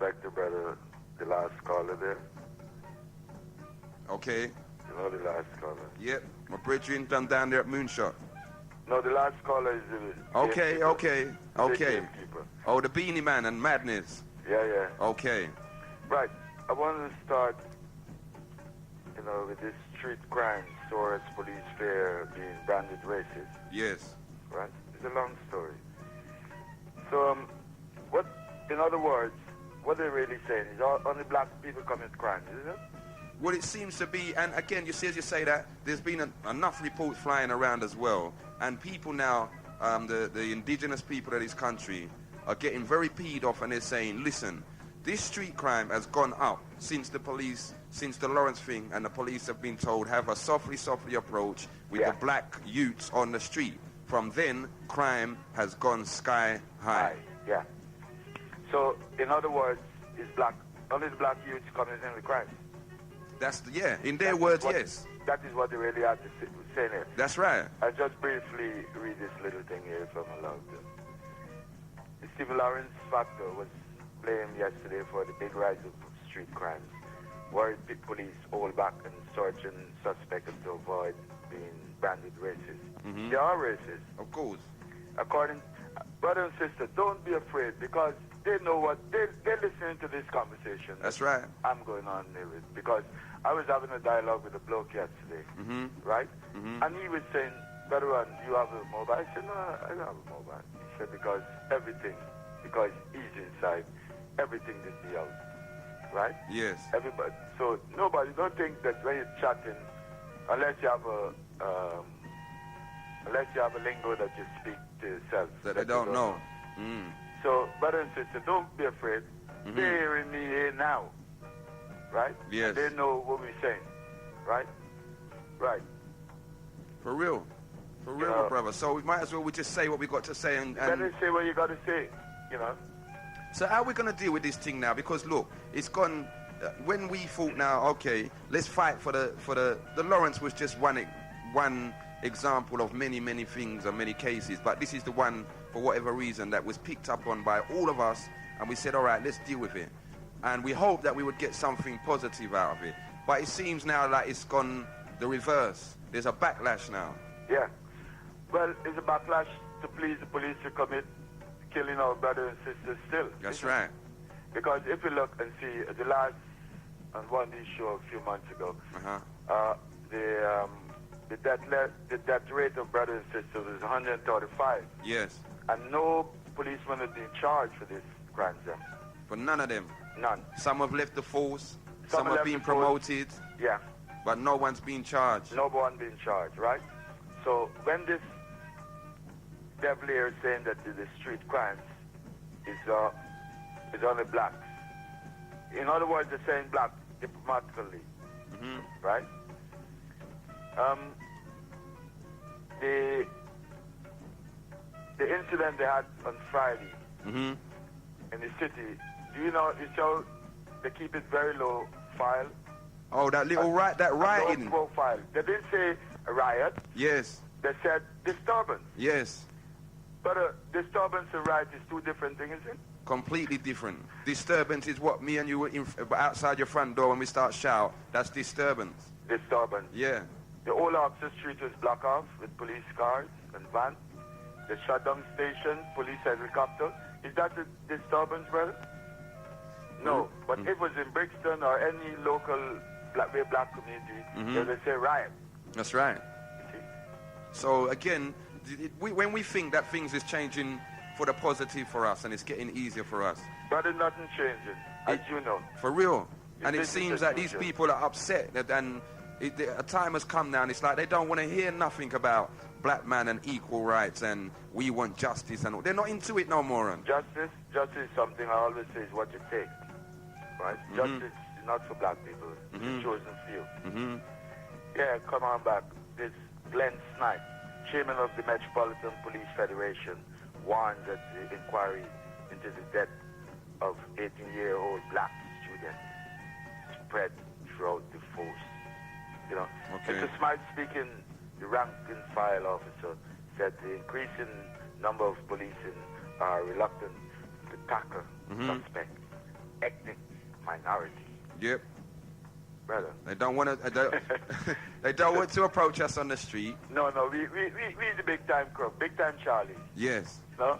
Inspector, brother, the last caller there. Okay. You know the last caller. Yep. My brethren down there at Moonshot. No, the last caller is the Okay, gamekeeper. okay, The okay. gamekeeper. Oh, the Beanie Man and Madness. Yeah. Okay. Right. I want to start, with this street crime, stores, police fair being branded racist. Yes. Right? It's a long story. So, in other words, what they're really saying is only black people commit crimes, is it? Well, it seems to be, and again, as you say that, there's been enough reports flying around as well, and people now, the indigenous people of this country, are getting very peed off, and they're saying, listen, this street crime has gone up since the Lawrence thing, and the police have been told have a softly approach with the black youths on the street. From then, crime has gone sky high. Yeah. So, in other words, only the black youths committing the crimes. In their words, yes. That is what they really have to say here. That's right. I'll just briefly read this little thing here if I'm allowed to. The Stephen Lawrence factor was blamed yesterday for the big rise of street crimes. Worried police hold back and searching suspects to avoid being branded racist. Mm-hmm. They are racist. Of course. Brother and sister, don't be afraid because they know what they're listening to this conversation. That's right. I'm going on with because I was having a dialogue with a bloke yesterday, right? Mm-hmm. And he was saying, Brother Ron, do you have a mobile? I said, no, I don't have a mobile. He said, because he's inside, everything is the out, right? Yes. Everybody. So nobody, don't think that when you're chatting, unless you have a lingo that you speak to yourself. That they don't know. Mm. So, brother and sister, don't be afraid. Mm-hmm. They're hearing me here now, right? Yes. And they know what we're saying, right? Right. For real, brother. So we might as well just say what we got to say and better say what you got to say, So how are we going to deal with this thing now? Because look, it's gone. When we thought now, okay, let's fight for the Lawrence was just one example of many things and many cases, but this is the one for whatever reason that was picked up on by all of us, and we said, all right, let's deal with it, and we hoped that we would get something positive out of it. But it seems now like it's gone the reverse. There's a backlash now. Yeah. Well, it's a backlash to please the police to commit killing our brothers and sisters still. That's right. Because if you look and see the last on one news show a few months ago, the death rate of brothers and sisters is 135. Yes. And no policeman has been charged for this crime. For none of them. None. Some have left the force. Some have been promoted. Yeah. But no one's been charged. No one being charged, right? So when this devil here is saying that the street crimes is only blacks. In other words, they're saying black diplomatically, right? The incident they had on Friday in the city, do you know, they keep it very low file. Oh, that little rioting. Low profile. They didn't say a riot. Yes. They said disturbance. Yes. But disturbance and riot is two different things, isn't it? Completely different. Disturbance is what me and you were outside your front door when we start shout. That's disturbance. Disturbance. Yeah. The whole Oxford Street was blocked off with police cars and vans. The shutdown station, police helicopter. Is that a disturbance, brother? No. But if it was in Brixton or any local black community, they would say riot. That's right. You see? So again, when we think that things is changing for the positive for us and it's getting easier for us. Brother, nothing changing, as you know. For real. And it seems that these people are upset and a time has come now and it's like they don't want to hear nothing about black man and equal rights and we want justice and all. They're not into it no more. Justice is something I always say is what you take, right? Justice is not for black people. It's a chosen few. Yeah, come on back. This Glenn Snipe, chairman of the Metropolitan Police Federation, warned that the inquiry into the death of 18-year-old black student spread throughout the force. Okay. Mr. Smythe speaking, the rank and file officer said the increasing number of police are reluctant to tackle suspects ethnic minority. Yep. Brother. They don't want to. They don't want to approach us on the street. No, we the big time crowd, big time Charlie. Yes. No.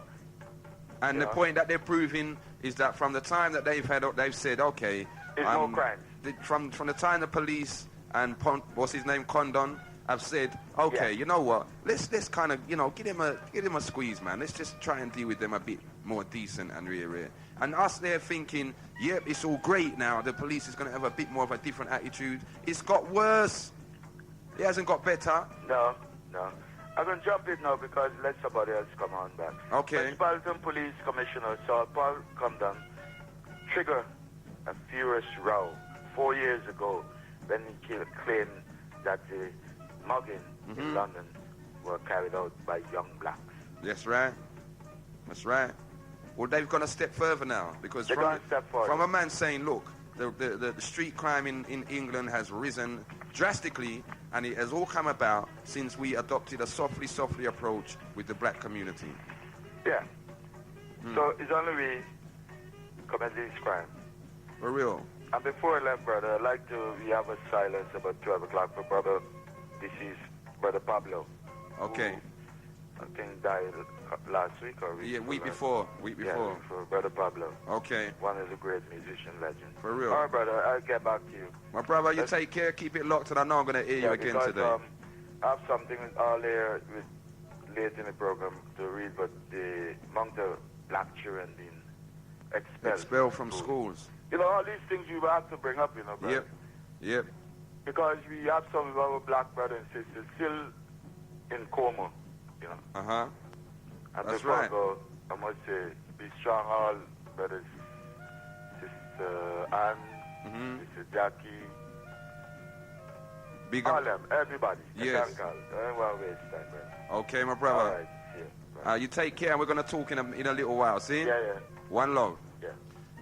And the point that they're proving is that from the time that they've said, okay, there's no crimes. From the time the police and what's his name, Condon, have said, okay, you know what? Let's kind of give him a squeeze, man. Let's just try and deal with them a bit more decent and real. And us there thinking, yep, it's all great now. The police is going to have a bit more of a different attitude. It's got worse. It hasn't got better. No. I'm going to jump in now because let somebody else come on back. Okay. Metropolitan Police Commissioner Saul Paul Condon triggered a furious row 4 years ago when he claimed that the mugging in London were carried out by young blacks. That's right. Well, they've gone a step further now because from a man saying, look, the street crime in England has risen drastically, and it has all come about since we adopted a softly approach with the black community. Yeah. So it's only we commit these crimes. For real. And before I left, brother, I'd like we have a silence about 12 o'clock for brother. This is Brother Pablo. Okay. Who, I think died last week or week week before. Yeah, for Brother Pablo. Okay. One of the great musician legends. For real. All right, brother, I'll get back to you. My brother, you take care, keep it locked, and I know I'm going to hear you again today. I have something all there late in the program to read, but among the black children being expelled from schools. All these things you have to bring up, brother. Yep. Because we have some of our black brothers and sisters still in coma, Uh-huh. And that's before right. I go, I must say, be strong, all brothers, Sister Anne, Sister Jackie, Big all up. them, everybody. Yes. I don't want to waste time, brother. Okay, my brother. All right, see you. You take care, and we're going to talk in a little while, see? Yeah. One love. Yeah.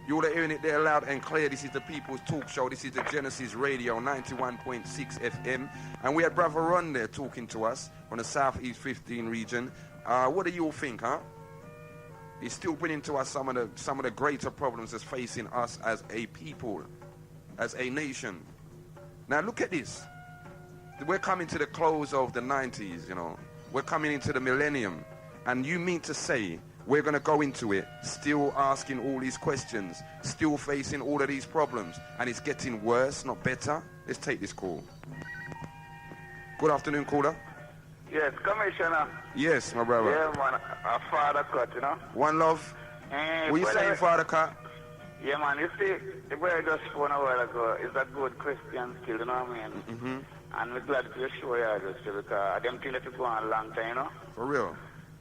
You all are hearing it there loud and clear. This is the People's Talk Show. This is the Genesis Radio 91.6 FM. And we had Brother Ron there talking to us from the Southeast 15 region. What do you all think, huh? He's still bringing to us some of the greater problems that's facing us as a people, as a nation. Now look at this. We're coming to the close of the 90s, We're coming into the millennium. And you mean to say we're going to go into it still asking all these questions, still facing all of these problems, and it's getting worse, not better? Let's take this call. Good afternoon, caller. Yes, Commissioner. Yes, my brother. Yeah, man, a father cut, One love. What you saying, Father Cut? Yeah, man, you see, the boy just phone a while ago is a good Christian still, you know what I mean? Mm-hmm. And we're glad to show you this because them things that go on a long time, For real?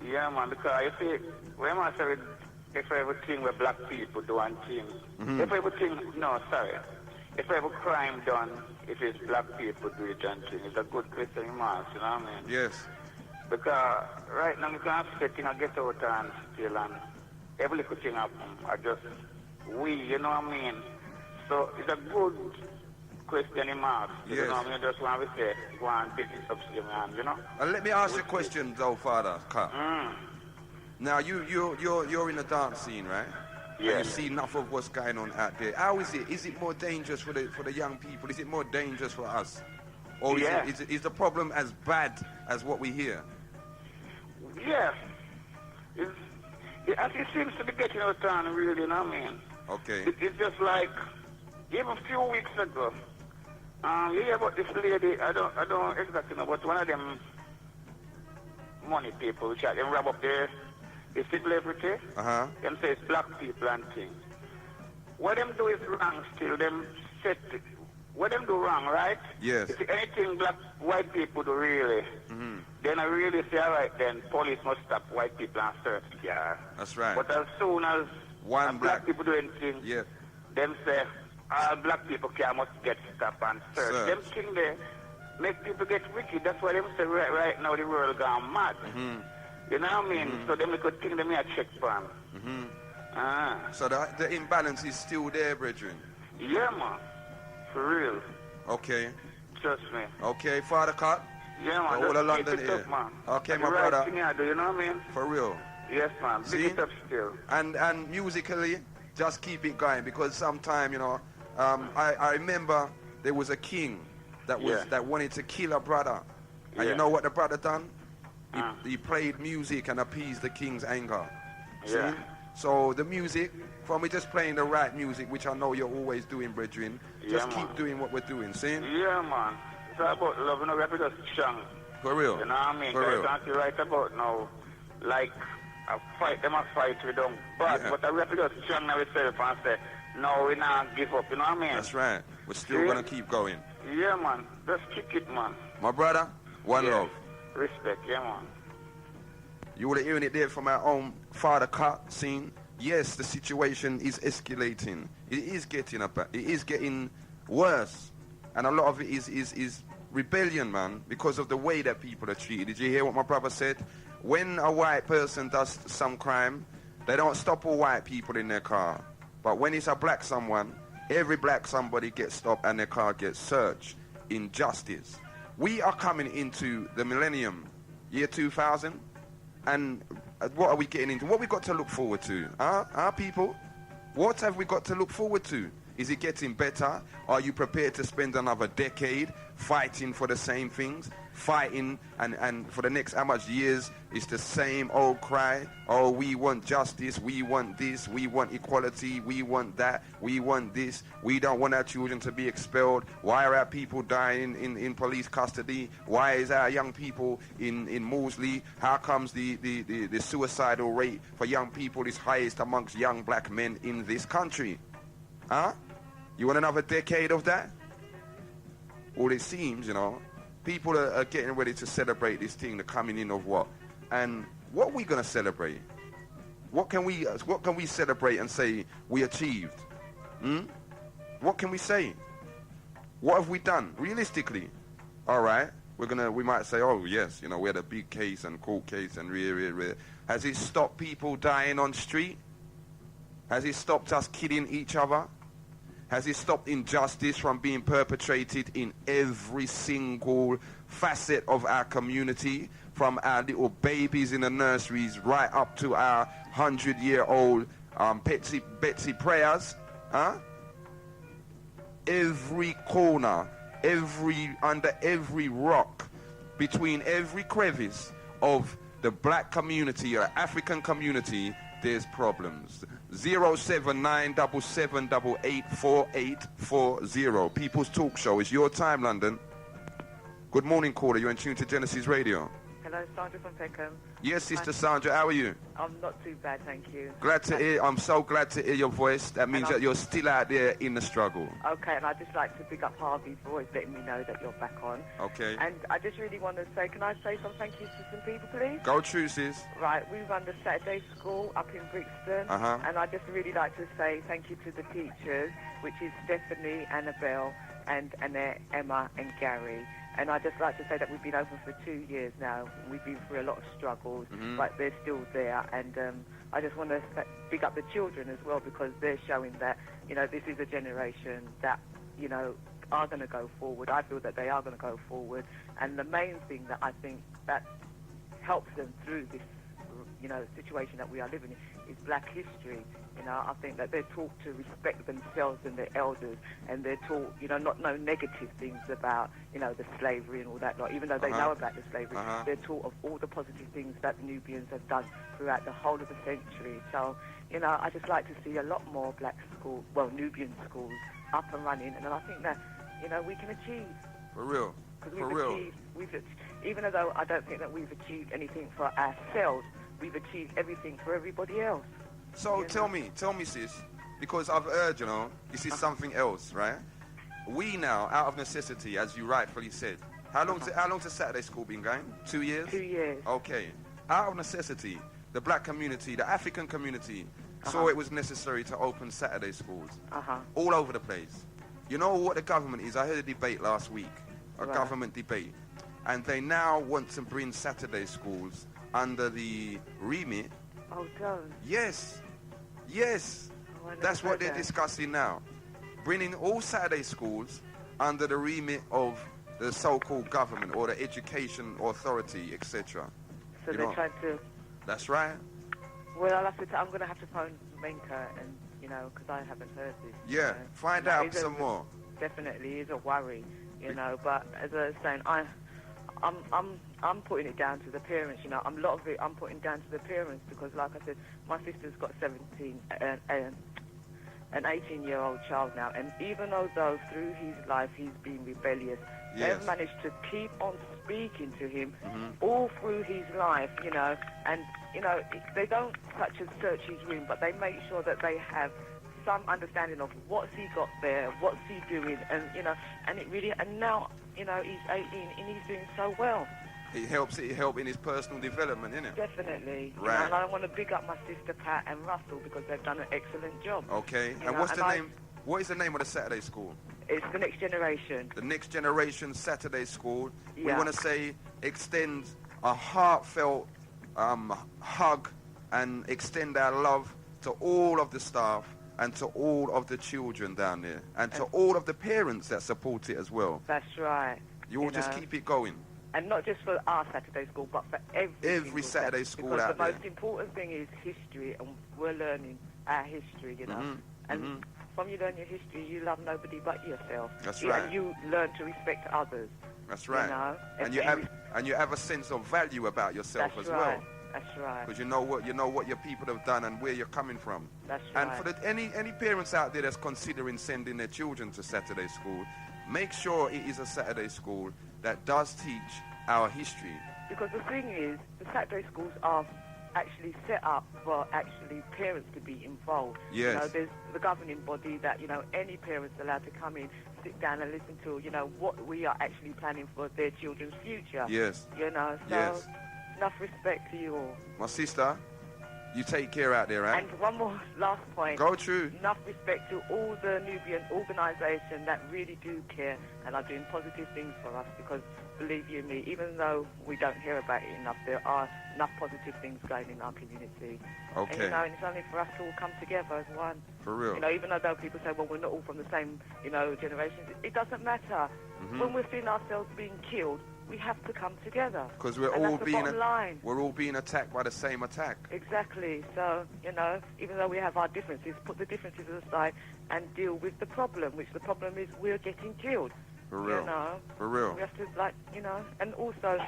Yeah, man, because you see, when I say if everything where black people do and things, if everything, if every crime done, if it's black people do it and things, it's a good Christian mass, you know what I mean? Yes. Because right now you can upset things and get out and still, and every little thing happen, I just, you know what I mean? So it's a good Christian mass, yes. You know what I mean? Just want to say, go and pick it up, you know? And let me ask you a question, though, Father Cut. Now, you're in the dance scene, right? Yeah. And you see enough of what's going on out there. How is it? Is it more dangerous for the young people? Is it more dangerous for us? Or is the problem as bad as what we hear? Yeah. It seems to be getting out of town, really, you know what I mean? Okay. It's just like, even a few weeks ago, you hear about this lady, I don't exactly know, but one of them money people, which them rob up the celebrity, them say it's black people and things. What them do is wrong still, them set, what them do wrong, right? Yes. If anything white people do really, then I really say, all right, then police must stop white people and search the car. That's right. But as soon as black people do anything, them say, all black people must get stopped and searched. Them things there make people get wicked. That's why them say right now the world gone mad. You know what I mean? So them could think them here check for them. So the imbalance is still there, brethren? Yeah, man. For real. Okay. Trust me. Okay, Father Cut? Yeah, man. All of London keep it here. up, man. Okay, my the right brother. thing I do, you know what I mean? For real. Yes, man. Big See? it up still. And musically, Just keep it going, because sometime, I remember there was a king that wanted to kill a brother. And you know what the brother done? He played music and appeased the king's anger. Yeah. See? So the music, from we just playing the right music, which I know you're always doing, brethren, just keep doing what we're doing, see? Yeah, man. It's about love, we have to just strong. For real. You know what I mean? For real. I can't right about now, like, a fight with them. But we have to just strong ourselves and say, no, we not give up, you know what I mean? That's right. We're still going to keep going. Yeah, man. Just kick it, man. My brother, one love. Respect, yeah, man. You would have hearing it there from our own father cut scene. Yes, the situation is escalating. It is getting worse. And a lot of it is rebellion, man, because of the way that people are treated. Did you hear what my brother said? When a white person does some crime, they don't stop all white people in their car. But when it's a black someone, every black somebody gets stopped and their car gets searched. Injustice. We are coming into the millennium, year 2000. And what are we getting into? What we got to look forward to? Our people? What have we got to look forward to? Is it getting better? Are you prepared to spend another decade fighting for the same things? Fighting and for the next how much years? It's the same old cry. Oh, we want justice. We want this. We want equality. We want that. We want this. We don't want our children to be expelled. Why are our people dying in police custody? Why is our young people in Moseley? How comes the suicidal rate for young people is highest amongst young black men in this country? Huh? You want another decade of that? Well, it seems, people are getting ready to celebrate this thing, the coming in of what? And what are we going to celebrate? What can we celebrate and say we achieved? What can we say? What have we done realistically? All right, we might say, oh yes, we had a big case and court case and has it stopped people dying on street? Has it stopped us killing each other? Has it stopped injustice from being perpetrated in every single facet of our community, from our little babies in the nurseries right up to our 100-year-old Betsy prayers? Huh? Every corner, under every rock, between every crevice of the black community or African community, there's problems. 07977884840. People's Talk Show. It's your time, London. Good morning, caller. You're in tune to Genesis Radio. Hello, Sandra from Peckham. Yes, Sister Sandra. How are you? I'm not too bad, thank you. Glad to hear. I'm so glad to hear your voice. That means that you're still out there in the struggle. Okay, and I'd just like to pick up Harvey for always letting me know that you're back on. Okay. And I just really want to say, can I say some thank yous to some people, please? Go true, sis. Right, we run the Saturday school up in Brixton. And I'd just really like to say thank you to the teachers, which is Stephanie, Annabelle, and Emma and Gary. And I'd just like to say that we've been open for 2 years now. We've been through a lot of struggles, but they're still there. And I just want to pick up the children as well, because they're showing that, this is a generation that, are going to go forward. I feel that they are going to go forward. And the main thing that I think that helps them through this, situation that we are living in is black history. I think that they're taught to respect themselves and their elders, and they're taught, not know negative things about, the slavery and all that. Even though they know about the slavery, they're taught of all the positive things that the Nubians have done throughout the whole of the century. So, I just like to see a lot more black schools, Nubian schools, up and running, and I think that, we can achieve. For real. For real. Even though I don't think that we've achieved anything for ourselves, we've achieved everything for everybody else. So tell me, sis, because I've heard, this is something else, right? We now, out of necessity, as you rightfully said, how long's Saturday school been going? 2 years? 2 years. Okay. Out of necessity, the black community, the African community, saw it was necessary to open Saturday schools all over the place. You know what the government is? I heard a debate last week, a government debate, and they now want to bring Saturday schools under the remit. Oh, don't. Yes. Oh, that's what they're discussing now. Bringing all Saturday schools under the remit of the so-called government or the education authority, etc. So they're trying to... That's right. Well, I'm going to have to phone Menka and, you know, because I haven't heard this. Yeah, you know. find out some more. Definitely is a worry, you know. But as I was saying, I'm putting it down to the parents, you know. A lot of it I'm putting down to the parents because, like I said, my sister's got an 18-year-old child now, and even though through his life he's been rebellious, they've managed to keep on speaking to him all through his life, you know, and, you know, they don't such as search his room, but they make sure that they have some understanding of what's he got there, what's he doing, and, you know, and it really, and now, you know, he's 18 and he's doing so well. It helps in his personal development, innit? Definitely. Right. You know, and I want to big up my sister Pat and Russell because they've done an excellent job. Okay. And what's the name? What is the name of the Saturday school? It's the Next Generation. The Next Generation Saturday School. Yeah. We want to say extend a heartfelt hug and extend our love to all of the staff and to all of the children down there and to all of the parents that support it as well. That's right. You all just keep it going. And not just for our Saturday school, but for every Saturday school because out there. the most important thing is history, and we're learning our history, you know. And from you learn your history, you love nobody but yourself. That's right. And you learn to respect others. That's right. You know? And you have a sense of value about yourself as well. That's right. Because you know what your people have done and where you're coming from. That's right. And for any parents out there that's considering sending their children to Saturday school, make sure it is a Saturday school that does teach our history. Because the thing is, the Saturday schools are actually set up for actually parents to be involved. Yes. You know, there's the governing body that, you know, any parents allowed to come in, sit down and listen to, you know, what we are actually planning for their children's future. Yes. You know, so enough respect to you all. My sister, you take care out there, right? And one more last point. Go true. Enough respect to all the Nubian organisations that really do care and are doing positive things for us because, believe you me, even though we don't hear about it enough, there are enough positive things going in our community. Okay. And, you know, and it's only for us to all come together as one. For real. You know, even though people say, well, we're not all from the same, you know, generations, it doesn't matter. When we're seeing ourselves being killed, we have to come together. Because we're all being attacked by the same attack. Exactly. So, you know, even though we have our differences, put the differences aside and deal with the problem, which the problem is we're getting killed. For real. You know? For real. We have to, like, you know, and also,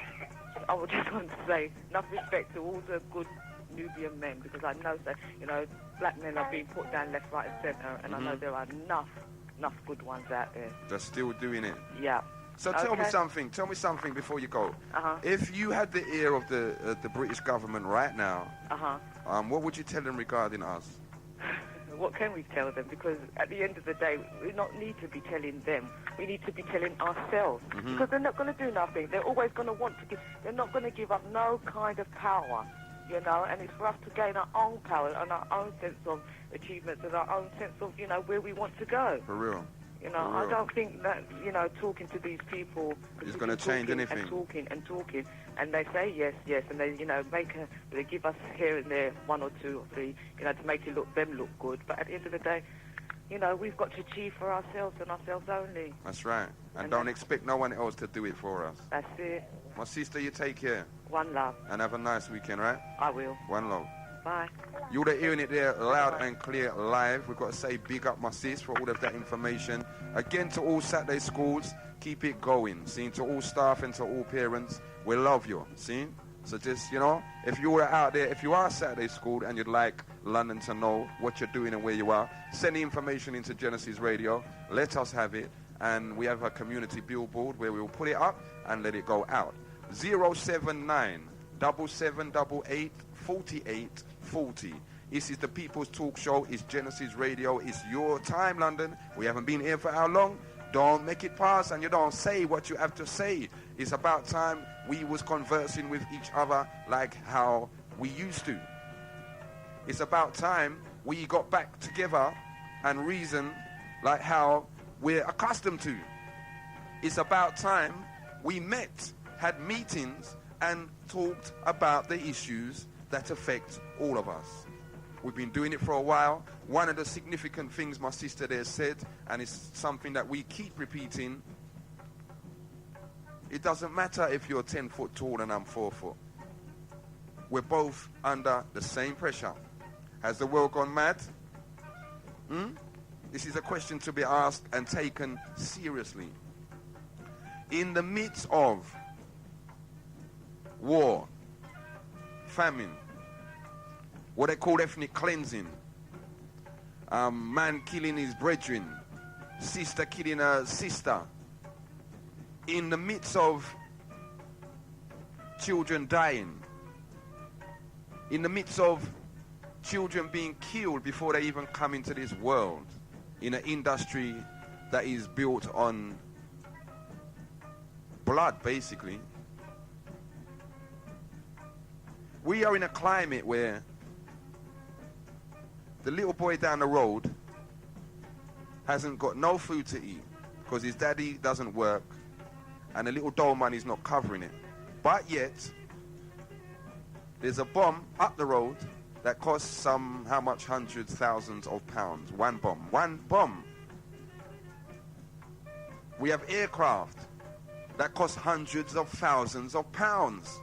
I would just want to say, enough respect to all the good Nubian men, because I know that, you know, black men are being put down left, right and centre, and I know there are enough good ones out there. They're still doing it. Yeah. So tell me something before you go. If you had the ear of the British government right now, what would you tell them regarding us? What can we tell them? Because at the end of the day, we don't need to be telling them. We need to be telling ourselves. Because they're not going to do nothing. They're always going to want to give. They're not going to give up no kind of power, you know. And it's for us to gain our own power and our own sense of achievements and our own sense of, you know, where we want to go. For real. You know, I don't think that, you know, talking to these people is going to change anything. And talking, and they say yes, and they, you know, they give us here and there 1 or 2 or 3, you know, to make them look good. But at the end of the day, you know, we've got to achieve for ourselves and ourselves only. That's right. And don't expect no one else to do it for us. That's it. My sister, you take care. One love. And have a nice weekend, right? I will. One love. Bye. You're hearing it there loud and clear live. We've got to say big up my sis for all of that information. Again, to all Saturday schools, keep it going. See, to all staff and to all parents, we love you. See? So just, you know, if you are out there, if you are a Saturday school and you'd like London to know what you're doing and where you are, send the information into Genesis Radio. Let us have it. And we have a community billboard where we will put it up and let it go out. 079 7788 4840. This is the People's Talk Show. It's Genesis Radio. It's your time, London. We haven't been here for how long? Don't make it pass and you don't say what you have to say. It's about time we was conversing with each other like how we used to. It's about time we got back together and reason like how we're accustomed to. It's about time we met, had meetings, and talked about the issues that affect all of us. We've been doing it for a while. One of the significant things my sister there said, and it's something that we keep repeating, it doesn't matter if you're 10 foot tall and I'm 4 foot. We're both under the same pressure. Has the world gone mad? This is a question to be asked and taken seriously. In the midst of war, famine, what they call ethnic cleansing, man killing his brethren, sister killing her sister, in the midst of children dying, in the midst of children being killed before they even come into this world, in an industry that is built on blood, basically. We are in a climate where the little boy down the road hasn't got no food to eat because his daddy doesn't work and the little dole money's not covering it. But yet, there's a bomb up the road that costs some, how much, hundreds, thousands of pounds. One bomb. We have aircraft that cost hundreds of thousands of pounds.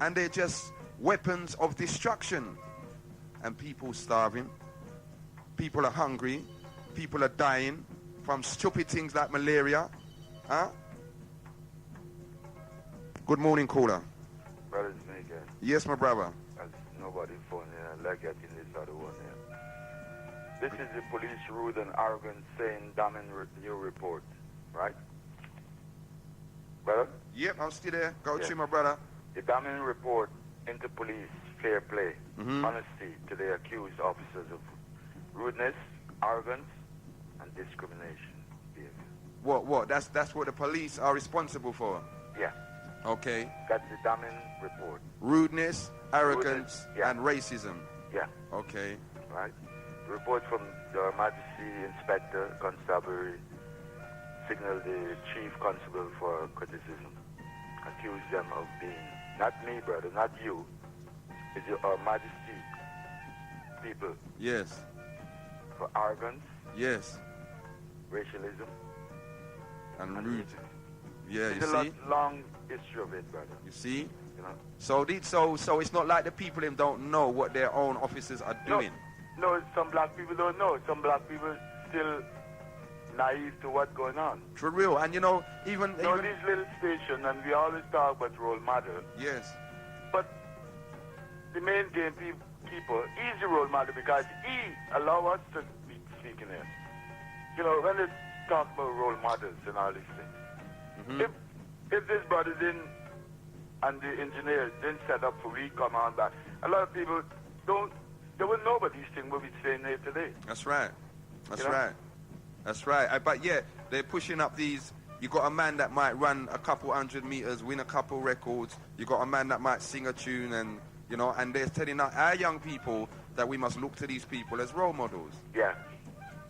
And they're just weapons of destruction. And people starving. People are hungry. People are dying from stupid things like malaria. Huh? Good morning, caller. Brother, it's me again. Yes, my brother. There's nobody phone here. Like getting this other one here. This is the police rude and arrogant saying damning new report, right? Brother? Yep, I'm still there. Go to my brother. The damning report into police fair play, honesty to the accused officers of rudeness, arrogance, and discrimination behavior. What? That's what the police are responsible for? Yeah. Okay. That's the damning report. Rudeness, arrogance, yeah. and racism. Yeah. Okay. Right. The report from Your Majesty Inspector Constabulary signaled the Chief Constable for criticism. Accused them of being, not me, brother, not you. It's Your Majesty people. Yes. For arrogance. Yes. Racialism. And rude. Yeah, it's you see? A long history of it, brother. You see? You know? So it's not like the people them don't know what their own officers are doing. No, some black people don't know. Some black people still naive to what's going on. For real. And you know, even these little stations, and we always talk about role model. Yes. But the main game people, he's the role model because he allow us to be speaking here. You know, when they talk about role models and all these things. If this brother didn't, and the engineers didn't set up for we come on back, a lot of people they wouldn't know about these things we'll be saying here today. That's right. That's right. But yeah, they're pushing up these. You got a man that might run a couple 100 meters, win a couple records. You got a man that might sing a tune, and you know, and they're telling our young people that we must look to these people as role models. Yeah.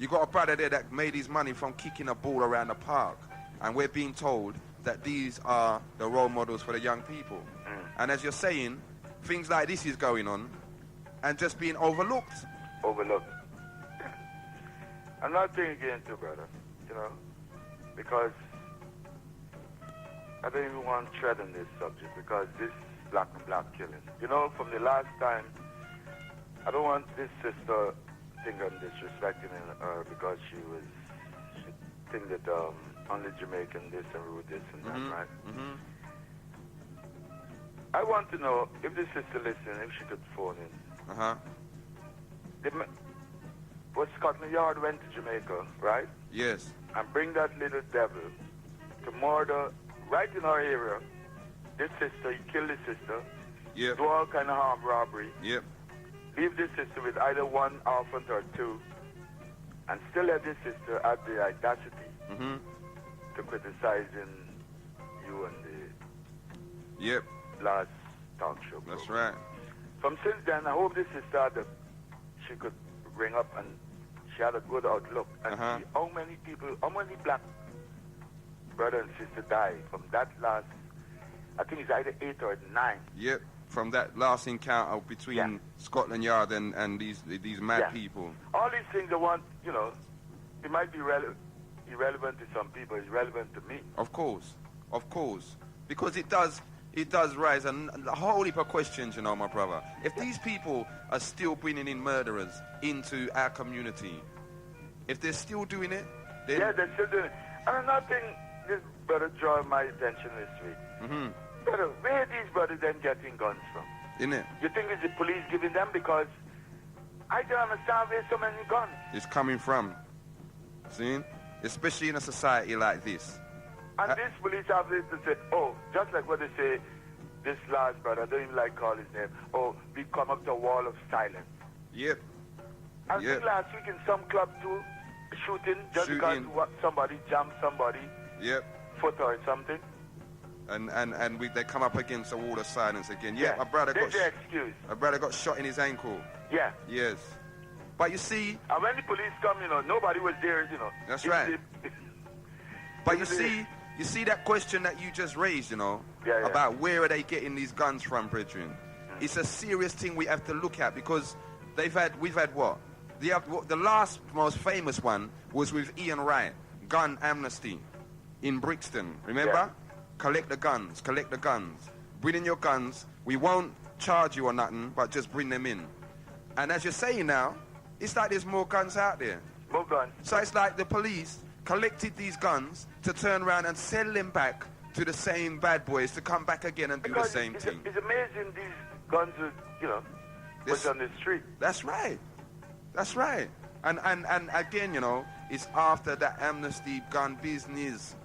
You got a brother there that made his money from kicking a ball around the park, and we're being told that these are the role models for the young people. And as you're saying, things like this is going on and just being overlooked. I'm not saying again too, brother, you know, because I don't even want to tread on this subject because this is black and black killing. You know, from the last time, I don't want this sister think I'm disrespecting her because she think that only Jamaican this and rude this and that, right? I want to know if the sister listening, if she could phone in. What Scotland Yard went to Jamaica, right? Yes. And bring that little devil to murder right in our area. This sister, he killed his sister. Yep. Do all kind of harm, robbery. Yep. Leave this sister with either one orphan or two, and still let this sister have the audacity to criticizing you and the last talk show. That's right. From since then, I hope this sister that she could bring up and she had a good outlook and see how many people, how many black brother and sister died from that last, I think it's either 8 or 9. Yep, from that last encounter between Scotland Yard and these mad people. All these things I want, you know, it might be irrelevant to some people, it's relevant to me. Of course. Because it does, It does rise, and a whole heap of questions, you know, my brother. If these people are still bringing in murderers into our community, if they're still doing it, then... Yeah, they're still doing it. And another thing, this brother drew my attention this week. Brother, where are these brothers then getting guns from? Isn't it? You think it's the police giving them? Because I don't understand where so many guns. It's coming from. See? Especially in a society like this. And this police officer to say, oh, just like what they say, this last brother, I don't even like call his name, oh, we come up to a wall of silence. Yep. I think last week in some club too, shooting just because somebody jammed somebody foot or something. And they come up against a wall of silence again. Yeah, my brother got shot in his ankle. Yeah. Yes. But you see... And when the police come, you know, nobody was there, you know. That's right. But you see that question that you just raised, you know, about where are they getting these guns from, brethren? It's a serious thing we have to look at, because we've had what? The last most famous one was with Ian Wright, gun amnesty in Brixton. Remember? Yeah. Collect the guns. Bring in your guns. We won't charge you or nothing, but just bring them in. And as you're saying now, it's like there's more guns out there. More guns. So it's like the police collected these guns to turn around and sell them back to the same bad boys to come back again and do the same thing. It's amazing these guns are, you know, what's on the street. That's right. That's right. And again, you know, it's after that amnesty gun business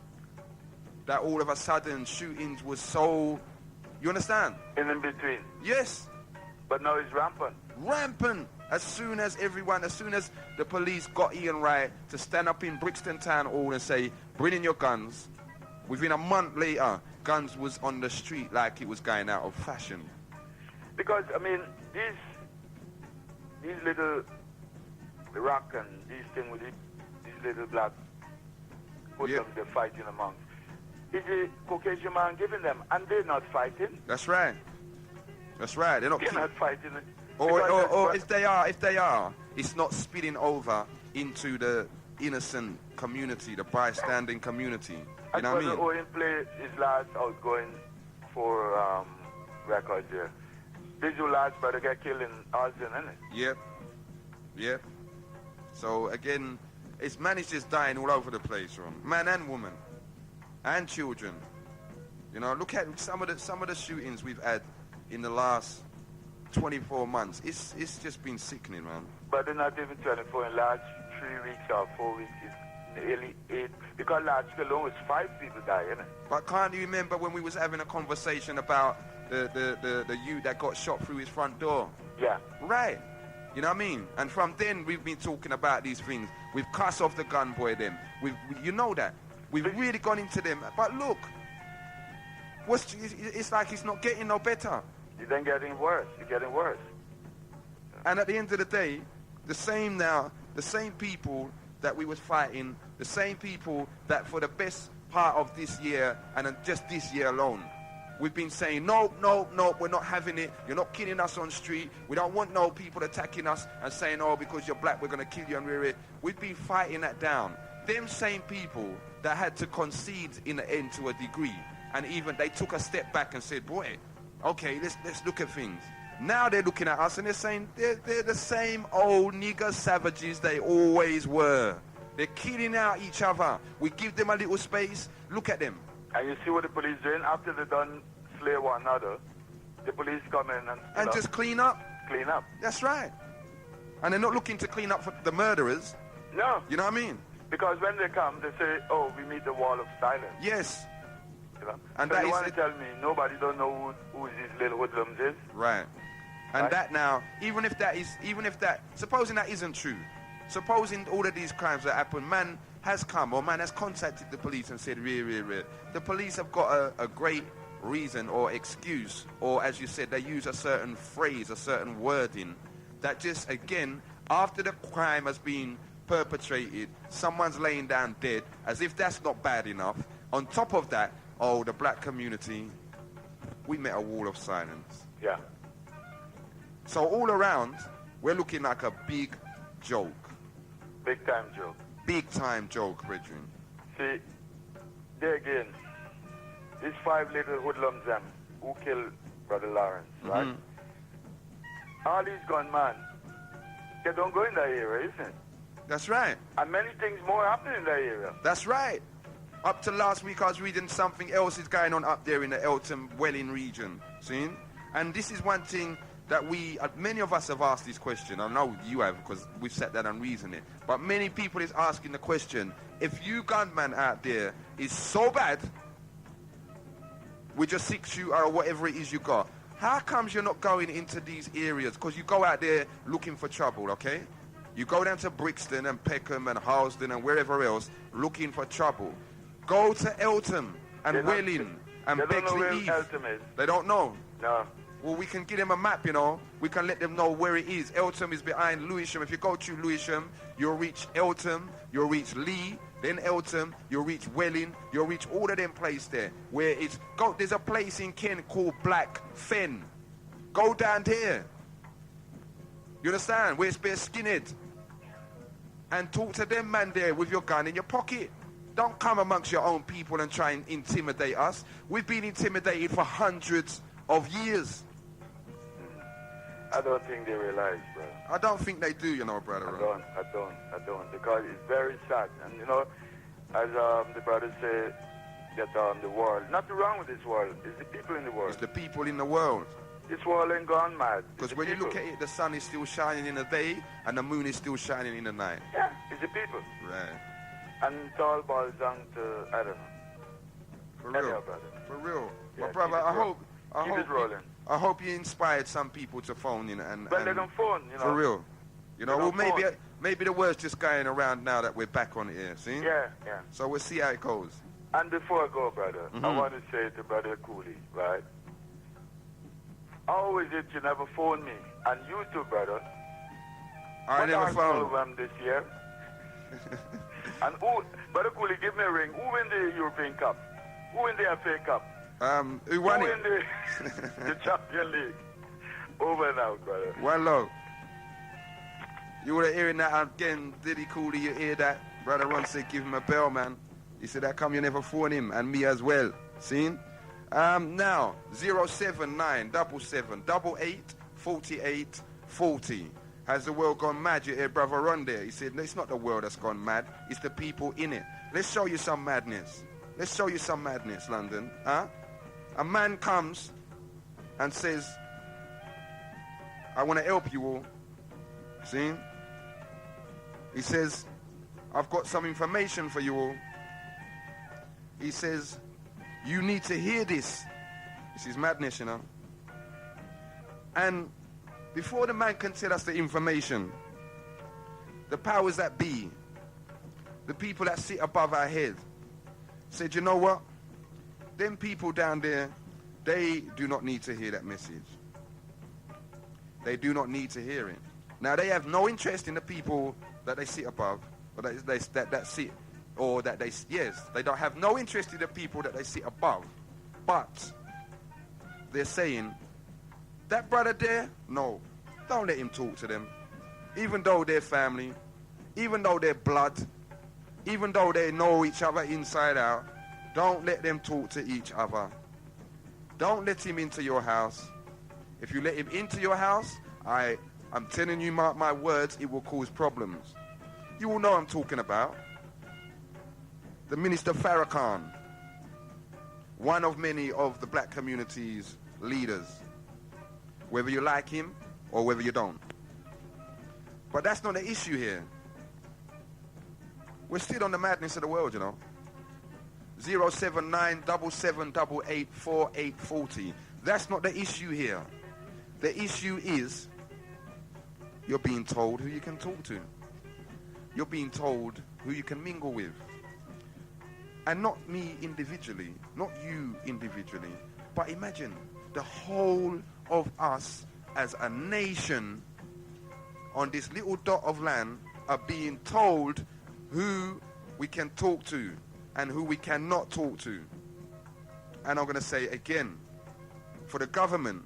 that all of a sudden shootings was so, you understand? In between. Yes. But now it's rampant. Rampant. As soon as the police got Ian Wright to stand up in Brixton Town Hall and say, bring in your guns, within a month later, guns was on the street like it was going out of fashion. Because, I mean, these little rock and these things with these little black hoodlums they're fighting amongst, is a Caucasian man giving them, and they're not fighting. That's right. That's right. They're not fighting. Or if they are, it's not spilling over into the innocent community, the bystanding community. You know what I mean? Owen played his last outgoing for records here. This your last brother get killed in Austin, isn't it? Yep. So again, it's man is just dying all over the place, man and woman, and children. You know, look at some of the shootings we've had in the last 24 months. It's just been sickening, man. But they're not even 24 in the last 3 weeks or 4 weeks. It's nearly 8. Because last week alone was 5 people died, isn't it? But can't you remember when we was having a conversation about the youth that got shot through his front door? Yeah. Right. You know what I mean? And from then we've been talking about these things. We've cast off the gun boy them. You know that. We've really gone into them. But look, it's like it's not getting no better. It's then getting worse. It's getting worse. And at the end of the day, the same people that we was fighting, the same people that for the best part of this year and just this year alone, we've been saying, no, we're not having it. You're not killing us on street. We don't want no people attacking us and saying, oh, because you're black, we're going to kill you and we've been fighting that down. Them same people that had to concede in the end to a degree, and even they took a step back and said, boy, okay, let's look at things. Now they're looking at us and they're saying they're the same old nigger savages they always were. They're killing out each other. We give them a little space. Look at them. And you see what the police doing after they done slay one another. The police come in and just clean up. Clean up. That's right. And they're not looking to clean up for the murderers. No. You know what I mean? Because when they come, they say, "Oh, we meet the wall of silence." Yes. You know? And so that you want to tell me nobody don't know who these little hoodlums is? Right. And that now, even if that, supposing that isn't true, supposing all of these crimes that happen, man has come or man has contacted the police and said, the police have got a great reason or excuse, or as you said, they use a certain phrase, a certain wording, that just, again, after the crime has been perpetrated, someone's laying down dead, as if that's not bad enough. On top of that, oh, the black community, we met a wall of silence. Yeah. So all around, we're looking like a big joke. Big time joke. Big time joke, brethren. See, there again, these 5 little hoodlums, who killed Brother Lawrence, right? All these gunmen, they don't go in that area, isn't it? That's right. And many things more happen in that area. That's right. Up to last week, I was reading something else is going on up there in the Eltham Welling region. See? And this is one thing that many of us have asked this question. I know you have, because we've sat down and reasoned it. But many people is asking the question, if you gunman out there is so bad with your 6-shooter or whatever it is you got, how comes you're not going into these areas? Because you go out there looking for trouble, okay? You go down to Brixton and Peckham and Harlesden and wherever else looking for trouble. Go to Eltham and Welling and Bexley Heath. Eltham is. They don't know. No. Well, we can give them a map, you know. We can let them know where it is. Eltham is behind Lewisham. If you go to Lewisham, you'll reach Eltham, you'll reach Lee, then Eltham, you'll reach Welling, you'll reach all of them places there. Where it's there's a place in Kent called Black Fen. Go down there. You understand? Where it's bare skinhead. And talk to them man there with your gun in your pocket. Don't come amongst your own people and try and intimidate us. We've been intimidated for hundreds of years. I don't think they realize, bro. I don't think they do, you know, brother. I don't. Because it's very sad. And, you know, as the brother said, that the world, nothing wrong with this world. It's the people in the world. It's the people in the world. This world ain't gone mad. Because when you look at it, the sun is still shining in the day and the moon is still shining in the night. Yeah, it's the people. Right. And it all boils down to, I don't know. For real. Anyhow, brother. For real. Yeah, well, brother, I hope you inspired some people to phone in and they can phone, you know. For real. You know, well, maybe the word's just going around now that we're back on the air, see? Yeah. So we'll see how it goes. And before I go, brother, I want to say to Brother Cooley, right? How is it you never phone me? And you too, brother. I never phoned. This year. And Brother Cooley, give me a ring. Who win the European Cup? Who win the FA Cup? Who won it? Who win the Champions League? Over and out, brother. One love. You were hearing that again, Diddy Cooley, you hear that? Brother Ron said give him a bell, man. He said that come you never phone him, and me as well. Seen? Now, 07977884840. Has the world gone mad? You hear Brother Ron there. He said, it's not the world that's gone mad. It's the people in it. Let's show you some madness. Let's show you some madness, London. Huh? A man comes and says, I want to help you all. See? He says, I've got some information for you all. He says, you need to hear this. This is madness, you know. And before the man can tell us the information, the powers that be, the people that sit above our head, said, you know what? Them people down there, they do not need to hear that message. They do not need to hear it. Now, they have no interest in the people that they sit above, or that sit, or that they, yes, they don't have no interest in the people that they sit above. But they're saying, that brother there, no, don't let him talk to them. Even though they're family, even though they're blood, even though they know each other inside out, don't let them talk to each other. Don't let him into your house. If you let him into your house, I'm telling you, mark my words, it will cause problems. You all know I'm talking about. The Minister Farrakhan, one of many of the black community's leaders, whether you like him or whether you don't. But that's not the issue here. We're still on the madness of the world, you know. 07977884840. That's not the issue here. The issue is you're being told who you can talk to. You're being told who you can mingle with. And not me individually, not you individually, but imagine the whole of us as a nation on this little dot of land are being told who we can talk to and who we cannot talk to. And I'm going to say again, for the government,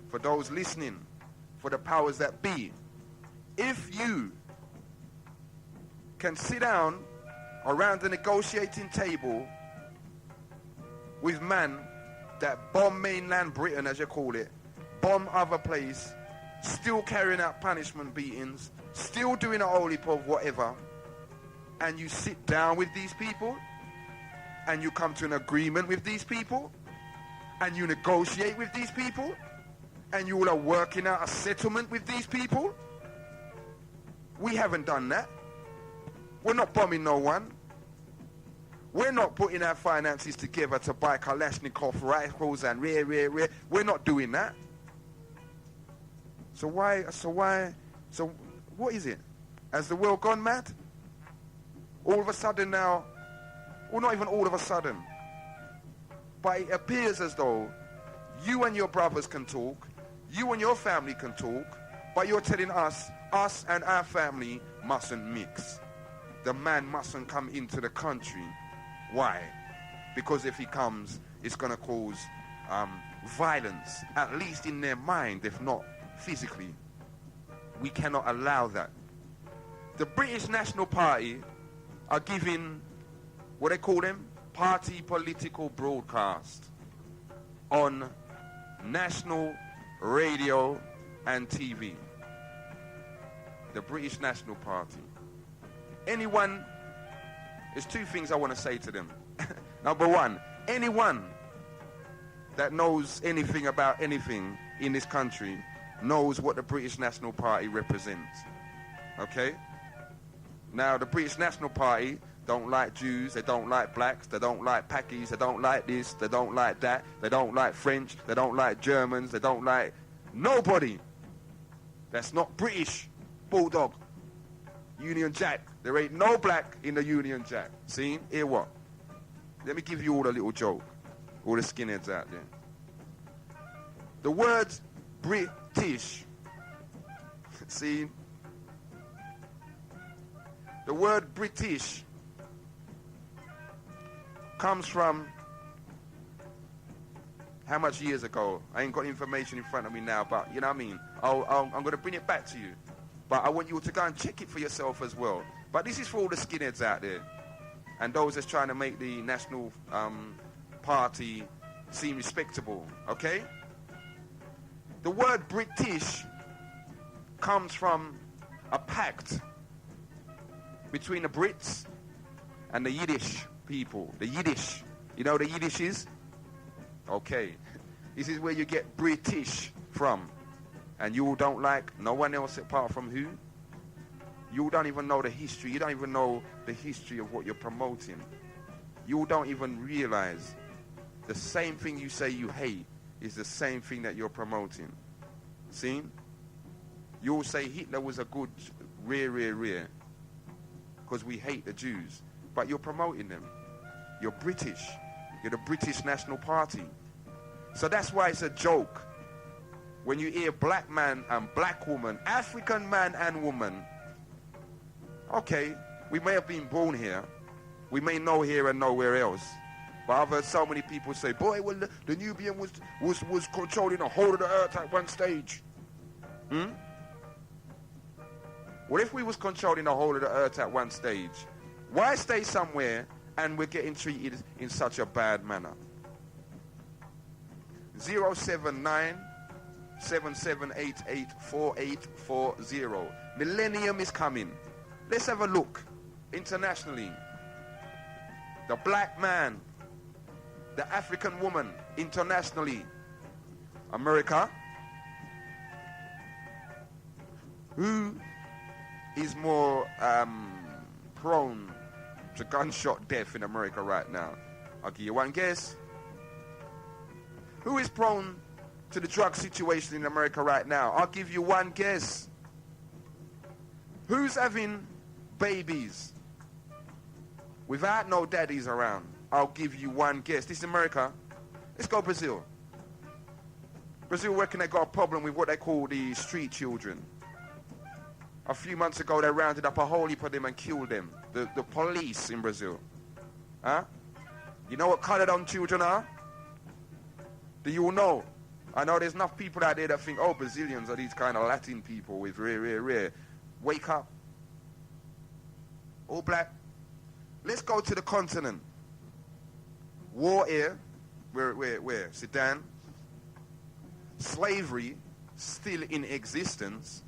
for those listening, for the powers that be, if you can sit down around the negotiating table with man that bomb mainland Britain, as you call it, bomb other place, still carrying out punishment beatings, still doing a holy of whatever, and you sit down with these people, and you come to an agreement with these people, and you negotiate with these people, and you all are working out a settlement with these people. We haven't done that. We're not bombing no one. We're not putting our finances together to buy Kalashnikov rifles and We're not doing that. So what is it? Has the world gone mad? All of a sudden now, well, not even all of a sudden, but it appears as though you and your brothers can talk, you and your family can talk, but you're telling us and our family mustn't mix. The man mustn't come into the country. Why? Because if he comes, it's going to cause violence, at least in their mind, if not physically. We cannot allow that. The British National Party are giving, what they call them, party political broadcast on national radio and TV. The British National Party. Anyone, there's two things I want to say to them. Number one, anyone that knows anything about anything in this country knows what the British National Party represents. Okay? Now, the British National Party don't like Jews, they don't like blacks, they don't like Pakis, they don't like this, they don't like that, they don't like French, they don't like Germans, they don't like nobody that's not British. Bulldog, Union Jack. There ain't no black in the Union Jack. See? Hear what? Let me give you all a little joke. All the skinheads out there. The word British. See? The word British comes from how much years ago? I ain't got information in front of me now, but you know what I mean? I'm going to bring it back to you. But I want you to go and check it for yourself as well. But this is for all the skinheads out there and those that's trying to make the National Party seem respectable, okay? The word British comes from a pact between the Brits and the Yiddish people. The Yiddish. You know what the Yiddish is? Okay. This is where you get British from. And you all don't like no one else apart from who? You all don't even know the history. You don't even know the history of what you're promoting. You all don't even realize the same thing you say you hate is the same thing that you're promoting. See? You all say Hitler was a good rear. Because we hate the Jews. But you're promoting them. You're British. You're the British National Party. So that's why it's a joke. When you hear black man and black woman, African man and woman, okay, we may have been born here. We may know here and nowhere else. But I've heard so many people say, boy, well, the Nubian was controlling the whole of the earth at one stage. What if we was controlling the whole of the earth at one stage? Why stay somewhere and we're getting treated in such a bad manner? 079 77884840. Millennium is coming. Let's have a look internationally. The black man, the African woman internationally. America. Who is more prone to gunshot death in America right now? I'll give you one guess. Who is prone to the drug situation in America right now? I'll give you one guess. Who's having babies without no daddies around? I'll give you one guess. This is America. Let's go Brazil. Brazil reckon they got a problem with what they call the street children. A few months ago they rounded up a whole heap of them and killed them. The police in Brazil. Huh? You know what colored on children are? Do you all know? I know there's enough people out there that think, oh, Brazilians are these kind of Latin people with rare. Wake up. All black. Let's go to the continent. War here. Where? Sudan. Slavery still in existence.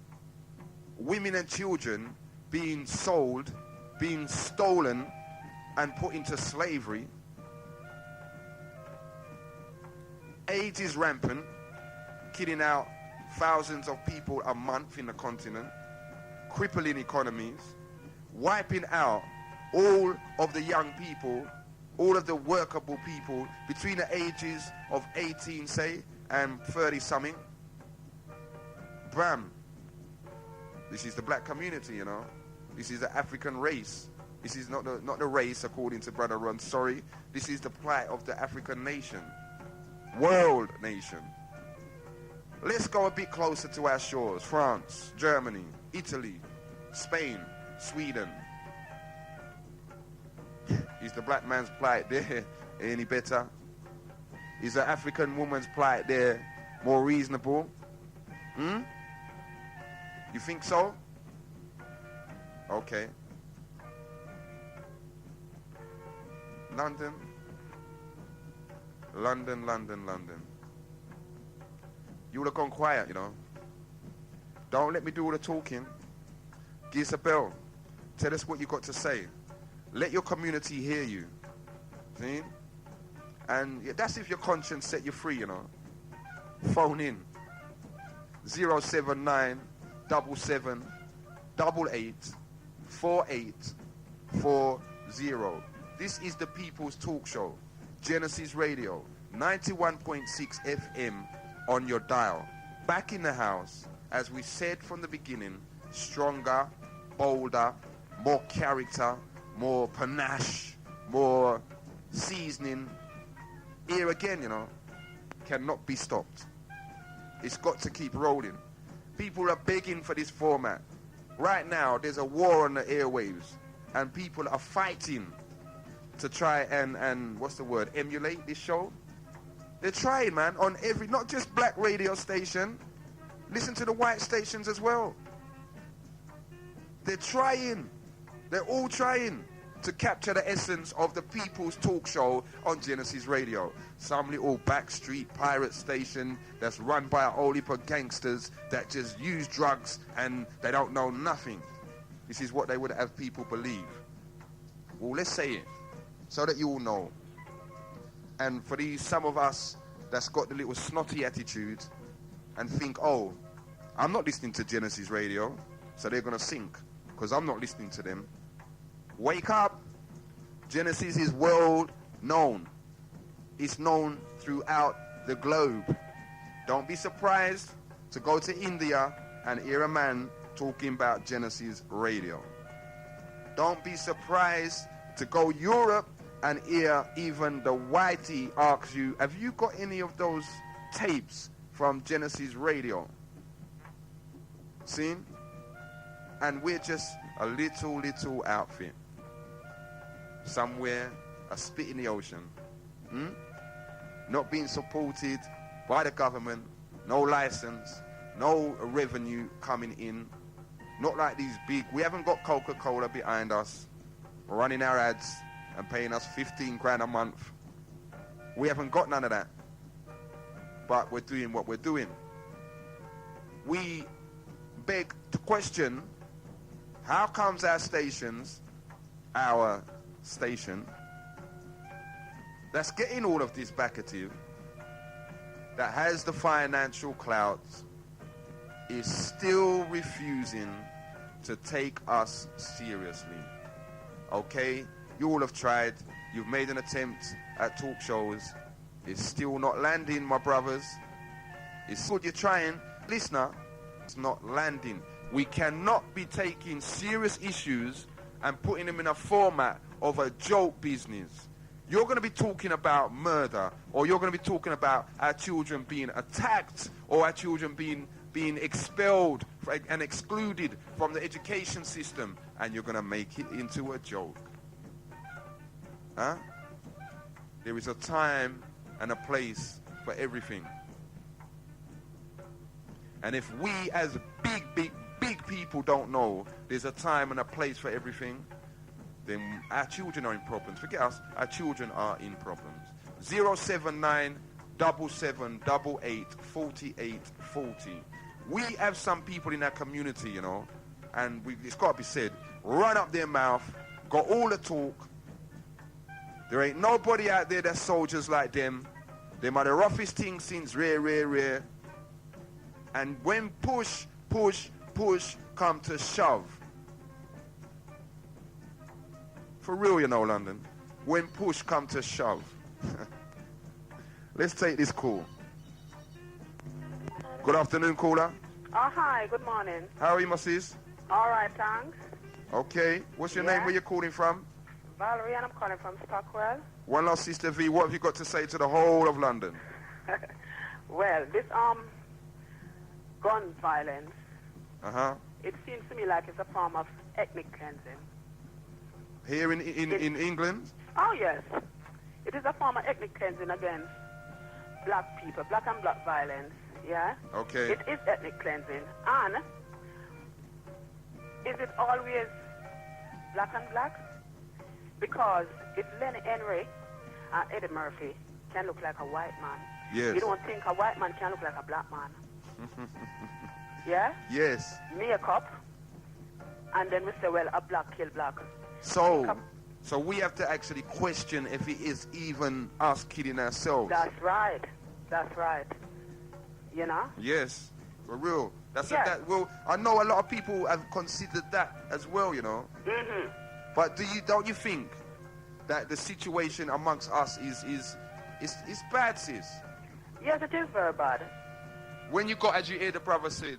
Women and children being sold, being stolen and put into slavery. AIDS is rampant, killing out thousands of people a month in the continent, crippling economies, wiping out all of the young people, all of the workable people between the ages of 18, say, and 30 something. Bam. This is the black community, you know. This is the African race. This is not the race according to Brother Ron, sorry. This is the plight of the African nation. World nation. Let's go a bit closer to our shores. France, Germany, Italy, Spain, Sweden. Is the black man's plight there any better? Is the African woman's plight there more reasonable? You think so? Okay. London. You would have gone quiet, you know. Don't let me do all the talking. Give us a bell. Tell us what you got to say. Let your community hear you. See? And that's if your conscience set you free, you know. Phone in. 079 77 88 4840. This is the People's Talk Show. Genesis Radio, 91.6 FM on your dial. Back in the house, as we said from the beginning, stronger, bolder, more character, more panache, more seasoning. Here again, you know, cannot be stopped. It's got to keep rolling. People are begging for this format. Right now, there's a war on the airwaves, and people are fighting to try and what's the word, emulate this show. They're trying, man, on every, not just black radio station. Listen to the white stations as well. They're trying. They're all trying to capture the essence of the People's Talk Show on Genesis Radio. Some little backstreet pirate station that's run by a whole heap of gangsters that just use drugs and they don't know nothing. This is what they would have people believe. Well, let's say it so that you all know. And for these, some of us that's got the little snotty attitude and think, oh, I'm not listening to Genesis Radio, so they're going to sink because I'm not listening to them. Wake up. Genesis is world known. It's known throughout the globe. Don't be surprised to go to India and hear a man talking about Genesis Radio. Don't be surprised to go Europe and hear even the whitey ask you, have you got any of those tapes from Genesis Radio? See? And we're just a little outfit. Somewhere, a spit in the ocean. Not being supported by the government, no license, no revenue coming in. Not like these big, we haven't got Coca-Cola behind us, running our ads and paying us 15 grand a month. We haven't got none of that. But we're doing what we're doing. We beg to question, how comes our station that's getting all of this backative, that has the financial clout, is still refusing to take us seriously? Okay, you all have tried, you've made an attempt at talk shows, it's still not landing, my brothers. It's good you're trying, listener, it's not landing. We cannot be taking serious issues and putting them in a format of a joke business. You're going to be talking about murder, or you're going to be talking about our children being attacked, or our children being expelled and excluded from the education system, and you're going to make it into a joke. Huh? There is a time and a place for everything. And if we as big people don't know there's a time and a place for everything, then our children are in problems. Forget us, our children are in problems. 079 7788 4840. We have some people in our community, you know, and it's got to be said, run up their mouth, got all the talk. There ain't nobody out there that's soldiers like them. Them are the roughest things since rare. And when push come to shove. For real, you know, London. When push come to shove. Let's take this call. Good afternoon, caller. Oh, hi. Good morning. How are you, my sis? All right, thanks. Okay. What's your name? Where you calling from? Valerie, and I'm calling from Stockwell. One last, Sister V. What have you got to say to the whole of London? Well, this gun violence, it seems to me like it's a form of ethnic cleansing. Here in England? Oh, yes. It is a form of ethnic cleansing against black people, black and black violence, yeah? Okay. It is ethnic cleansing. And is it always black and black? Because if Lenny Henry and Eddie Murphy can look like a white man, yes, you don't think a white man can look like a black man? Yeah? Yes. Makeup, and then we say, well, a black kill black. So we have to actually question if it is even us killing ourselves. That's right. You know? Yes, for real. Well, I know a lot of people have considered that as well, you know. Mm-hmm. But don't you think that the situation amongst us is bad, sis? Yes, it is very bad. When you got, as you hear the brother say,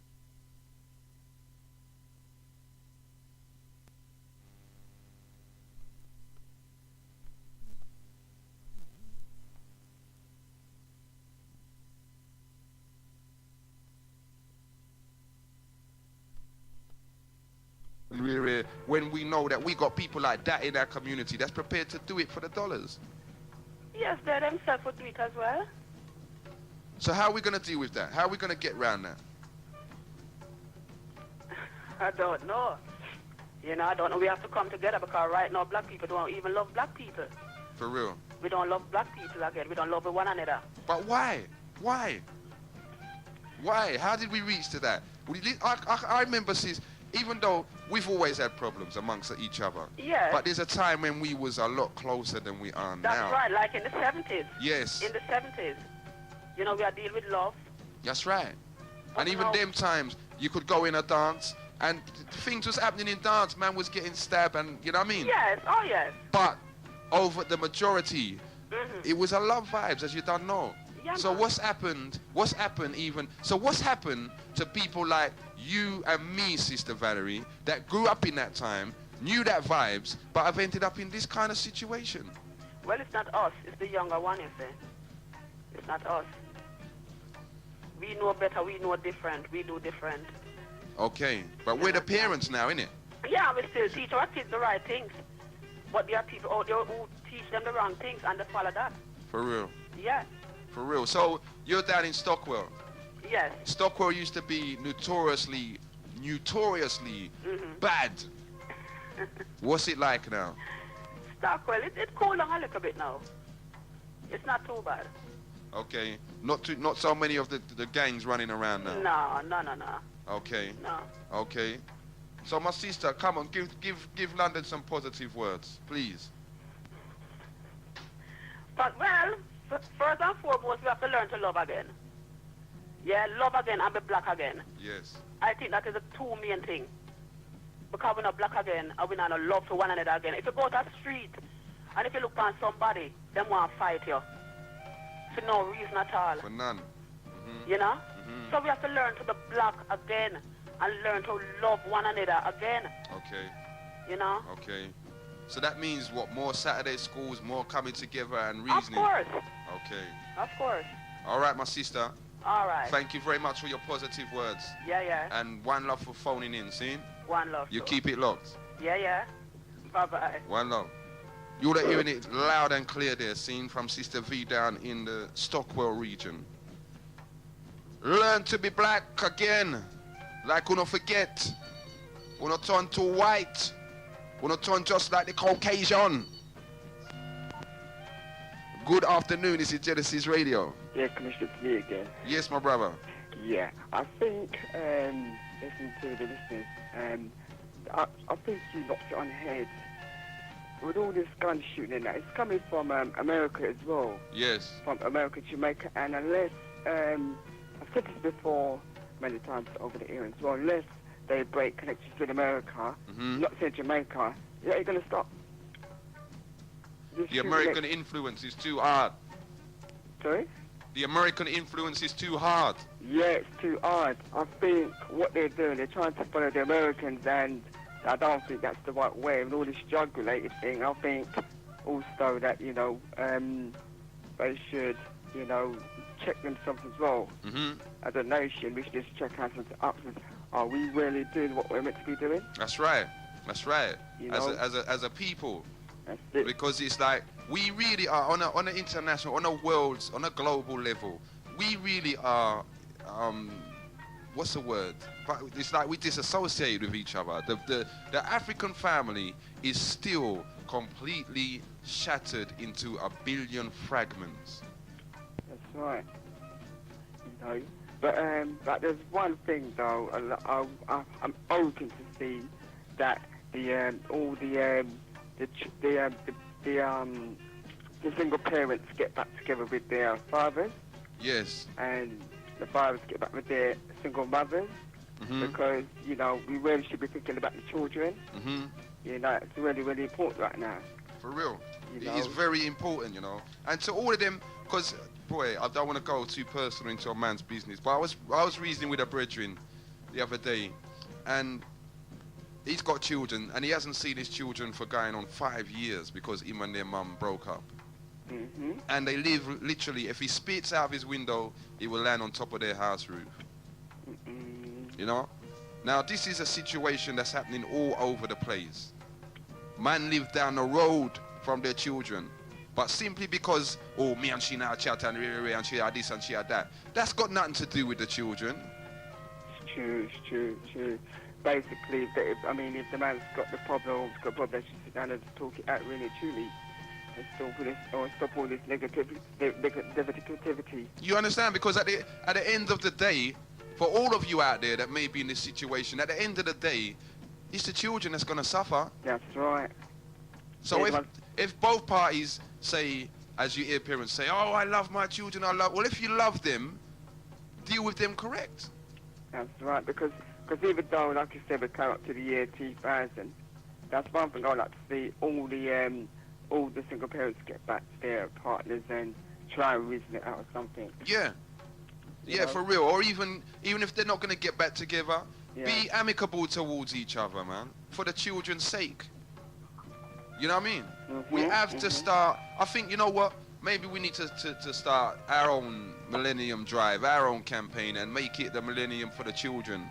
when we know that we got people like that in our community that's prepared to do it for the dollars. Yes, they themselves would do it as well. So how are we going to deal with that? How are we going to get around that? I don't know. You know, I don't know. We have to come together because right now black people don't even love black people. For real? We don't love black people again. We don't love one another. But why? Why? How did we reach to that? I remember, sis, even though we've always had problems amongst each other. Yes. But there's a time when we was a lot closer than we are now. That's right, like in the 70s. Yes. In the 70s. You know, we are dealing with love. That's right. But and even them times, you could go in a dance, and things was happening in dance. Man was getting stabbed, and you know what I mean? Yes, oh yes. But over the majority, it was a love vibes, as you don't know. Yeah, so what's happened to people like you and me, Sister Valerie, that grew up in that time, knew that vibes, but have ended up in this kind of situation? Well, it's not us. It's the younger one, you see. It's not us. We know better. We know different. We do different. Okay. But we're the parents now, innit? Yeah, we still teach our kids the right things. But there are people out there who teach them the wrong things and they follow that. For real? Yeah. For real. So you're down in Stockwell? Yes. Stockwell used to be notoriously bad. What's it like now? Stockwell, it's cooled down a little bit now. It's not too bad. Okay. Not so many of the gangs running around now. No. Okay. No. Okay. So my sister, come on, give London some positive words, please. But well, first and foremost, we have to learn to love again. Yeah, love again and be black again. Yes. I think that is the two main thing. Because we're not black again and we're not love for one another again. If you go to the street and if you look on somebody, they want to fight you. For no reason at all. For none. Mm-hmm. You know? Mm-hmm. So we have to learn to be black again and learn to love one another again. Okay. You know? Okay. So that means what? More Saturday schools, more coming together and reasoning? Of course. Okay. Of course. All right, my sister. All right. Thank you very much for your positive words. Yeah. And one love for phoning in, see? One love. You keep it locked. Yeah. Bye-bye. One love. You're hearing it loud and clear there, seen from Sister V down in the Stockwell region. Learn to be black again. Like we don't forget. We don't turn to white. We don't turn just like the Caucasian. Good afternoon, this is Genesis Radio. Yeah, Commissioner, it's me again. Yes, my brother. Yeah, I think, listening to the listeners, I think you knocked it on the head. With all this gun shooting and that, it's coming from America as well. Yes. From America, Jamaica, and unless, I've said this before many times over the air as well, unless they break connections with America, not saying Jamaica, yeah, you're going to stop. The American influence is too hard. Sorry? The American influence is too hard. Yeah, it's too hard. I think what they're doing, they're trying to follow the Americans, and I don't think that's the right way. And all this drug-related thing, I think also that, they should, check themselves as well. As a nation, we should just check ourselves up. Are we really doing what we're meant to be doing? That's right. That's right. As a people. That's it. Because it's like, we really are, on an international, on a global level, we really are, what's the word? But it's like we disassociate with each other. The African family is still completely shattered into a billion fragments. That's right. But there's one thing though, I'm open to see that the single parents get back together with their fathers. Yes. And the fathers get back with their single mothers. Because, we really should be thinking about the children. It's really, really important right now. For real. It is very important, And to all of them, because, boy, I don't want to go too personal into a man's business, but I was reasoning with a brethren the other day, and he's got children, and he hasn't seen his children for going on 5 years because him and their mum broke up. And they live literally, if he spits out of his window, he will land on top of their house roof. Now this is a situation that's happening all over the place. Man live down the road from their children, but simply because, me and she now chat and she had this and she had that, that's got nothing to do with the children. It's true. Basically, if the man's got the problem, they should sit down and talk it out really truly. And stop all this negativity. You understand? Because at the end of the day, for all of you out there that may be in this situation, at the end of the day, it's the children that's going to suffer. That's right. So if both parties say, as you hear parents say, oh, I love my children, well, if you love them, deal with them correct. That's right, because even though, like you said, we come up to the year 2000, that's one thing I'd like to see, all the single parents get back to their partners and try and reason it out or something. Yeah. Yeah, for real. Or even if they're not going to get back together, be amicable towards each other, man. For the children's sake. You know what I mean? We have to start, I think, you know what? Maybe we need to start our own Millennium Drive, our own campaign, and make it the Millennium for the children.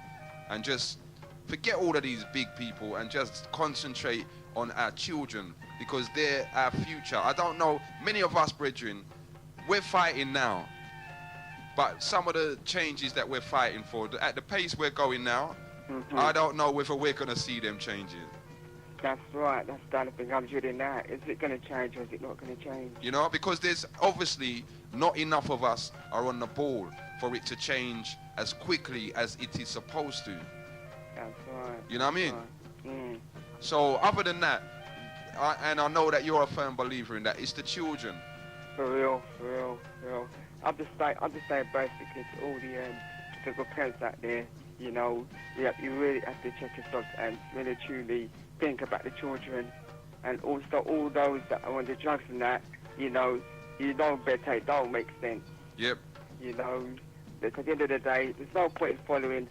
And just forget all of these big people and just concentrate on our children, because they're our future. I don't know, many of us, brethren, we're fighting now. But some of the changes that we're fighting for, at the pace we're going now, I don't know whether we're going to see them changes. That's right. That's the other thing I'm doing now. Is it going to change or is it not going to change? Because there's obviously not enough of us are on the ball for it to change as quickly as it is supposed to. That's right. You know what I mean? Right. So other than that, I know that you're a firm believer in that, it's the children. For real. I'm just saying basically to all the single parents out there, you really have to check yourself and really truly think about the children, and also all those that are on the drugs and that, better, it don't make sense. Yep. Because at the end of the day, there's no point in following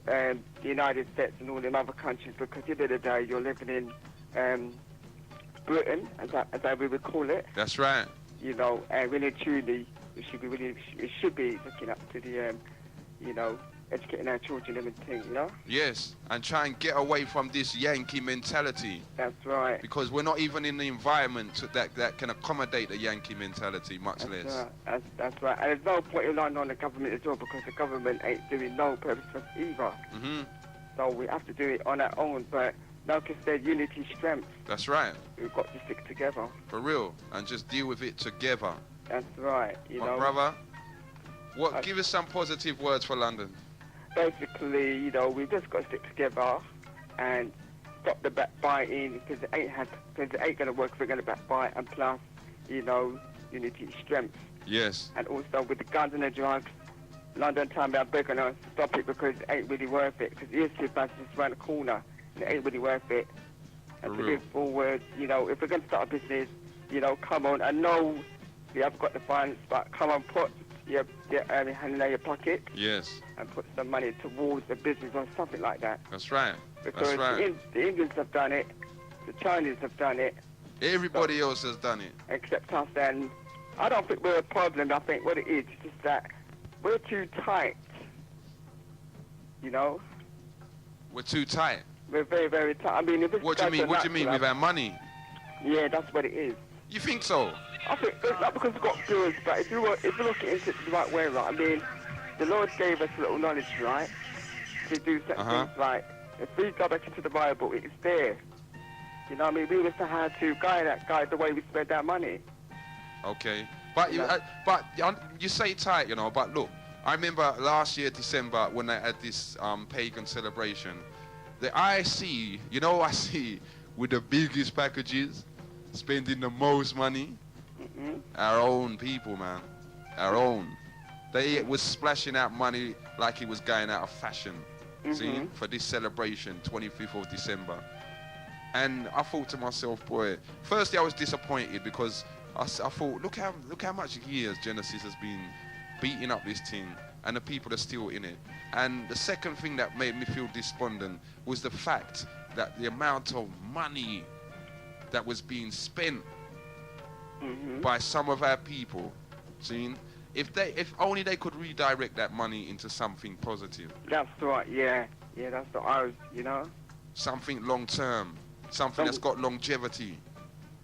the United States and all them other countries, because at the end of the day, you're living in Britain, as we would call it. That's right. And really truly, we should be looking up to the, educating our children and everything, Yes, and try and get away from this Yankee mentality. That's right. Because we're not even in the environment that can accommodate the Yankee mentality, much less. Right. That's right. And there's no point in relying on the government as well, because the government ain't doing no purpose for us either. So we have to do it on our own. But like I said, unity, strength. That's right. We've got to stick together. For real. And just deal with it together. That's right. My brother, give us some positive words for London. Basically, you know, we've just got to stick together and stop the backbiting, because it ain't going to work if we're going to backbite. And plus, you know, unity, strength. Yes. And also with the guns and the drugs, London time, I'm begging us to stop it, because it ain't really worth it. Because the issue is just around the corner, and it ain't really worth it. And to move forward, you know, if we're going to start a business, you know, come on. I know we have got the funds, but come on, put your hand in your pocket. Yes. And put some money towards a business or something like that. That's right. Because that's right. The Indians have done it, the Chinese have done it. Everybody else has done it. Except us, and I don't think we're a problem. I think what it is just that we're too tight, you know? We're too tight? We're very, very tight. I mean, if it's What do you mean? What do you mean? With our money? Yeah, that's what it is. You think so? I think it's not because we've got goods, but if you look into it the right way, right? I mean, the Lord gave us a little knowledge, right? To do certain things, like, if we go back into the Bible, it's there. You know what I mean? We must know how to guide the way we spend our money. Okay. But you say tight, you know, but look, I remember last year, December, when I had this pagan celebration, I see with the biggest packages, spending the most money, our own people, man. Our own. They was splashing out money like it was going out of fashion, see, for this celebration, 25th of December. And I thought to myself, boy, firstly I was disappointed because I thought, look how much years Genesis has been beating up this thing, and the people are still in it. And the second thing that made me feel despondent was the fact that the amount of money that was being spent by some of our people, see, if only they could redirect that money into something positive. That's right, yeah, that's what I was, you know. Something long term, something that's got longevity.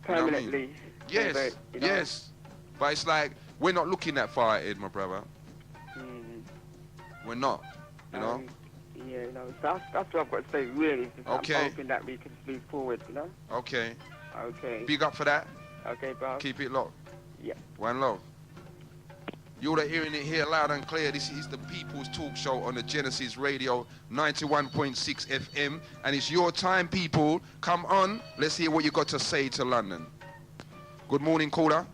Permanently. You know what I mean? Yes, yes. But it's like, we're not looking that far ahead, my brother. We're not, you know? Yeah, you know, that's what I've got to say, really. Okay. I'm hoping that we can move forward, you know? Okay. Okay. Big up for that. Okay, bro. Keep it locked. Yeah. One love. You're hearing it here loud and clear. This is the People's Talk Show on the Genesis Radio 91.6 FM. And it's your time, people. Come on. Let's hear what you got to say to London. Good morning, caller.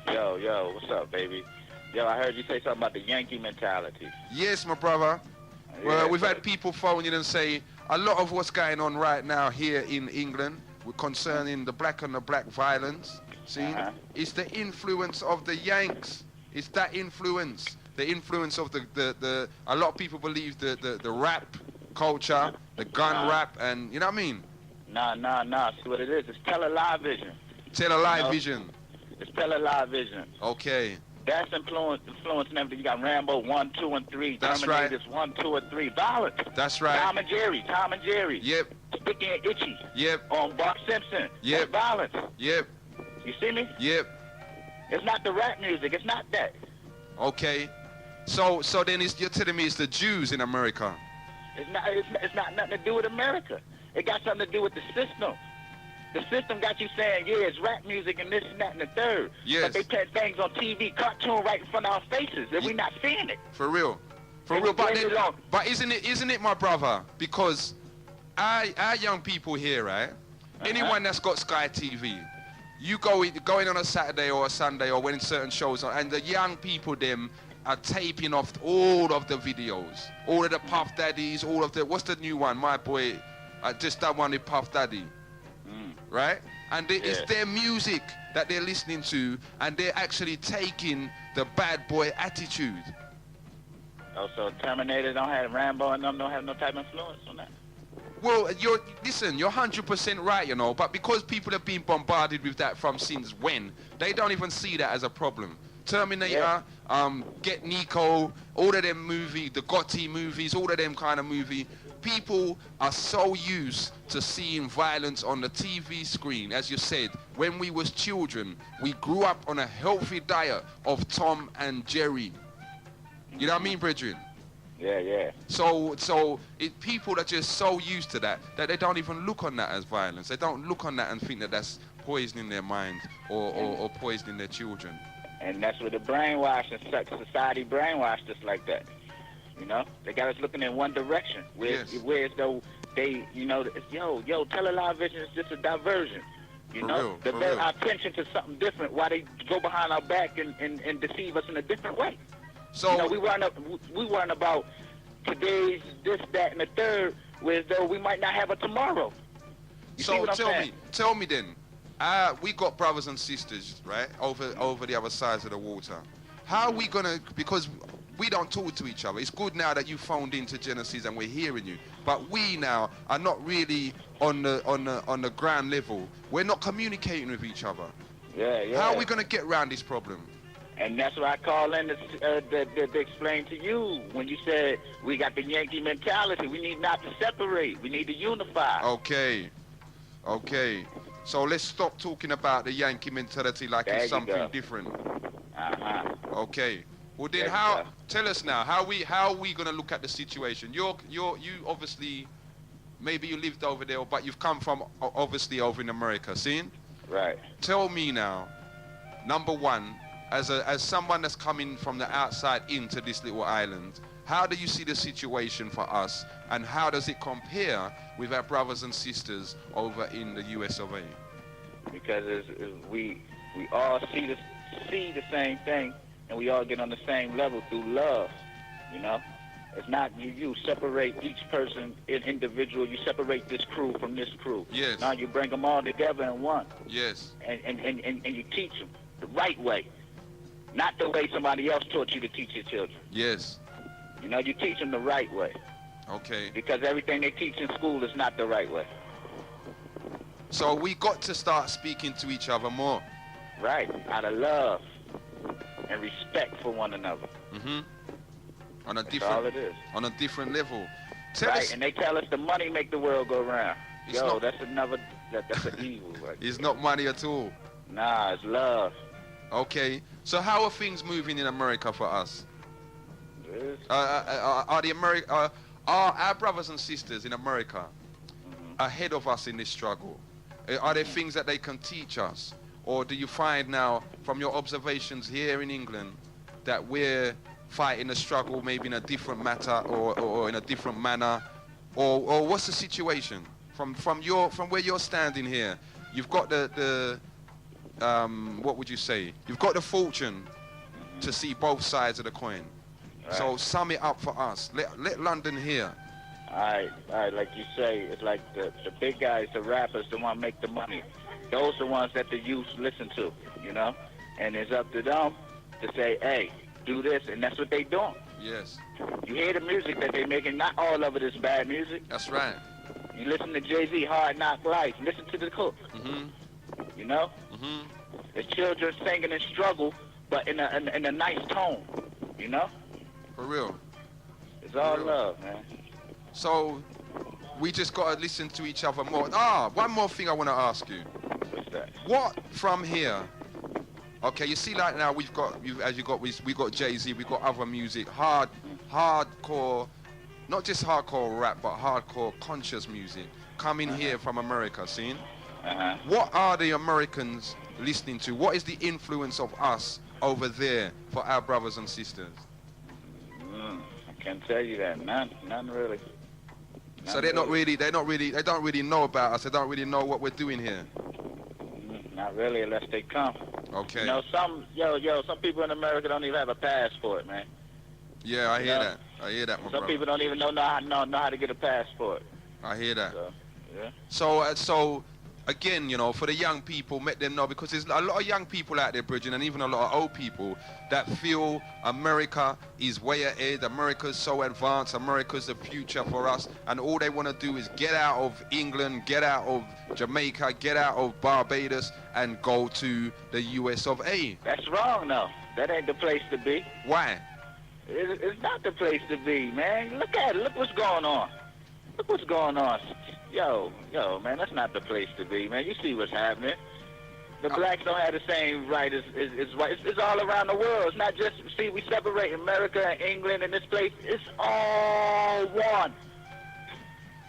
Yo, what's up, baby? Yo, I heard you say something about the Yankee mentality. Yes, my brother. Well, we've had people phone in and say a lot of what's going on right now here in England concerning the black on the black violence, see, it's the influence of the Yanks. It's that influence, the influence of the a lot of people believe the rap culture, the gun rap, and you know what I mean? Nah. See what it is? It's television. Television. It's television. Okay. That's influencing everything. You got Rambo 1, 2, and 3. That's Terminators right. 1, 2, and 3. Violence. That's right. Tom and Jerry. Yep. Sticky and Itchy. Yep. On Bart Simpson. Yep. That's violence. Yep. You see me? Yep. It's not the rap music. It's not that. Okay. So then you're telling me it's the Jews in America? It's not nothing to do with America. It got something to do with the system. The system got you saying, yeah, it's rap music and this and that and the third. Yes. But they put things on TV, cartoon right in front of our faces, and we're not seeing it. For real. But isn't it, my brother? Because our young people here, right? Anyone that's got Sky TV, you go in on a Saturday or a Sunday or when certain shows on, and the young people them are taping off all of the videos, all of the Puff Daddies, all of the, what's the new one? My boy, just that one with Puff Daddy. Right? And it's their music that they're listening to, and they're actually taking the bad boy attitude. Oh, so Terminator don't have Rambo and them don't have no type of influence on that? Well, you're 100% right, you know, but because people have been bombarded with that from since when, they don't even see that as a problem. Terminator, Get Nico, all of them movies, the Gotti movies, all of them kind of movie. People are so used to seeing violence on the TV screen. As you said, when we was children, we grew up on a healthy diet of Tom and Jerry. You know what I mean, brethren? Yeah. So people are just so used to that they don't even look on that as violence. They don't look on that and think that that's poisoning their mind or poisoning their children. And that's what the brainwash and society brainwashed us like that. You know, they got us looking in one direction. Whereas though they, you know, television is just a diversion. You know, divert our attention to something different while they go behind our back and deceive us in a different way. So you know, we weren't about today's this, that, and the third, whereas though we might not have a tomorrow. So tell me then, we got brothers and sisters, right, over the other sides of the water. How are we gonna? Because we don't talk to each other. It's good now that you phoned into Genesis and we're hearing you, but we now are not really on the ground level. We're not communicating with each other. Yeah. How are we gonna get around this problem? And that's what I call in to explain to you when you said we got the Yankee mentality. We need not to separate. We need to unify. Okay. So let's stop talking about the Yankee mentality like it's something different. Okay. Well then, tell us now, how are we gonna look at the situation? You obviously, maybe you lived over there, but you've come from obviously over in America, see? Right. Tell me now, number one, as someone that's coming from the outside into this little island, how do you see the situation for us, and how does it compare with our brothers and sisters over in the US of A? Because we all see the same thing, and we all get on the same level through love. You know, it's not you separate each person individual. You separate this crew from this crew. Yes. Now you bring them all together in one. Yes. And you teach them the right way. Not the way somebody else taught you to teach your children. Yes. You know, you teach them the right way. Okay. Because everything they teach in school is not the right way. So we got to start speaking to each other more. Right. Out of love and respect for one another. Mm-hmm. That's all it is. On a different level. And they tell us the money make the world go round. That's an evil. Right? It's not money at all. Nah, it's love. Okay, so how are things moving in America for us? Are our brothers and sisters in America ahead of us in this struggle? Are there things that they can teach us? Or do you find now, from your observations here in England, that we're fighting the struggle maybe in a different matter or in a different manner? Or what's the situation? From where you're standing here, you've got the what would you say? You've got the fortune to see both sides of the coin. Right. So sum it up for us. Let London hear. All right. Like you say, it's like the big guys, the rappers, the one make the money. Those are the ones that the youth listen to, you know? And it's up to them to say, hey, do this, and that's what they doing. Yes. You hear the music that they making, not all of it is bad music. That's right. You listen to Jay-Z, Hard Knock Life. Listen to the Cook. Mm-hmm. You know? Mm-hmm. The children singing in struggle, but in a nice tone, you know? For real. It's all love, man. So, we just got to listen to each other more. One more thing I want to ask you. What's that? What from here? Okay, you see, like now we got Jay-Z, we got other music, hardcore, not just hardcore rap, but hardcore conscious music coming here from America, see? What are the Americans listening to? What is the influence of us over there for our brothers and sisters? I can't tell you that. None really. So they don't really know about us. They don't really know what we're doing here. Not really, unless they come. Okay. You know, some people in America don't even have a passport, man. Yeah, I hear that. I hear that, my brother. Some people don't even know how to get a passport. I hear that. So, yeah. So again, you know, for the young people, let them know, because there's a lot of young people out there, Bridget, and even a lot of old people that feel America is way ahead, America's so advanced, America's the future for us, and all they want to do is get out of England, get out of Jamaica, get out of Barbados, and go to the US of A. That's wrong, though. That ain't the place to be. Why? It's not the place to be, man. Look at it. Look what's going on. Look what's going on. Yo, man, that's not the place to be, man. You see what's happening. The blacks don't have the same right as white. It's all around the world. It's not just, see, we separate America and England and this place. It's all one.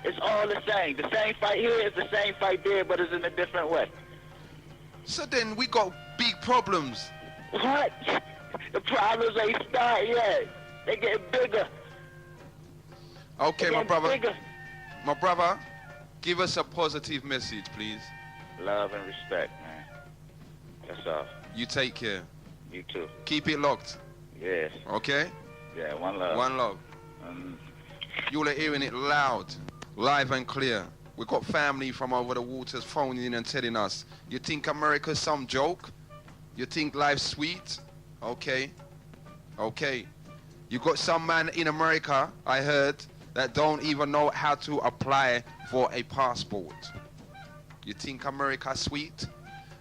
It's all the same. The same fight here is the same fight there, but it's in a different way. So then we got big problems. What? The problems ain't start yet. They getting bigger. Okay, my brother. Bigger. My brother, give us a positive message, please. Love and respect, man. That's all. You take care. You too. Keep it locked. Yes. Okay? Yeah, one love. One love. You all are hearing it loud, live and clear. We got family from over the waters phoning in and telling us, you think America's some joke? You think life's sweet? Okay. Okay. You got some man in America, I heard, that don't even know how to apply for a passport. You think America sweet?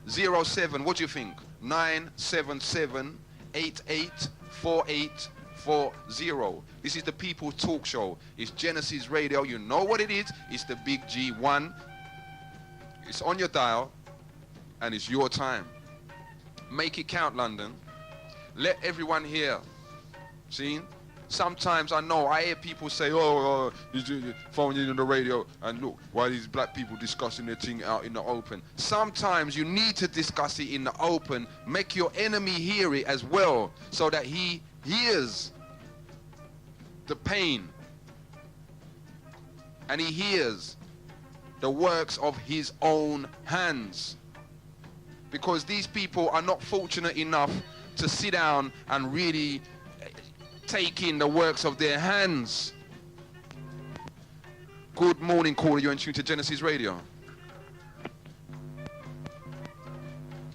07, what do you think? 977-884840. This is the People's Talk Show. It's Genesis Radio. You know what it is. It's the Big G1. It's on your dial, and it's your time. Make it count, London. Let everyone hear. See? Sometimes I hear people say, oh, you phone in on the radio, and look, why these black people discussing their thing out in the open. Sometimes you need to discuss it in the open. Make your enemy hear it as well, so that he hears the pain. And he hears the works of his own hands. Because these people are not fortunate enough to sit down and really take in the works of their hands. Good morning, caller. You're in tune to Genesis Radio.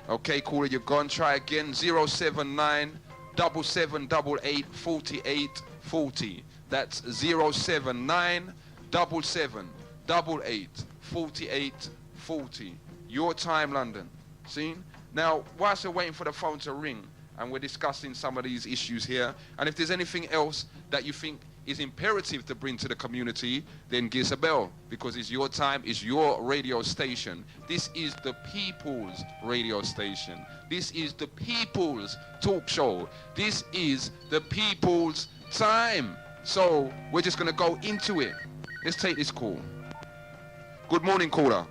Okay, caller, you're gone. Try again. 079 7788 4840. That's 079 7788 4840. Your time, London. See? Now, whilst we're waiting for the phone to ring, and we're discussing some of these issues here, and if there's anything else that you think is imperative to bring to the community, then give us a bell, because it's your time, it's your radio station. This is the people's radio station. This is the people's talk show. This is the people's time. So we're just going to go into it. Let's take this call. Good morning, caller.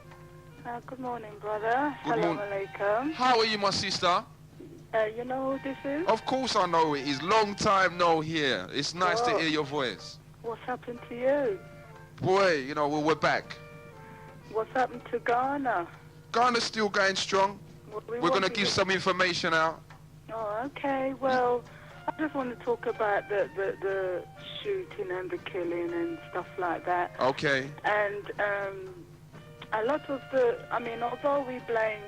Good morning, brother. Good Alaikum. How are you, my sister? You know who this is? Of course I know it is. Long time no hear. It's nice to hear your voice. What's happened to you? Boy, you know, we're back. What's happened to Ghana? Ghana's still going strong. We're going to give some information out. Oh, okay. Well, I just want to talk about the shooting and the killing and stuff like that. Okay. And a lot of although we blame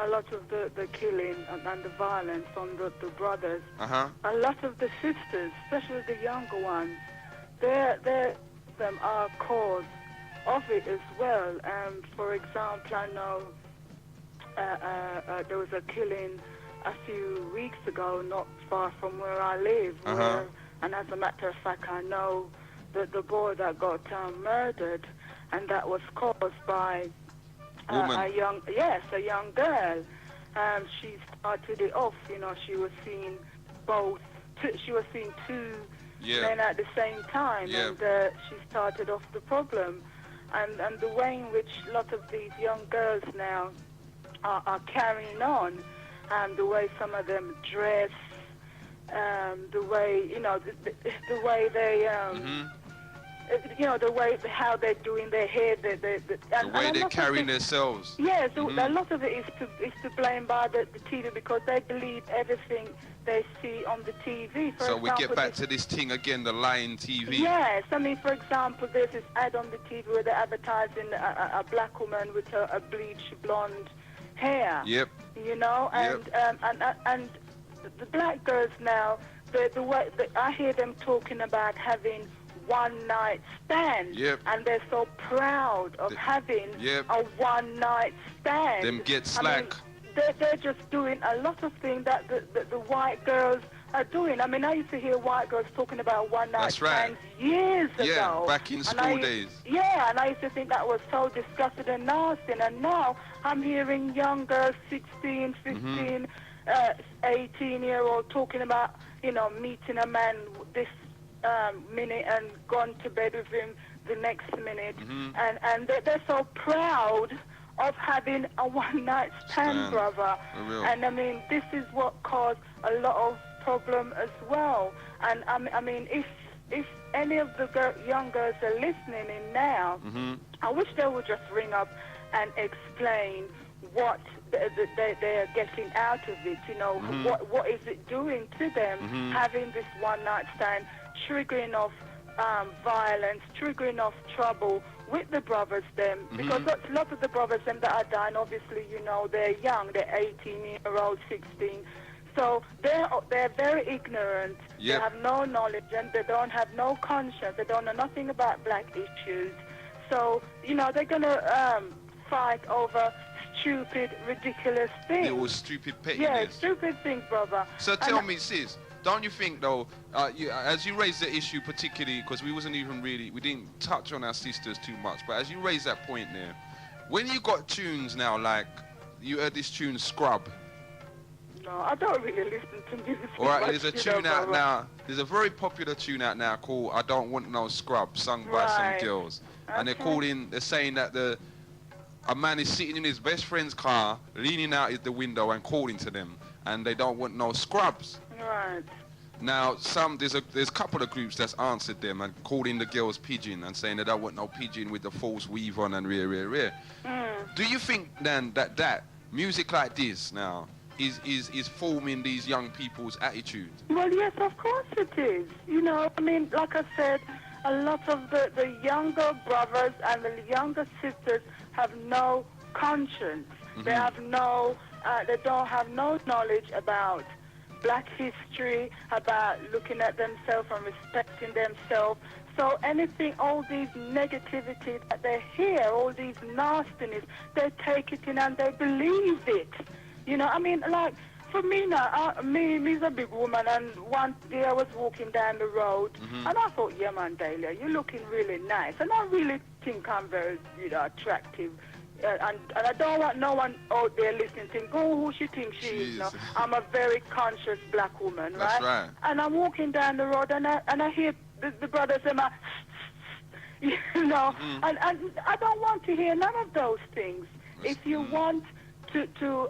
a lot of the killing and the violence on the brothers, a lot of the sisters, especially the younger ones, them are cause of it as well. For example, I know there was a killing a few weeks ago, not far from where I live, and as a matter of fact, I know that the boy that got murdered, and that was caused by a young girl. She started it off, you know, she was seeing two men at the same time, and she started off the problem. And the way in which a lot of these young girls now are carrying on, the way some of them dress, the way, you know, the way they, you know, the way how they're doing their hair, the way they're carrying themselves. Yes, a lot of it is to blame by the TV, because they believe everything they see on the TV. So we get back to this thing again, the lying TV. Yes, I mean, for example, there's this ad on the TV where they're advertising a black woman with a bleached blonde hair. Yep. You know, and the black girls now, the way I hear them talking about having one-night stand, and they're so proud of having a one-night stand. Them get slack. I mean, they're just doing a lot of things that the white girls are doing. I mean, I used to hear white girls talking about one-night stands years ago. Yeah, back in school days. Yeah, and I used to think that was so disgusting and nasty. And now I'm hearing young girls, 16, 15, 18-year-old, talking about, you know, meeting a man this minute and gone to bed with him the next minute. And they're so proud of having a one-night stand, brother. And I mean, this is what caused a lot of problem as well. And I mean, if any of the young girls are listening in now, I wish they would just ring up and explain what they're getting out of it. You know, what is it doing to them, having this one-night stand, triggering off violence, triggering off trouble with the brothers them, because a lot of the brothers them that are dying, obviously, you know, they're young, they're 18-year-old, 16, so they're very ignorant. They have no knowledge, and they don't have no conscience. They don't know nothing about black issues. So, you know, they're gonna fight over stupid, ridiculous things. Little stupid pettiness. Yeah, stupid things, brother. So tell me, sis, don't you think, though, as you raised the issue particularly, because we didn't touch on our sisters too much, but as you raised that point there, when you got tunes now, like, you heard this tune, Scrub. No, I don't really listen to music. All right, there's a tune out now, there's a very popular tune out now called I Don't Want No Scrub, sung by some girls. And they're saying that a man is sitting in his best friend's car, leaning out the window and calling to them, and they don't want no scrubs. Right. Now, there's a couple of groups that's answered them and calling the girls pigeon and saying they don't want no pigeon with the false weave on and rare. Do you think then that music like this now is forming these young people's attitude? Well, yes, of course it is. You know, I mean, like I said, a lot of the younger brothers and the younger sisters have no conscience. They have they don't have no knowledge about black history, about looking at themselves and respecting themselves. So anything, all these negativity that they hear, all these nastiness, they take it in and they believe it. You know, I mean, like, for me now, me's a big woman, and one day I was walking down the road, and I thought, yeah, man, Dahlia, you're looking really nice. And I really think I'm very, you know, attractive. And I don't want no one out there listening to think, oh, who she thinks she is. No, I'm a very conscious black woman, right? That's right. And I'm walking down the road, and I hear the brothers say, you know, and I don't want to hear none of those things. If you want to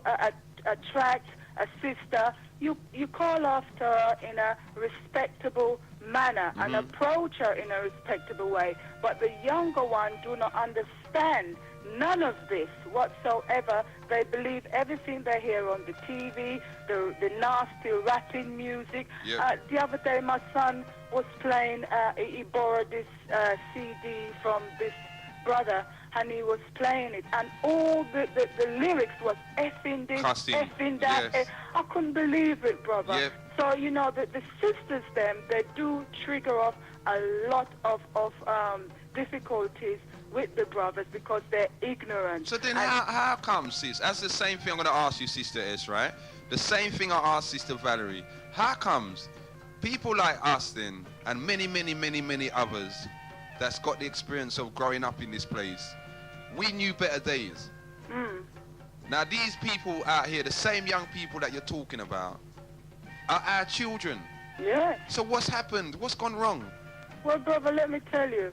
attract a sister, you call after her in a respectable manner and approach her in a respectable way. But the younger ones do not understand none of this whatsoever. They believe everything they hear on the TV, the nasty rapping music. The other day my son was playing, he borrowed this CD from this brother, and he was playing it, and all the lyrics was effing this, effing that. Yes. I couldn't believe it, brother. So, you know, the sisters, they do trigger off a lot of difficulties with the brothers because they're ignorant. So then how come, sis? That's the same thing I'm going to ask you, Sister S, right? The same thing I asked Sister Valerie. How comes people like us then, and many others that's got the experience of growing up in this place, we knew better days. Now these people out here, the same young people that you're talking about, are our children. Yeah. So what's happened? What's gone wrong? Well, brother, let me tell you,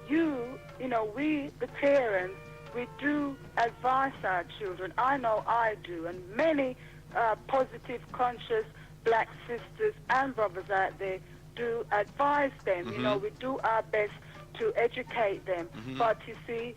you know, we, the parents, we do advise our children. I know I do, and many positive, conscious black sisters and brothers out there do advise them. You know, we do our best to educate them. But you see,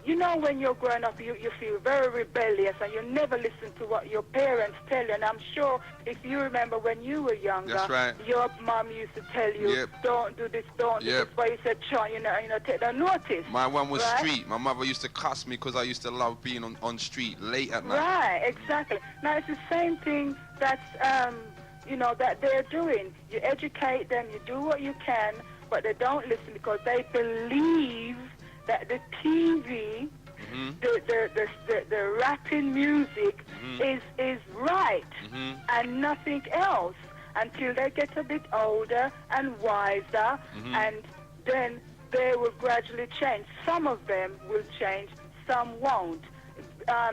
you know, when you're growing up, you feel very rebellious, and you never listen to what your parents tell you. And I'm sure if you remember when you were younger, that's right, your mom used to tell you, don't do this, don't do this. But you said, Sean, you know, take no notice. My one was street. My mother used to cuss me because I used to love being on street late at night. Right, exactly. Now it's the same thing that's, you know, that they're doing. You educate them, you do what you can, but they don't listen because they believe that the TV, the rapping music is right and nothing else. until they get a bit older and wiser, and then they will gradually change. Some of them will change, some won't.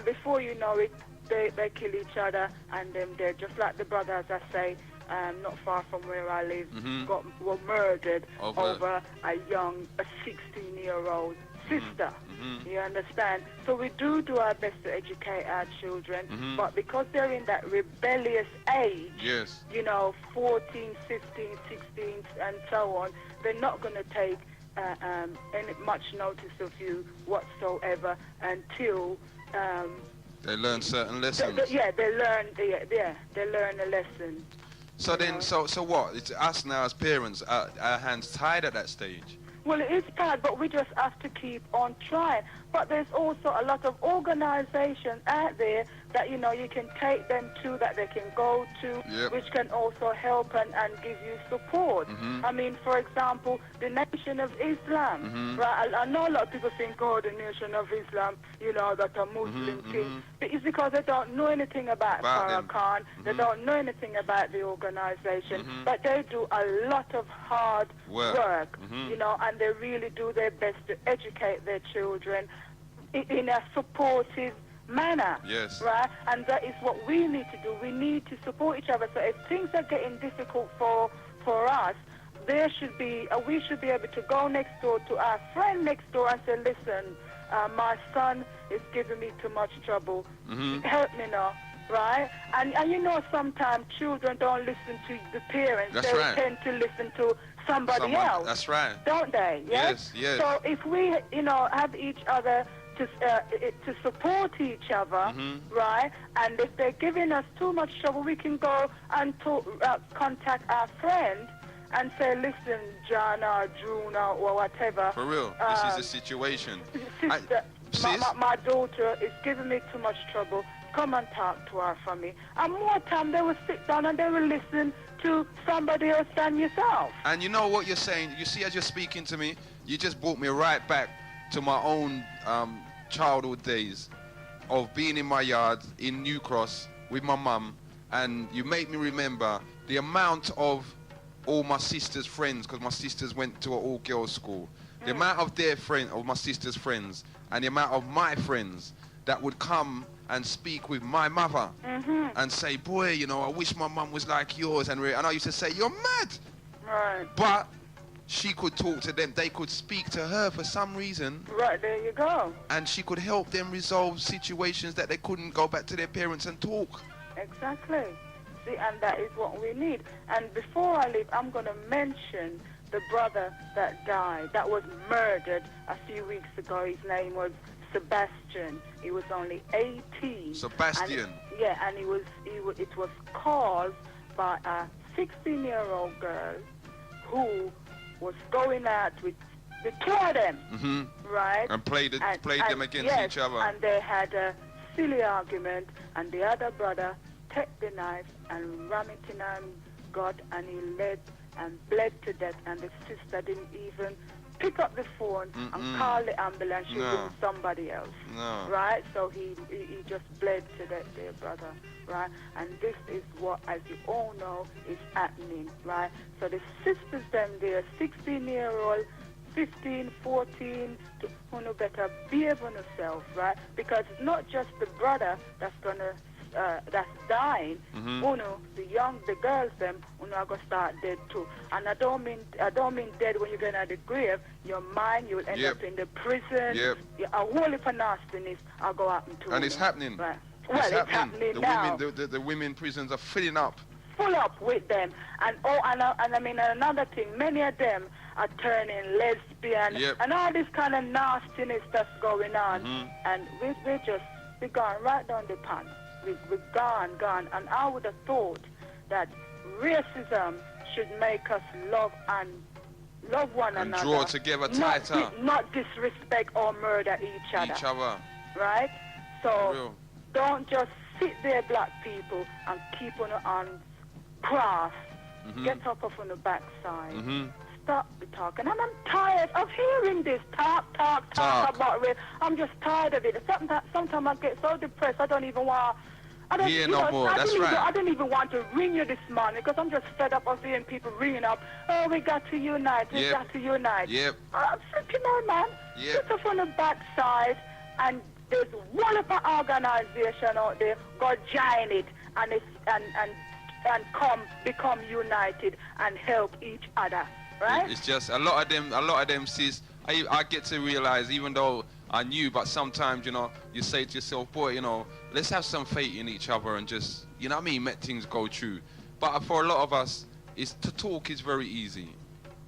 Before you know it, they kill each other, and then they're just like the brothers, I say, not far from where I live, were murdered over a 16-year-old sister. You understand? So we do our best to educate our children, but because they're in that rebellious age, 14, 15, 16, and so on, they're not going to take any much notice of you whatsoever until they learn certain lessons. They learn a lesson. So then, so what? It's us now as parents, our hands tied at that stage. Well, it is bad, but we just have to keep on trying. But there's also a lot of organizations out there that, you can take them to, that they can go to, which can also help and give you support. I mean, for example, the Nation of Islam, right? I know a lot of people think, the Nation of Islam, that a Muslim thing. But it's because they don't know anything about Farrakhan. They don't know anything about the organization. But they do a lot of hard work, and they really do their best to educate their children in a supportive manner, right? And that is what we need to do. We need to support each other. So if things are getting difficult for us, we should be able to go next door to our friend next door and say, listen, my son is giving me too much trouble. Help me now. Right? And sometimes children don't listen to the parents. They tend to listen to somebody else. That's right. Don't they? Yes. So if we, have each other to support each other, right? And if they're giving us too much trouble, we can go and contact our friend and say, listen, John or June or whatever. For real, this is the situation. Sister, my daughter is giving me too much trouble. Come and talk to her for me. And more time they will sit down and they will listen to somebody else than yourself. And you know what you're saying? You see, as you're speaking to me, you just brought me right back to my own childhood days of being in my yard in New Cross with my mum, and you make me remember the amount of all my sister's friends, because my sisters went to an all-girls school, the amount of my sister's friends, and the amount of my friends that would come and speak with my mother and say, boy, I wish my mum was like yours, and I used to say, you're mad. Right. But she could talk to them. They could speak to her for some reason. Right, there you go. And she could help them resolve situations that they couldn't go back to their parents and talk. Exactly. See, and that is what we need. And before I leave, I'm going to mention the brother that died, that was murdered a few weeks ago. His name was Sebastian. He was only 18. Sebastian. And it was caused by a 16-year-old girl who was going out with the two of them, right? And played them against each other. And they had a silly argument, and the other brother took the knife and rammed it in her gut, and he bled to death, and the sister didn't even pick up the phone and call the ambulance. She was somebody else, right? So he just bled to death, their brother, right? And this is what, as you all know, is happening, right? So the sisters, them, they're 16-year-old, 15, 14, who better behave on herself, right? Because it's not just the brother that's dying. The girls, them, are gonna start dead too. And I don't mean dead when you're going out the grave. Your mind, you will end up in the prison. A whole heap of nastiness are going to happen to you. And it's happening. Right. Well, it's happening now. The women prisons are filling up. Full up with them. And I mean another thing, many of them are turning lesbian and all this kind of nastiness that's going on. And we're gone right down the pan. We're gone. And I would have thought that racism should make us love one another. And draw together tighter. Not disrespect or murder each other. Right? So don't just sit there, black people, and keep on your arms crossed. Get up on the backside. Stop the talking. And I'm tired of hearing this talk about race. I'm just tired of it. Sometimes I get so depressed I don't even want I don't, hear no more. That's right. I didn't even want to ring you this morning because I'm just fed up of hearing people ringing up. Oh, we got to unite. We got to unite. Yep. I'm flipping out, man. Yep. Sit up on the backside, and there's one of our organization out there. Go join it and become united and help each other. Right? It's just a lot of them sis. I get to realize, even though I knew, but sometimes, you know, you say to yourself, boy, you know, let's have some faith in each other and just, you know what I mean, let things go through. But for a lot of us, to talk is very easy,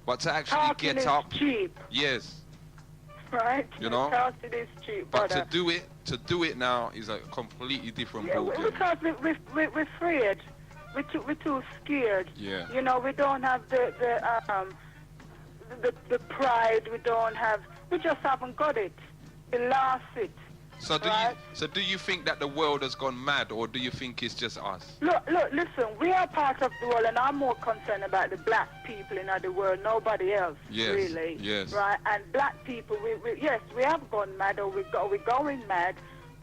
but to actually Talking get up, cheap. Yes, right? You know, Talking is cheap, but brother. to do it now is a completely different ballgame. Because we're afraid. We're too scared. Yeah. You know, we don't have the pride. We just haven't got it. We lost it. So do you think that the world has gone mad, or do you think it's just us? Look, listen, we are part of the world, and I'm more concerned about the black people in the world, nobody else, really. Yes. Right? And black people, we have gone mad, or we're going mad,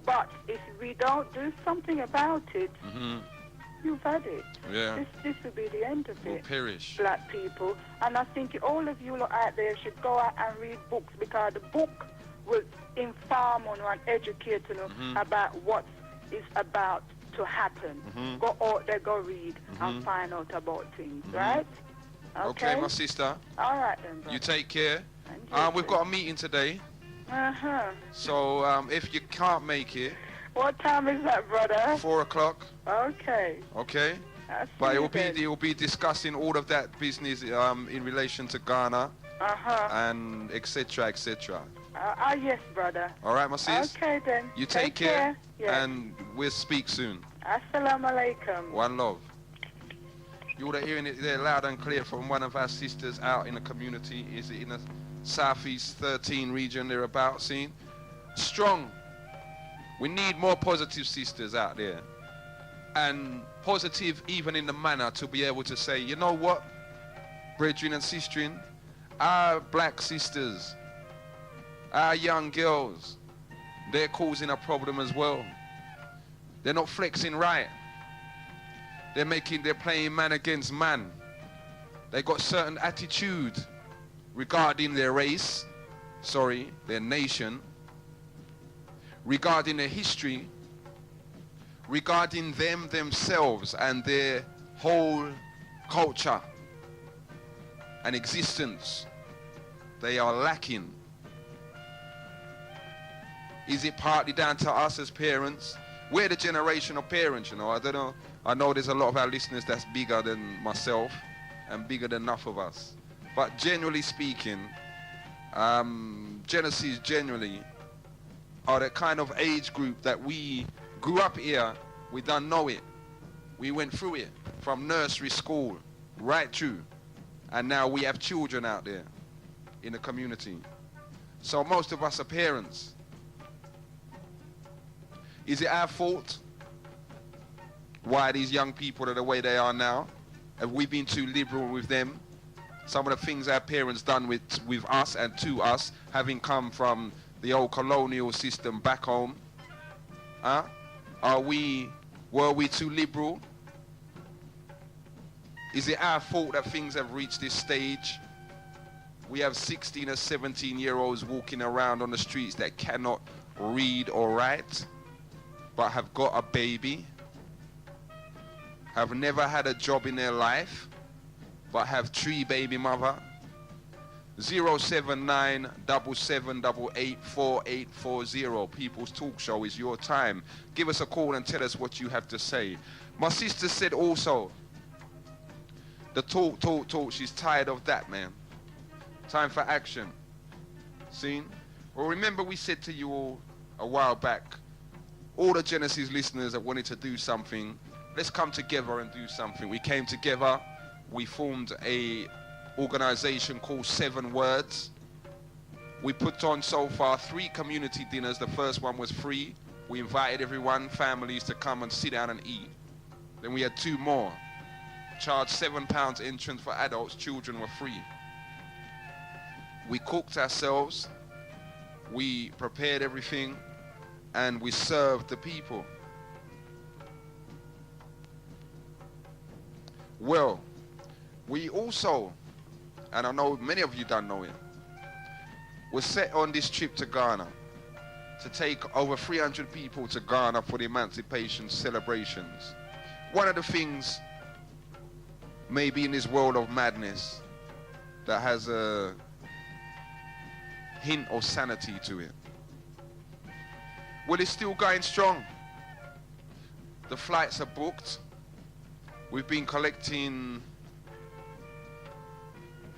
but if we don't do something about it, you've had it. Yeah. This will be the end of we'll it. Perish. Black people. And I think all of you out there should go out and read books, because the book will inform you and educate you about what is about to happen. Go out there, go read and find out about things, right? Okay, my sister. All right then, brother. You take care. We've got a meeting today. So if you can't make it. What time is that, brother? 4 o'clock. Okay. Okay. But it will be discussing all of that business in relation to Ghana and etc. etc. Yes, brother. All right, my sis. Okay then. You take care. And we'll speak soon. Assalamu alaikum. One love. You would have hearing it there loud and clear from one of our sisters out in the community. Is it in the Southeast 13 region thereabout? Seen strong. We need more positive sisters out there, and positive even in the manner to be able to say, you know what, brethren and sistren, our black sisters, our young girls, they're causing a problem as well. They're not flexing right. They're playing man against man. They got certain attitude regarding their race, their nation, regarding their history, regarding themselves and their whole culture and existence. They are lacking. Is it partly down to us as parents? We're the generation of parents, you know. I don't know. I know there's a lot of our listeners that's bigger than myself and bigger than enough of us. But generally speaking, Genesis generally are the kind of age group that we grew up here, we don't know it. We went through it from nursery school right through. And now we have children out there in the community. So most of us are parents. Is it our fault why these young people are the way they are now? Have we been too liberal with them? Some of the things our parents done with us and to us, having come from the old colonial system back home. Were we too liberal? Is it our fault that things have reached this stage? We have 16 or 17-year-olds walking around on the streets that cannot read or write, but have got a baby, have never had a job in their life, but have 3 baby mother. 07977884840. People's Talk Show is your time. Give us a call and tell us what you have to say. My sister said also, the talk, she's tired of that, man. Time for action. Seen? Well, remember we said to you all a while back, all the Genesis listeners that wanted to do something, let's come together and do something. We came together, we formed a organization called 7 Words. We put on so far 3 community dinners. The first one was free. We invited everyone, families, to come and sit down and eat. Then we had 2 more. Charged £7 entrance for adults, children were free. We cooked ourselves, we prepared everything, and we served the people. Well, we also, and I know many of you don't know it, we're set on this trip to Ghana to take over 300 people to Ghana for the emancipation celebrations. One of the things, maybe in this world of madness, that has a hint of sanity to it. Well, it's still going strong. The flights are booked. We've been collecting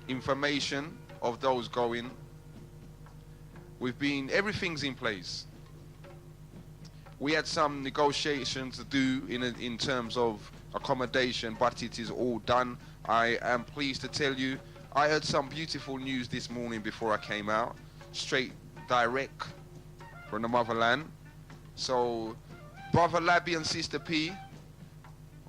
information of those going. Everything's in place. We had some negotiations to do in terms of accommodation, but it is all done. I am pleased to tell you, I heard some beautiful news this morning before I came out, straight direct from the motherland. So, Brother Labby and Sister P,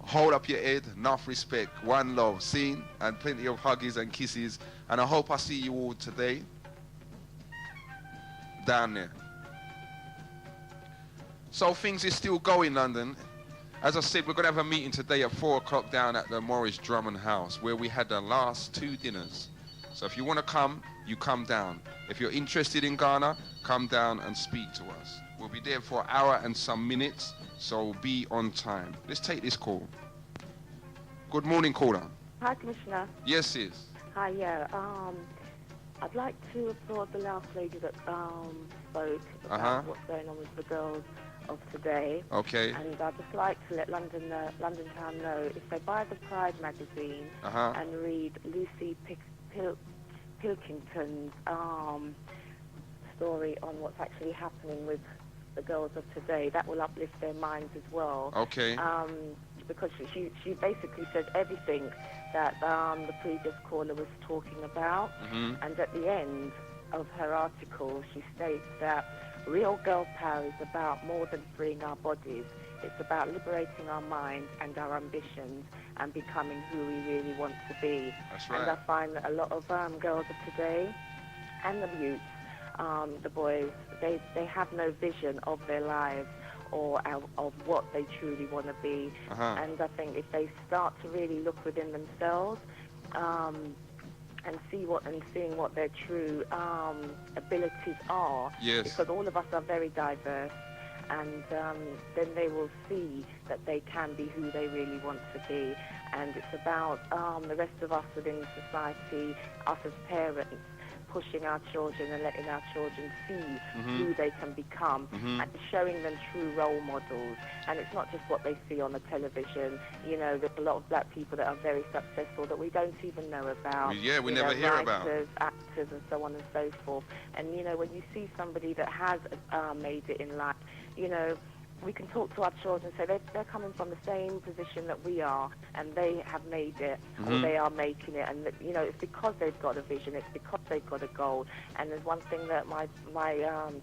hold up your head, enough respect, one love, seen, and plenty of huggies and kisses. And I hope I see you all today down there. So things is still going, London. As I said, we're going to have a meeting today at 4 o'clock down at the Morris Drummond House, where we had the last 2 dinners. So if you want to come, you come down. If you're interested in Ghana, come down and speak to us. We'll be there for an hour and some minutes, so be on time. Let's take this call. Good morning, caller. Hi, Commissioner. Yes, sis. Hi, yeah. I'd like to applaud the last lady that spoke about what's going on with the girls of today. Okay. And I'd just like to let London Town know, if they buy the Pride magazine and read Lucy Pilkington's story on what's actually happening with the girls of today, that will uplift their minds as well. Okay. Because she basically says everything that the previous caller was talking about. And at the end of her article, she states that real girl power is about more than freeing our bodies. It's about liberating our minds and our ambitions and becoming who we really want to be. That's right. And I find that a lot of girls of today and the youths, the boys, they have no vision of their lives or of what they truly want to be. And I think if they start to really look within themselves and seeing what their true abilities are, because all of us are very diverse, and then they will see that they can be who they really want to be. And it's about the rest of us within society, us as parents, pushing our children and letting our children see who they can become and showing them true role models. And it's not just what they see on the television. You know, there's a lot of black people that are very successful that we don't even know about. We never hear about. Writers, actors, and so on and so forth. And, you know, when you see somebody that has made it in life, you know, we can talk to our children and say they're coming from the same position that we are, and they have made it, or they are making it, and you know, it's because they've got a vision, it's because they've got a goal. And there's one thing that my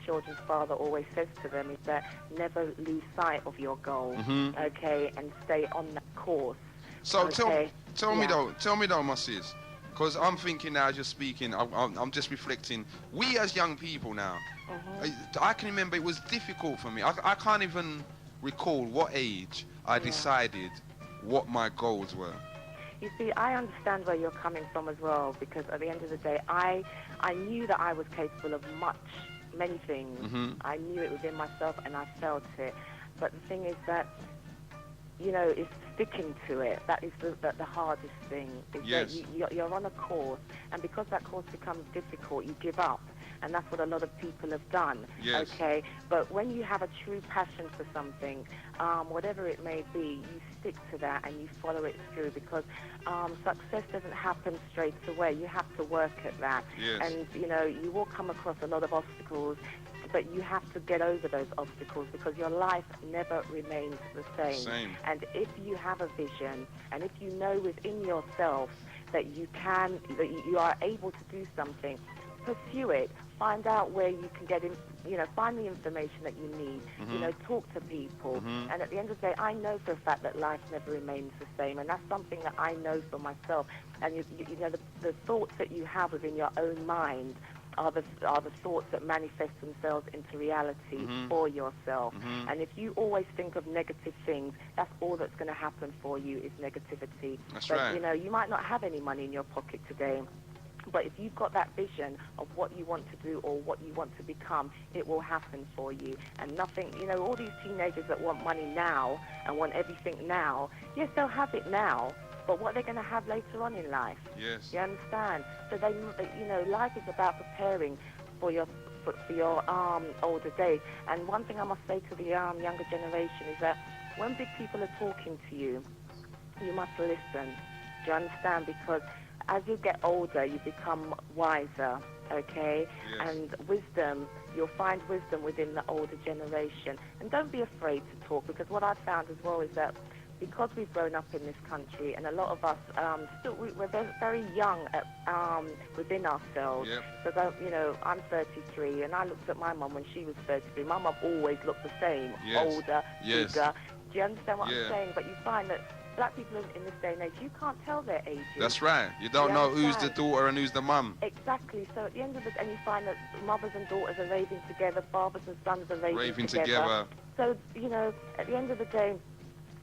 children's father always says to them is that never lose sight of your goal, okay, and stay on that course. So tell me though, my sis, because I'm thinking now, just speaking, I'm just reflecting. We as young people now, I can remember it was difficult for me. I can't even recall what age I decided what my goals were. You see, I understand where you're coming from as well, because at the end of the day, I knew that I was capable of many things. I knew it within myself, and I felt it. But the thing is that, you know, it's sticking to it. That is the hardest thing. Is that you're on a course, and because that course becomes difficult, you give up. And that's what a lot of people have done, okay? But when you have a true passion for something, whatever it may be, you stick to that and you follow it through, because success doesn't happen straight away. You have to work at that. And, you know, you will come across a lot of obstacles, but you have to get over those obstacles, because your life never remains the same. And if you have a vision, and if you know within yourself that you are able to do something, pursue it. Find out where you can get in, you know, find the information that you need, you know, talk to people. And at the end of the day, I know for a fact that life never remains the same, and that's something that I know for myself. And you know, the thoughts that you have within your own mind are the thoughts that manifest themselves into reality for yourself. And if you always think of negative things, that's all that's going to happen for you is negativity. That's but, right. You know, you might not have any money in your pocket today, but if you've got that vision of what you want to do or what you want to become, it will happen for you. And nothing, you know, all these teenagers that want money now and want everything now, yes, they'll have it now, but what they're going to have later on in life. Yes. You understand? So you know, life is about preparing for your older days. And one thing I must say to the younger generation is that when big people are talking to you, you must listen. Do you understand? Because as you get older, you become wiser, okay? Yes. And wisdom, you'll find wisdom within the older generation. And don't be afraid to talk, because what I've found as well is that because we've grown up in this country, and a lot of us we're very young within ourselves. Yep. Because you know, I'm 33, and I looked at my mum when she was 33. My mum always looked the same, older, bigger. Do you understand what I'm saying? But you find that black people in this day and age, you can't tell their ages. That's right. You don't know who's the daughter and who's the mum. Exactly. So at the end of it, and you find that mothers and daughters are raving together, fathers and sons are raving together. So, you know, at the end of the day,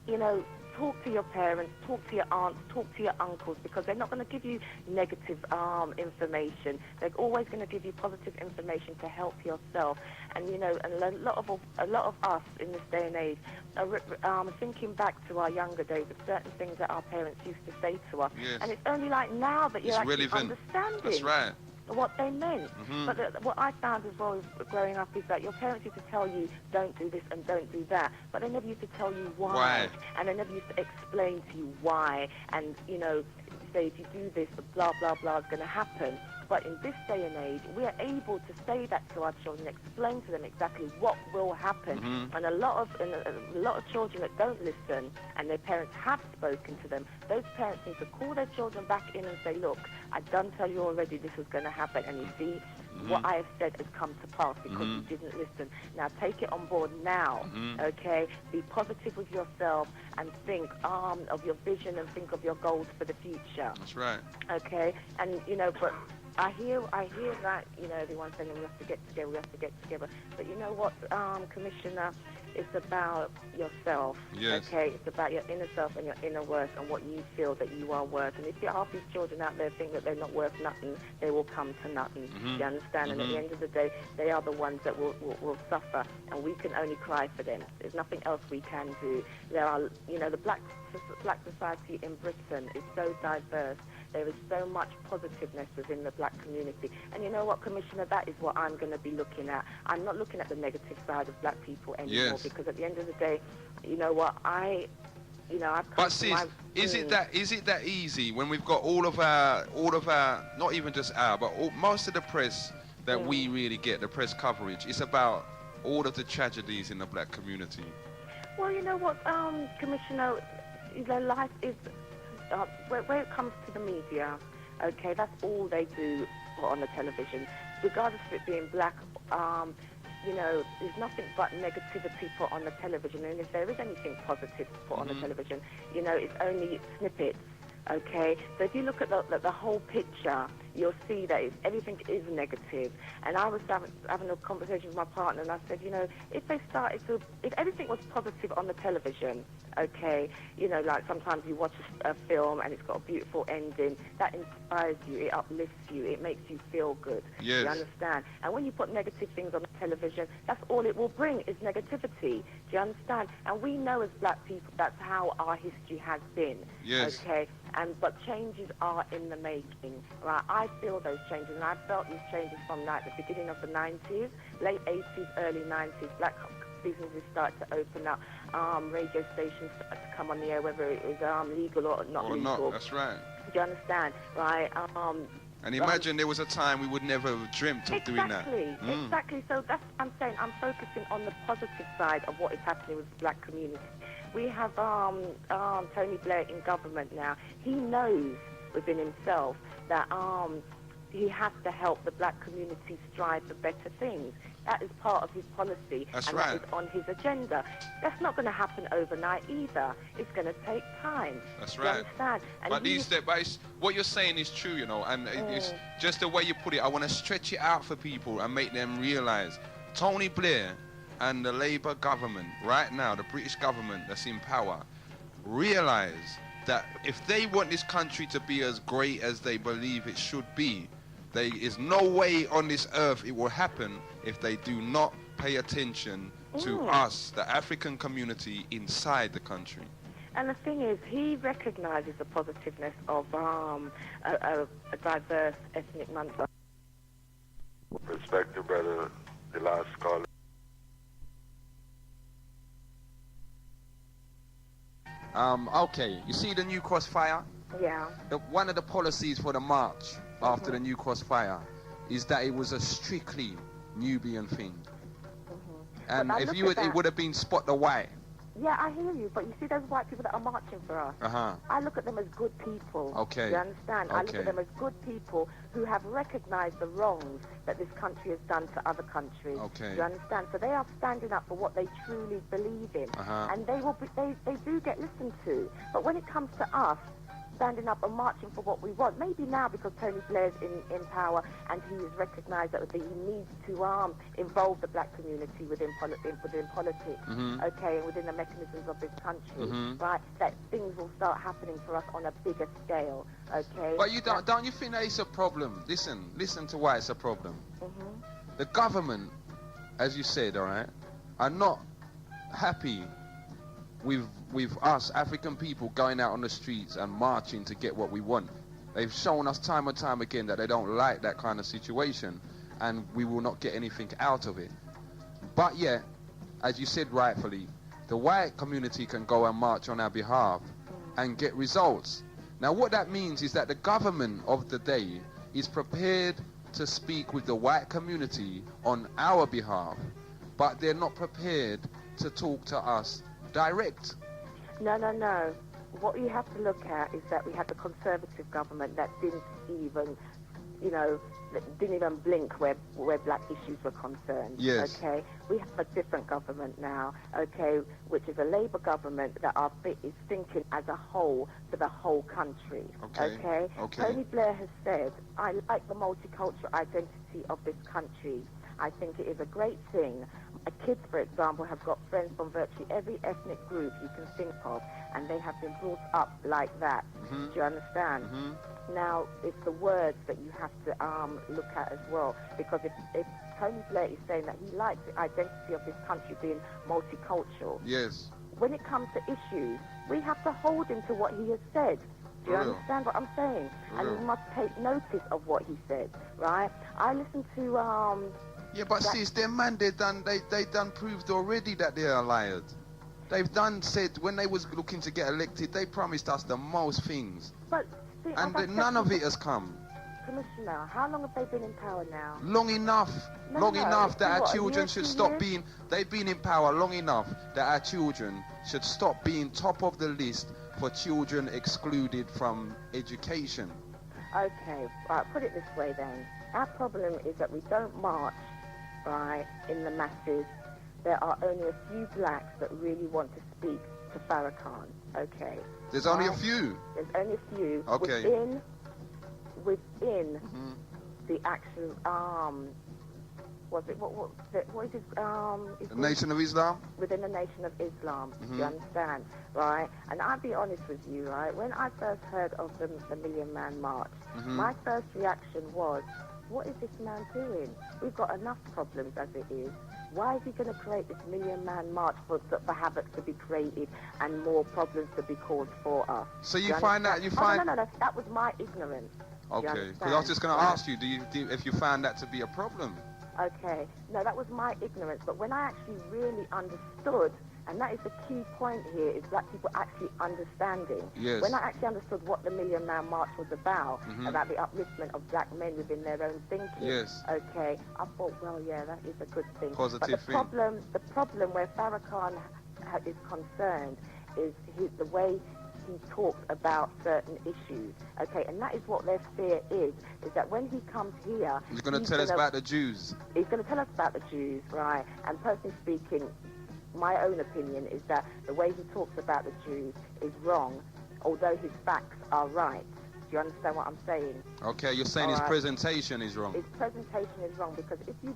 you know, talk to your parents, talk to your aunts, talk to your uncles, because they're not going to give you negative information. They're always going to give you positive information to help yourself. And you know, a lot of us in this day and age are thinking back to our younger days of certain things that our parents used to say to us. Yes. And it's only like now that you're actually relevant. understanding. That's right. What they meant. But what I found as well as growing up is that your parents used to tell you, don't do this and don't do that, but they never used to tell you why. And they never used to explain to you why, and, you know, say if you do this, blah, blah, blah is going to happen. But in this day and age, we are able to say that to our children, explain to them exactly what will happen. And a lot of children that don't listen, and their parents have spoken to them, those parents need to call their children back in and say, look, I done tell you already this was going to happen, and you see, what I have said has come to pass because you didn't listen. Now take it on board now, okay? Be positive with yourself and think of your vision and think of your goals for the future. That's right. Okay? And, you know, but I hear that, you know, everyone's saying we have to get together. But you know what, Commissioner? It's about yourself, okay? It's about your inner self and your inner worth and what you feel that you are worth. And if half these children out there think that they're not worth nothing, they will come to nothing. Do you understand? And at the end of the day, they are the ones that will suffer, and we can only cry for them. There's nothing else we can do. There are, you know, the black society in Britain is so diverse. There is so much positiveness within the black community. And you know what, Commissioner, that is what I'm going to be looking at. I'm not looking at the negative side of black people anymore, because at the end of the day, you know what, I've come But sis, is it that easy when we've got all of our, not even just our, but most of the press that we really get, the press coverage, it's about all of the tragedies in the black community? Well, you know what, Commissioner, life is, where it comes to the media, okay, that's all they do on the television. Regardless of it being black, you know, there's nothing but negativity put on the television. And if there is anything positive put on the television, you know, it's only snippets, okay? So if you look at the whole picture, you'll see that everything is negative. And I was having a conversation with my partner, and I said, you know, if everything was positive on the television, okay, you know, like sometimes you watch a film and it's got a beautiful ending, that inspires you, it uplifts you, it makes you feel good. Yes. You understand? And when you put negative things on the television, that's all it will bring is negativity. Do you understand? And we know as black people that's how our history has been. Yes. Okay? But changes are in the making, right? I feel those changes, and I felt these changes from like the beginning of the 90s, late 80s, early 90s. Black businesses started to open up, radio stations started to come on the air, whether it was legal or not legal. That's right. Do you understand, right? And imagine there was a time we would never have dreamt of doing that. Exactly. So that's I'm saying. I'm focusing on the positive side of what is happening with the black community. We have Tony Blair in government now. He knows within himself that he has to help the black community strive for better things. That is part of his policy. That's and right. that is on his agenda. That's not going to happen overnight either. It's going to take time. That's You right. understand? And But what you're saying is true, you know, and it's just the way you put it. I want to stretch it out for people and make them realize Tony Blair and the Labour government right now, the British government that's in power, realize that if they want this country to be as great as they believe it should be, there is no way on this earth it will happen if they do not pay attention to us, the African community inside the country. And the thing is, he recognizes the positiveness of a diverse ethnic mantra. Respect your brother, the last caller. Okay, you see the New Cross fire? Yeah. One of the policies for the march after the New Cross fire is that it was a strictly Nubian thing. And if it would have been Spot the White. Yeah, I hear you, but you see those white people that are marching for us? I look at them as good people. Okay. You understand? I look at them as good people who have recognized the wrongs that this country has done to other countries. Okay. You understand? So they are standing up for what they truly believe in. And they do get listened to. But when it comes to us, standing up and marching for what we want. Maybe now because Tony Blair's in power and he has recognised that he needs to involve the black community within politics, okay, and within the mechanisms of this country, right? That things will start happening for us on a bigger scale, okay? But don't you think that it's a problem? Listen to why it's a problem. The government, as you said, all right, are not happy with us African people going out on the streets and marching to get what we want. They've shown us time and time again that they don't like that kind of situation, and we will not get anything out of it. But yet, as you said rightfully, the white community can go and march on our behalf and get results. Now what that means is that the government of the day is prepared to speak with the white community on our behalf, but they're not prepared to talk to us direct. No. What you have to look at is that we had the Conservative government that didn't even blink where black issues were concerned. Yes. Okay. We have a different government now. Okay, which is a Labour government that is thinking as a whole for the whole country. Okay. Tony Blair has said, "I like the multicultural identity of this country. I think it is a great thing. My kids, for example, have got friends from virtually every ethnic group you can think of, and they have been brought up like that." Do you understand? Now, it's the words that you have to look at as well, because if Tony Blair is saying that he likes the identity of this country being multicultural, yes, when it comes to issues, we have to hold him to what he has said. Do you understand what I'm saying? And we must take notice of what he said, right? I listened to yeah, but sis, their man, they done proved already that they are liars. They've done said when they was looking to get elected, they promised us the most things. But see, and none of it has come. Commissioner, how long have they been in power now? Long enough. Long enough that our children should stop being... They've been in power long enough that our children should stop being top of the list for children excluded from education. Okay, right, put it this way then. Our problem is that we don't march, right, in the masses. There are only a few blacks that really want to speak to Farrakhan, okay? There's only a few? There's only a few. Okay. Within the actual, what is it, the Nation of Islam? Within the Nation of Islam, you understand, right? And I'll be honest with you, right? When I first heard of the Million Man March, my first reaction was, what is this man doing? We've got enough problems as it is. Why is he going to create this Million Man March for havoc to be created and more problems to be caused for us? So you find that, No, that was my ignorance. Okay, because I was just going to ask you, if you found that to be a problem? Okay, no, that was my ignorance. But when I actually really understood, and that is the key point here, is black people actually understanding. Yes. When I actually understood what the Million Man March was about the upliftment of black men within their own thinking. Yes. Okay, I thought, well, yeah, that is a good thing. Positive but the problem where Farrakhan is concerned is the way he talks about certain issues, okay? And that is what their fear is that when he comes here... He's going to tell us about the Jews. He's going to tell us about the Jews, right? And personally speaking, my own opinion is that the way he talks about the Jews is wrong, although his facts are right. Do you understand what I'm saying? Okay, you're saying his presentation is wrong. His presentation is wrong because if you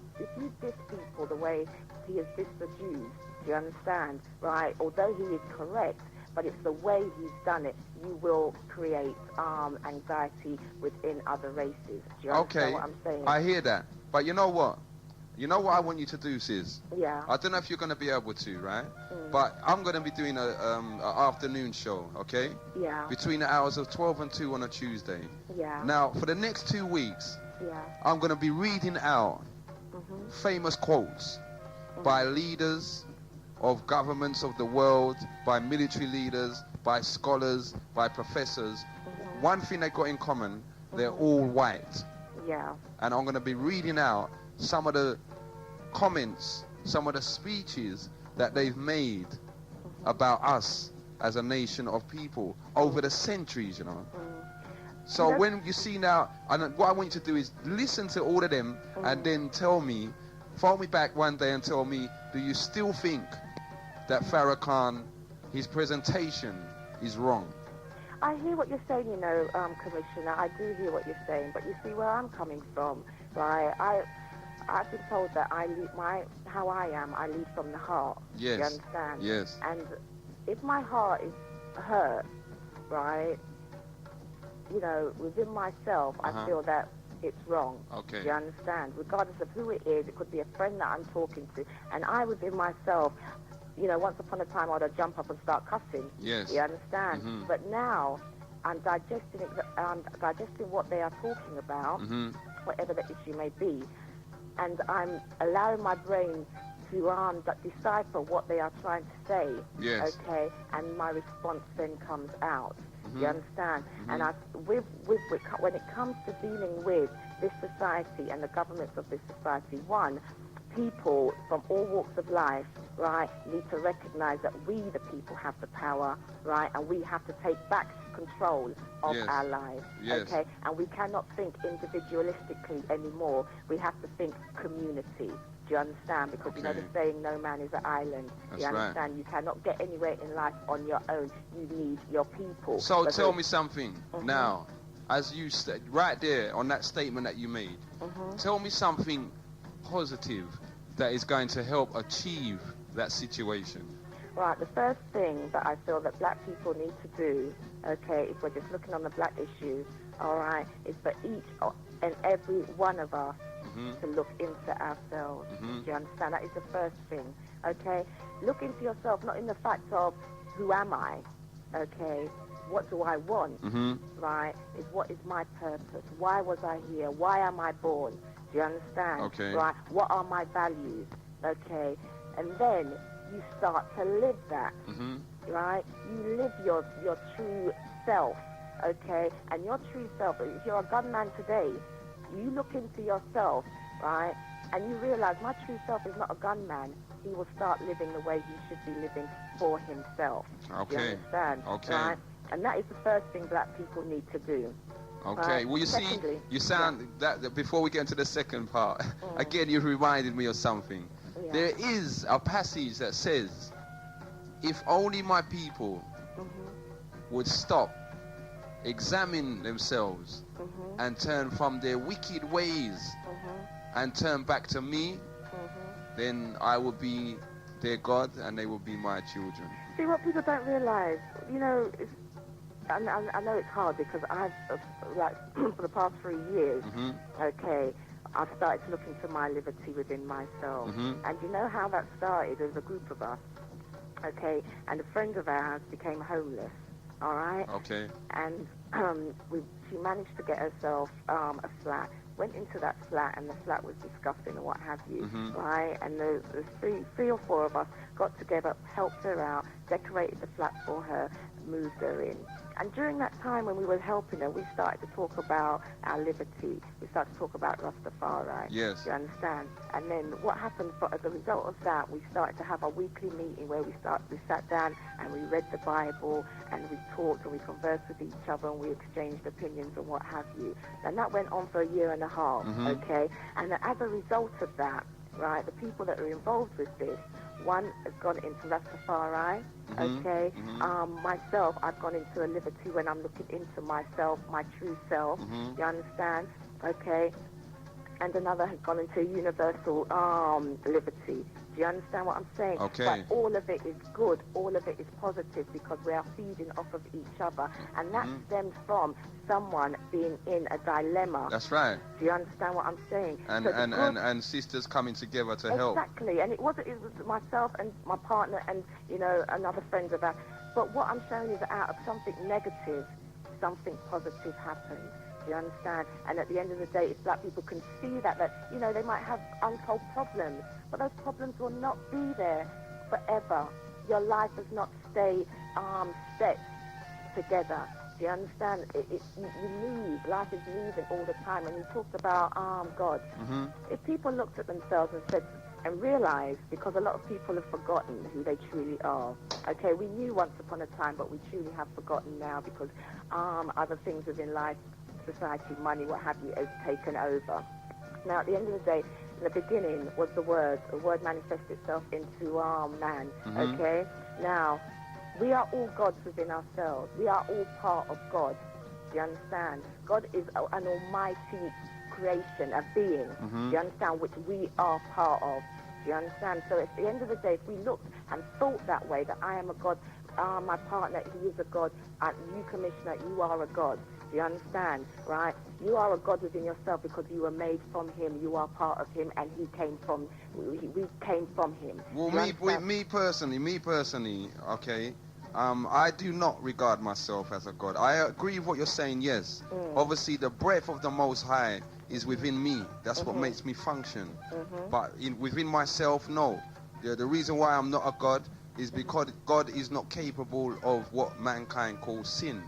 diss people the way he has dissed the Jews, do you understand, right? Although he is correct, but it's the way he's done it, you will create anxiety within other races. Do you understand what I'm saying? I hear that. But you know what? You know what I want you to do, sis? Yeah. I don't know if you're going to be able to, right? But I'm going to be doing a afternoon show, okay? Yeah. Between the hours of 12 and 2 on a Tuesday. Yeah. Now, for the next 2 weeks, yeah, I'm going to be reading out famous quotes by leaders of governments of the world, by military leaders, by scholars, by professors. One thing they got in common, they're all white. Yeah. And I'm going to be reading out some of the comments, some of the speeches that they've made about us as a nation of people over the centuries, you know. So when you see now, and what I want you to do is listen to all of them and then tell me, phone me back one day and tell me, do you still think that Farrakhan, his presentation is wrong? I hear what you're saying, you know, Commissioner. I do hear what you're saying, but you see where I'm coming from, right? I've been told that I lead from the heart. Yes. You understand? Yes. And if my heart is hurt, right, you know, within myself, I feel that it's wrong. Okay. You understand? Regardless of who it is, it could be a friend that I'm talking to, and I within myself, you know, once upon a time I'd jump up and start cussing. Yes. You understand? But now I'm digesting what they are talking about, whatever the issue may be, and I'm allowing my brain to decipher what they are trying to say. Yes. Okay, and my response then comes out. You understand? And when it comes to dealing with this society and the governments of this society, one, people from all walks of life, right, need to recognize that we, the people, have the power, right, and we have to take back control of our lives, okay? And we cannot think individualistically anymore. We have to think community. Do you understand? Because you know the saying, no man is an island. That's you understand? right. You cannot get anywhere in life on your own. You need your people. So tell me something now, as you said right there on that statement that you made. Tell me something positive that is going to help achieve that situation. Right, the first thing that I feel that black people need to do, okay, if we're just looking on the black issue, all right, is for each and every one of us to look into ourselves. Do you understand? That is the first thing, okay? Look into yourself, not in the fact of who am I, okay? What do I want, right? Is what is my purpose? Why was I here? Why am I born? Do you understand? Okay. Right? What are my values? Okay? And then you start to live that, right? You live your true self, okay? And your true self, if you're a gunman today, you look into yourself, right? And you realize my true self is not a gunman. He will start living the way he should be living for himself. Okay. You understand? Okay. Right? And that is the first thing black people need to do. Okay, well, you Secondly, see, you sound that before we get into the second part, again, you reminded me of something. Yeah. There is a passage that says, if only my people would stop, examine themselves, and turn from their wicked ways and turn back to me, then I will be their God and they will be my children. See, what people don't realize, you know, I know it's hard because I've, for the past 3 years, okay, I've started to look into my liberty within myself. And you know how that started? There was a group of us, okay, and a friend of ours became homeless, all right? Okay. And she managed to get herself a flat, went into that flat, and the flat was disgusting and what have you, right? And there's three or four of us got together, helped her out, decorated the flat for her, moved her in. And during that time when we were helping her, we started to talk about our liberty. We started to talk about Rastafari. Yes. You understand? And then what happened as a result of that, we started to have a weekly meeting where we sat down and we read the Bible and we talked and we conversed with each other and we exchanged opinions and what have you. And that went on for a year and a half, okay? And as a result of that, right, the people that are involved with this, one has gone into Rastafari, okay? Myself, I've gone into a liberty when I'm looking into myself, my true self, you understand? Okay? And another has gone into universal liberty. Do you understand what I'm saying? Okay. But all of it is good. All of it is positive because we are feeding off of each other. And that stems from someone being in a dilemma. That's right. Do you understand what I'm saying? And so and sisters coming together to help. Exactly. And it was myself and my partner and, you know, another friend of ours. But what I'm showing is that out of something negative, something positive happened. You understand? And at the end of the day, if black people can see that, you know, they might have untold problems, but those problems will not be there forever. Your life does not stay set together. Do you understand? You move. Life is moving all the time. And you talked about God. If people looked at themselves and said, and realized, because a lot of people have forgotten who they truly are. Okay, we knew once upon a time, but we truly have forgotten now because other things within life, society, money, what have you, has taken over. Now, at the end of the day, in the beginning was the word. The word manifested itself into man, okay? Now, we are all gods within ourselves. We are all part of God. Do you understand? God is an almighty creation, a being. Do you understand? Which we are part of. Do you understand? So at the end of the day, if we looked and thought that way, that I am a God, my partner, he is a God, you, Commissioner, you are a God. Do you understand, right? You are a God within yourself because you were made from him. You are part of him, and we came from him. Well, me personally, okay, I do not regard myself as a God. I agree with what you're saying, yes. Obviously, the breath of the Most High is within me. That's what makes me function. But within myself, no. The reason why I'm not a God is because God is not capable of what mankind calls sin.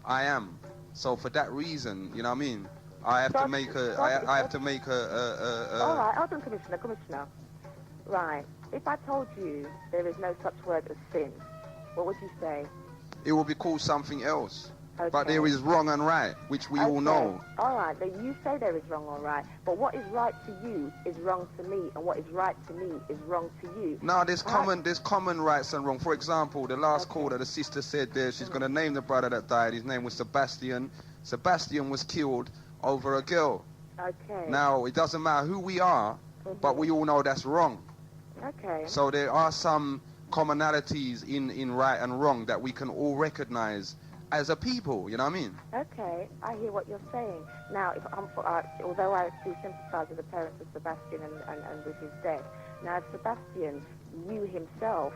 I am. So for that reason, you know what I mean? I have to make a. All right, hold on, Commissioner. Right. If I told you there is no such word as sin, what would you say? It will be called something else. Okay. But there is wrong and right, which we all know. All right, then you say there is wrong or right, but what is right to you is wrong to me, and what is right to me is wrong to you. No, there's common rights and wrong. For example, the last caller, the sister said there, she's going to name the brother that died. His name was Sebastian. Sebastian was killed over a girl. Okay. Now, it doesn't matter who we are, but we all know that's wrong. Okay. So there are some commonalities in right and wrong that we can all recognize as a people, you know what I mean? Okay, I hear what you're saying. Now, if although I do sympathize with the parents of Sebastian and with his death, now if Sebastian knew himself,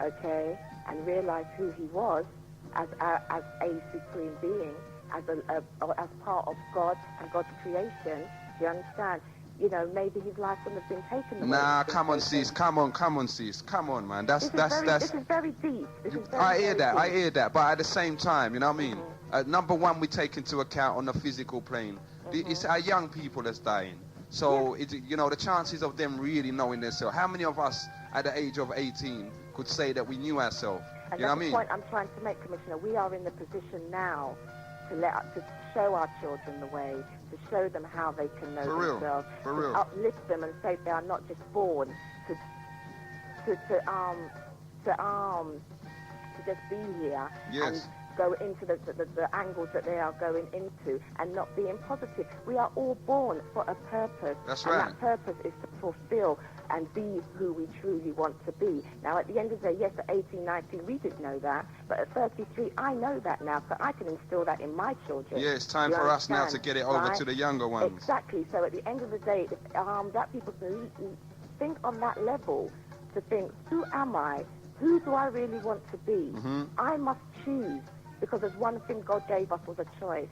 okay, and realized who he was as a supreme being, as part of God and God's creation, do you understand? You know, maybe his life wouldn't have been taken away. Nah, come on, sis. Come on, man. This is very deep. I hear that. But at the same time, you know what I mean? Number one, we take into account on the physical plane. It's our young people that's dying. So, the chances of them really knowing themselves. How many of us at the age of 18 could say that we knew ourselves? And you know what I mean? That's the point I'm trying to make, Commissioner. We are in the position now to show our children the way, to show them how they can know themselves, to uplift them and say they are not just born to just be here and go into the angles that they are going into and not being positive. We are all born for a purpose. That's right. And that purpose is to fulfill and be who we truly want to be. Now, at the end of the day, yes, at 18, 19, we didn't know that, but at 33, I know that now, so I can instill that in my children. Yeah, it's time for us now to get it over to the younger ones. Exactly. So at the end of the day, if black people can think on that level, to think, who am I? Who do I really want to be? I must choose, because there's one thing God gave us was a choice.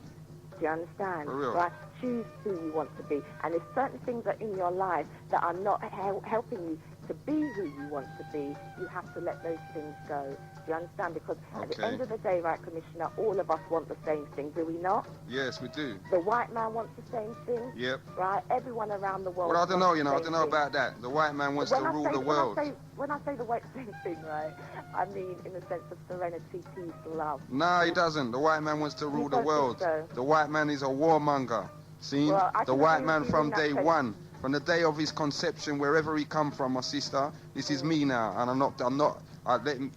Do you understand? For real. Right? Choose who you want to be. And if certain things are in your life that are not helping you to be who you want to be, you have to let those things go. Do you understand? Because at the end of the day, right, Commissioner, all of us want the same thing, do we not? Yes, we do. The white man wants the same thing. Yep. Right? Everyone around the world. Well, I don't know, I don't know about that. The white man wants to rule the world. When I say the white same thing, right, I mean in the sense of serenity, peace, love. No, he doesn't. The white man wants to rule the world. So. The white man is a warmonger. See? Well, the white man from day one. From the day of his conception, wherever he come from, my sister, this is me now, and I'm not.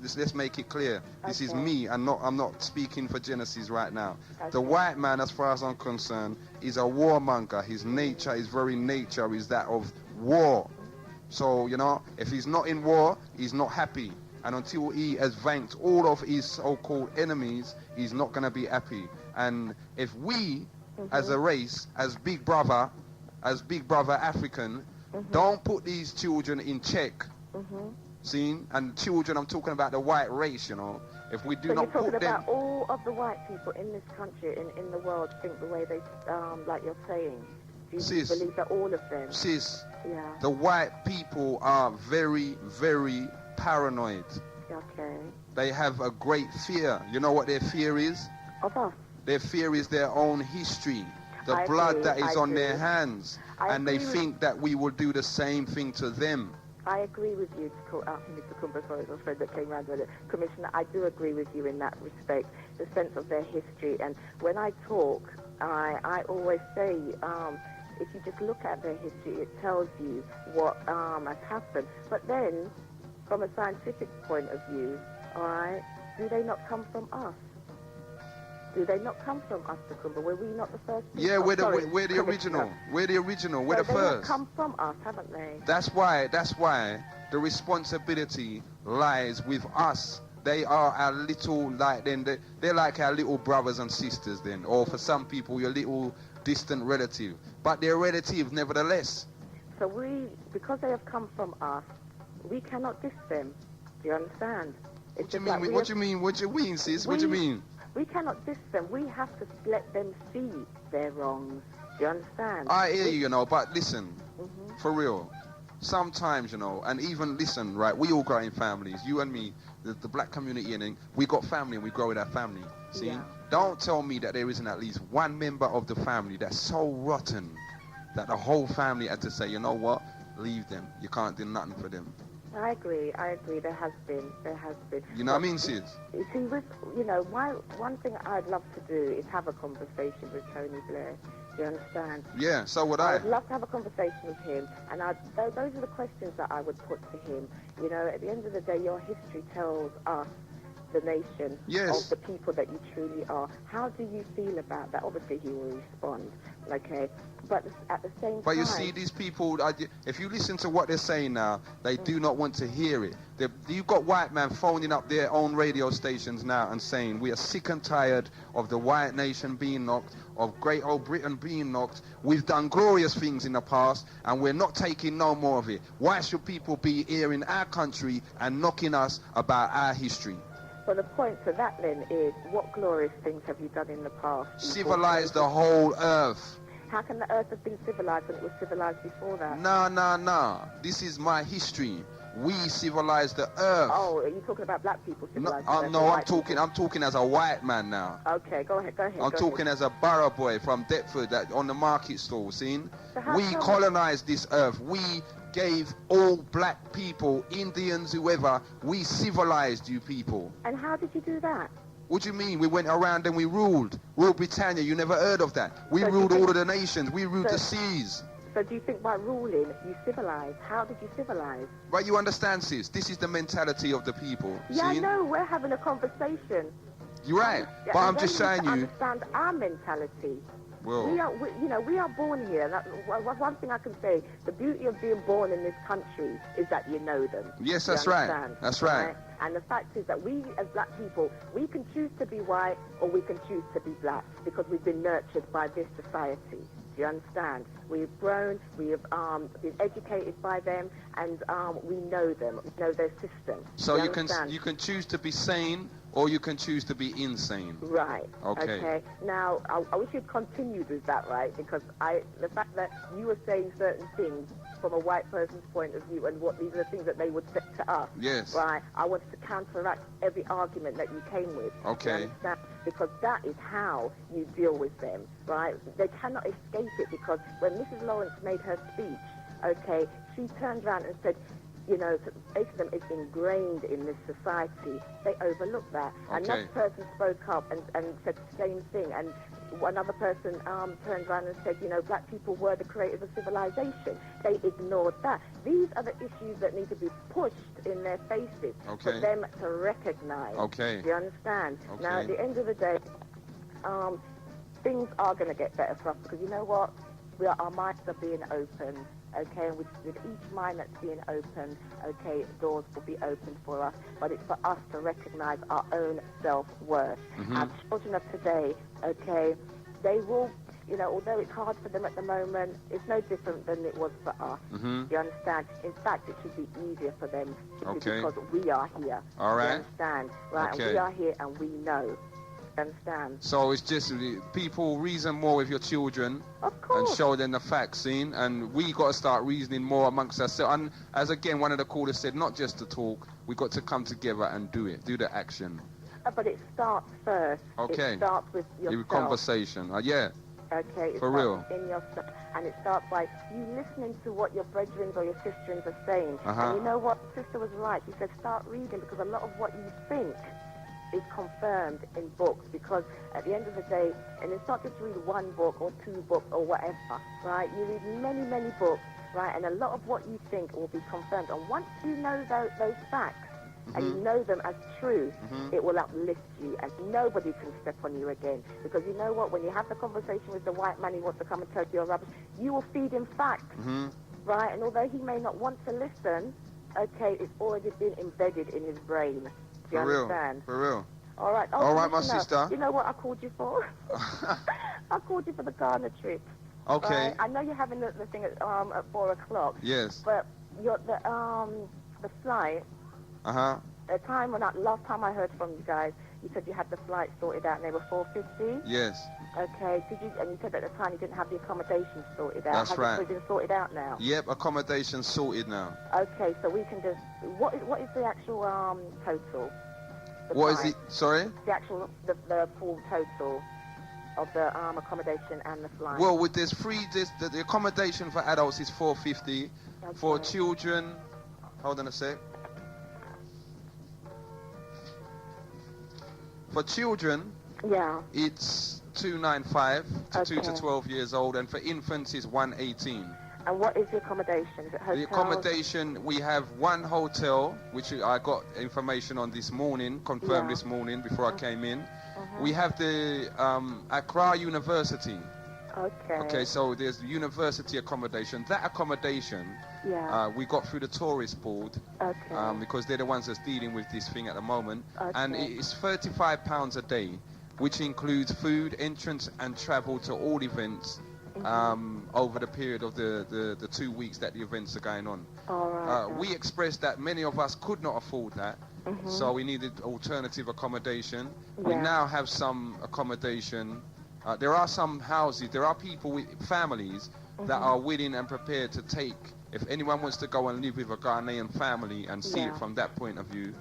Let's make it clear. This is me, and I'm not speaking for Genesis right now. Okay. The white man, as far as I'm concerned, is a warmonger. His nature, his very nature, is that of war. So if he's not in war, he's not happy, and until he has vanquished all of his so-called enemies, he's not going to be happy. And if we, as a race, as Big Brother African, don't put these children in check. See? And children, I'm talking about the white race, If we do not put them... So you're talking about all of the white people in this country, in the world, think the way they, like you're saying. Do you believe that all of them? Sis, yeah. The white people are very, very paranoid. Okay. They have a great fear. You know what their fear is? Of us. Their fear is their own history. The blood that is on their hands. And they think that we will do the same thing to them. I agree with you, Mr. Kumba, sorry, my friend that came around with it. Commissioner, I do agree with you in that respect, the sense of their history. And when I talk, I always say, if you just look at their history, it tells you what has happened. But then, from a scientific point of view, all right, do they not come from us? Do they not come from us, Kumba? Were we not the first people? Yeah, we're the original. We're the original. We're the first. They come from us, haven't they? That's why the responsibility lies with us. They are our little, they're like our little brothers and sisters then. Or for some people, your little distant relative. But they're relative nevertheless. So because they have come from us, we cannot diss them. Do you understand? What do you mean, sis? What do you mean? We cannot diss them. We have to let them see their wrongs. Do you understand? I hear you, but listen, for real. Sometimes, and even listen, right, we all grow in families. You and me, the black community, and we got family and we grow with our family. See? Yeah. Don't tell me that there isn't at least one member of the family that's so rotten that the whole family had to say, you know what, leave them. You can't do nothing for them. I agree. There has been. You know what I mean, sis? You see, one thing I'd love to do is have a conversation with Tony Blair. Do you understand? Yeah, so would I. I'd love to have a conversation with him, and those are the questions that I would put to him. At the end of the day, your history tells us, the nation, of the people that you truly are. How do you feel about that? Obviously, he will respond, okay? But at the same time... But you see, these people, if you listen to what they're saying now, they do not want to hear it. You've got white men phoning up their own radio stations now and saying, we are sick and tired of the white nation being knocked, of great old Britain being knocked. We've done glorious things in the past, and we're not taking no more of it. Why should people be here in our country and knocking us about our history? Well, the point to that, then, is what glorious things have you done in the past? Civilized the whole earth. How can the earth have been civilized when it was civilized before that? No. This is my history. We civilized the earth. Oh, are you talking about black people civilized the earth? No, I'm talking as a white man now. Okay, go ahead. I'm talking as a borough boy from Deptford on the market stall, seen? So we colonized this earth. We gave all black people, Indians, whoever, we civilized you people. And how did you do that? What do you mean? We went around and we ruled. Ruled Britannia, you never heard of that. We ruled all of the nations. We ruled the seas. So do you think by ruling, you civilized? How did you civilize? Right, you understand, sis? This is the mentality of the people. Yeah, I know. We're having a conversation. You're right. Yeah, but I'm just saying you... understand our mentality. Well, we are born here. One thing I can say, the beauty of being born in this country is that you know them. Yes, that's right. That's right. And the fact is that we, as black people, we can choose to be white or we can choose to be black because we've been nurtured by this society. Do you understand? We've grown, we have been educated by them, and we know them. We know their system. So you can choose to be sane or you can choose to be insane. Right. Okay. Now, I wish you'd continued with that, right? Because the fact that you were saying certain things from a white person's point of view and what these are the things that they would say to us. Yes. Right. I wanted to counteract every argument that you came with. Okay. You understand? Because that is how you deal with them, right? They cannot escape it, because when Mrs. Lawrence made her speech, okay, she turned around and said, you know, racism is ingrained in this society. They overlook that. Okay. Another person spoke up and said the same thing, and another person turned around and said, you know, black people were the creators of civilization. They ignored that. These are the issues that need to be pushed in their faces for them to recognize. Okay. Do you understand? Okay. Now, at the end of the day, things are going to get better for us, because you know what? Our minds are being opened. Okay, and with each mind that's being opened, okay, doors will be opened for us. But it's for us to recognize our own self-worth. Our children of today, okay, they will, you know, although it's hard for them at the moment, it's no different than it was for us. You understand? In fact, it should be easier for them because we are here. All right. You understand? Right, Okay. and we are here and we know. Understand? So it's just people reason more with your children, of course, and show them the facts, seen, and we got to start reasoning more amongst ourselves. And as again one of the callers said, not just to talk, we got to come together and do the action. But it starts first. Okay. It starts with yourself. Conversation. Yeah. Okay. It For starts real. In yourself, and it starts by you listening to what your brethren or your sisterins are saying. And you know what? Sister was right. She said start reading, because a lot of what you think is confirmed in books, because at the end of the day, and it's not just read one book or two books or whatever, right? You read many, many books, right? And a lot of what you think will be confirmed. And once you know those facts, and you know them as true, it will uplift you, and nobody can step on you again. Because you know what? When you have the conversation with the white man, he wants to come and tell you your rubbish, you will feed him facts, right? And although he may not want to listen, okay, it's already been embedded in his brain. Do you understand? For real. All right. All right, my sister. You know what I called you for? I called you for the Ghana trip. Okay. Right? I know you're having the thing at 4 o'clock. Yes. But the flight. The time last time I heard from you guys, you said you had the flight sorted out and they were $450. Yes. Okay. And you said at the time you didn't have the accommodation sorted out. That's right. Has it been sorted out now? Yep. Accommodation sorted now. Okay. So we can just. What is the actual total? What is it? Sorry? The actual, the full total of the accommodation and the flight. Well, with this the accommodation for adults is $450. Okay. For children, hold on a sec. For children, it's $295 to 2 to 12 years old, and for infants is $118. And what is the accommodation? Is it hotels? The accommodation, we have one hotel, which I got information on this morning, confirmed this morning before I came in. We have the Accra University. Okay, so there's university accommodation. That accommodation, we got through the tourist board, because they're the ones that's dealing with this thing at the moment. And it is £35 a day, which includes food, entrance and travel to all events. Over the period of the 2 weeks that the events are going on. All right. We expressed that many of us could not afford that, so we needed alternative accommodation. We now have some accommodation. There are some houses, there are people with families that are willing and prepared to take, if anyone wants to go and live with a Ghanaian family and see it from that point of view,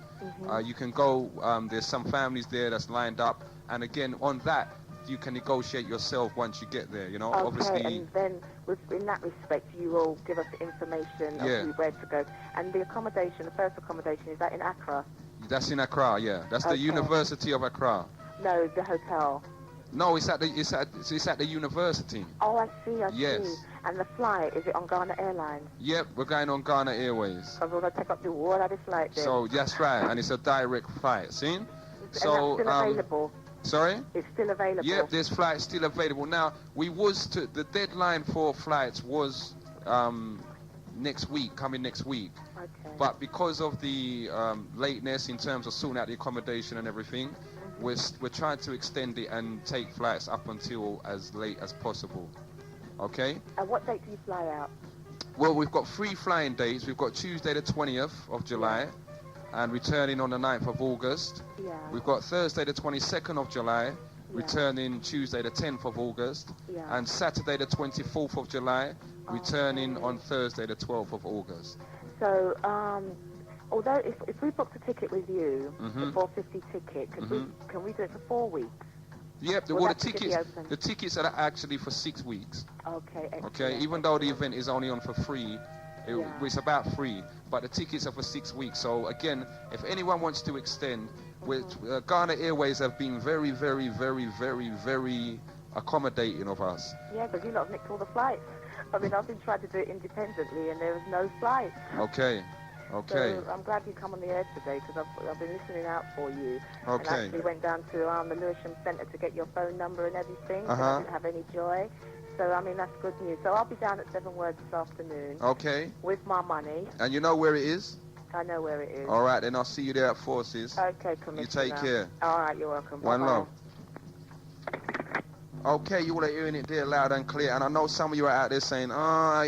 you can go. There's some families there that's lined up, and again, on that, you can negotiate yourself once you get there, you know. Obviously. And then in that respect, you will give us the information of where to go. And the accommodation, the first accommodation, is that in Accra? That's in Accra, yeah. That's the University of Accra. No, the hotel. No, it's at the university. Oh, I see. Yes. See. And the flight, is it on Ghana Airlines? Yep, we're going on Ghana Airways. So we're going to take up the water of the flight then. So that's right, and it's a direct flight. See? And that's still available. Sorry? It's still available. Yep, there's flights still available. Now, the deadline for flights was next week, coming next week. Okay. But because of the lateness in terms of sorting out the accommodation and everything, we're trying to extend it and take flights up until as late as possible. Okay? And what date do you fly out? Well, we've got 3 flying dates. We've got Tuesday the 20th of July. and returning on the 9th of August. Yeah. We've got Thursday the 22nd of July, returning Tuesday the 10th of August, and Saturday the 24th of July, returning on Thursday the 12th of August. So, although if we booked a ticket with you, the 450 ticket, can we do it for 4 weeks? Yep, the tickets are actually for 6 weeks. Okay, excellent. Okay, even though the event is only on for free, it's about free, but the tickets are for 6 weeks. So again, if anyone wants to extend, Ghana Airways have been very, very, very, very, very accommodating of us. Yeah, because you lot have nicked all the flights. I mean, I've been trying to do it independently, and there was no flights. Okay. So I'm glad you come on the air today, because I've been listening out for you. And actually went down to the Lewisham Centre to get your phone number and everything. And I didn't have any joy. So, I mean, that's good news. So I'll be down at 7 Words this afternoon. Okay. With my money. And you know where it is? I know where it is. All right, then I'll see you there at Forces. Okay, Commissioner. You take care. All right, you're welcome. One love. Okay, you all are hearing it there loud and clear, and I know some of you are out there saying,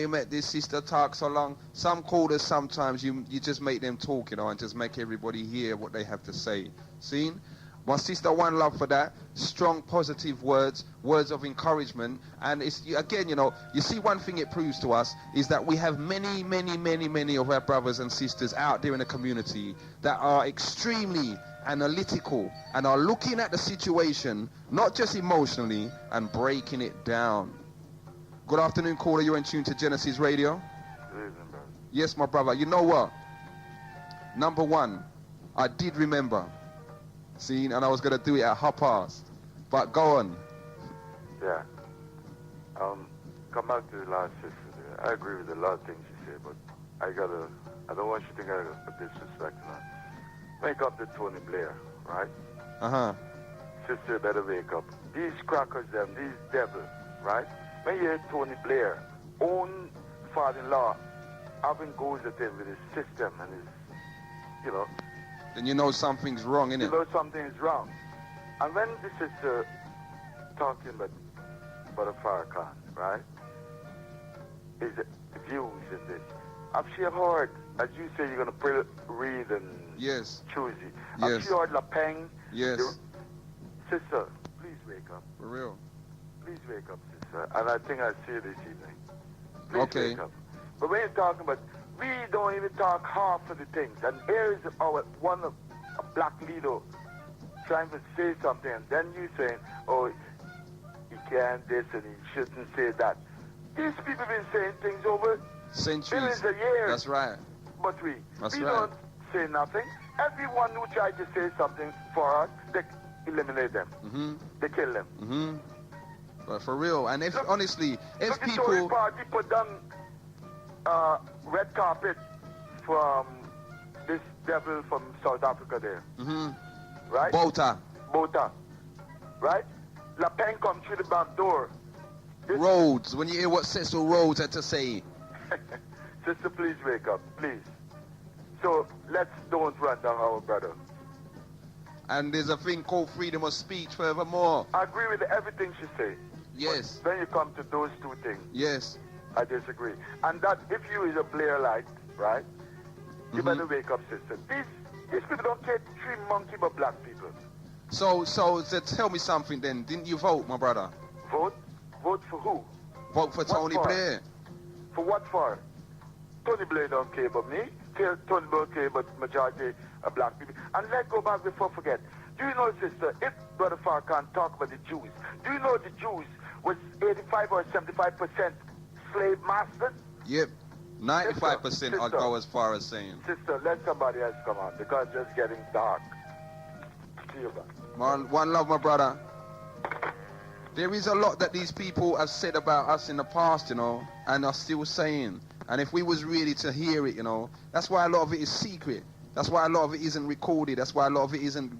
you met this sister talk so long. Some callers, sometimes you just make them talk, and just make everybody hear what they have to say. Seen? My sister, one love for that. Strong, positive words of encouragement. And it's, again, you see one thing it proves to us is that we have many, many, many, many of our brothers and sisters out there in the community that are extremely analytical and are looking at the situation, not just emotionally, and breaking it down. Good afternoon, caller. You're in tune to Genesis Radio. Good evening, brother. Yes, my brother. You know what? Number one, I did remember. See, and I was going to do it at 1:30. But go on. Yeah. Come back to the last sister there. I agree with a lot of things you say, but I don't want you to think I disrespect her. Wake up to Tony Blair, right? Sister, better wake up. These crackers, these devils, right? When you hear Tony Blair, own father-in-law, having goes at him with his system and his, then you know something's wrong, innit? You know something's wrong. And when the sister talking about Farrakhan, right? His views in this. Have she heard, as you say, you're going to read and choose it. Have she heard La Peng? Yes. Sister, please wake up. For real. Please wake up, sister. And I think I see this evening. Please wake up. But when you're talking about, we don't even talk half of the things. And here is a black leader trying to say something, and then you saying, he can't this and he shouldn't say that. These people have been saying things over centuries, billions of years. That's right. But we don't say nothing. Everyone who tried to say something for us, they eliminate them. They kill them. But for real, and if honestly, if people... The Tory party put down red carpet from this devil from South Africa there. Right? Bota. Right? La Pen come through the back door. Rhodes. When you hear what Cecil Rhodes had to say. Sister, please wake up. Please. So, let's don't run down our brother. And there's a thing called freedom of speech furthermore. I agree with everything she says. Yes. But when you come to those two things. Yes. I disagree. And that if you is a player like, right? You better wake up, sister. These people don't care three monkey but black people. So tell me something then. Didn't you vote, my brother? Vote? Vote for who? Vote for Tony Blair. For what for? Tony Blair don't care about me. Tony Blair care about majority of black people. And let's go back before I forget. Do you know, sister, if Brother Farrakhan talk about the Jews, do you know the Jews was 85 or 75% slave masters? Yep. 95% I'd go as far as saying. Sister, let somebody else come on because it's just getting dark. See you back. One love, my brother. There is a lot that these people have said about us in the past, and are still saying. And if we was really to hear it, that's why a lot of it is secret. That's why a lot of it isn't recorded. That's why a lot of it isn't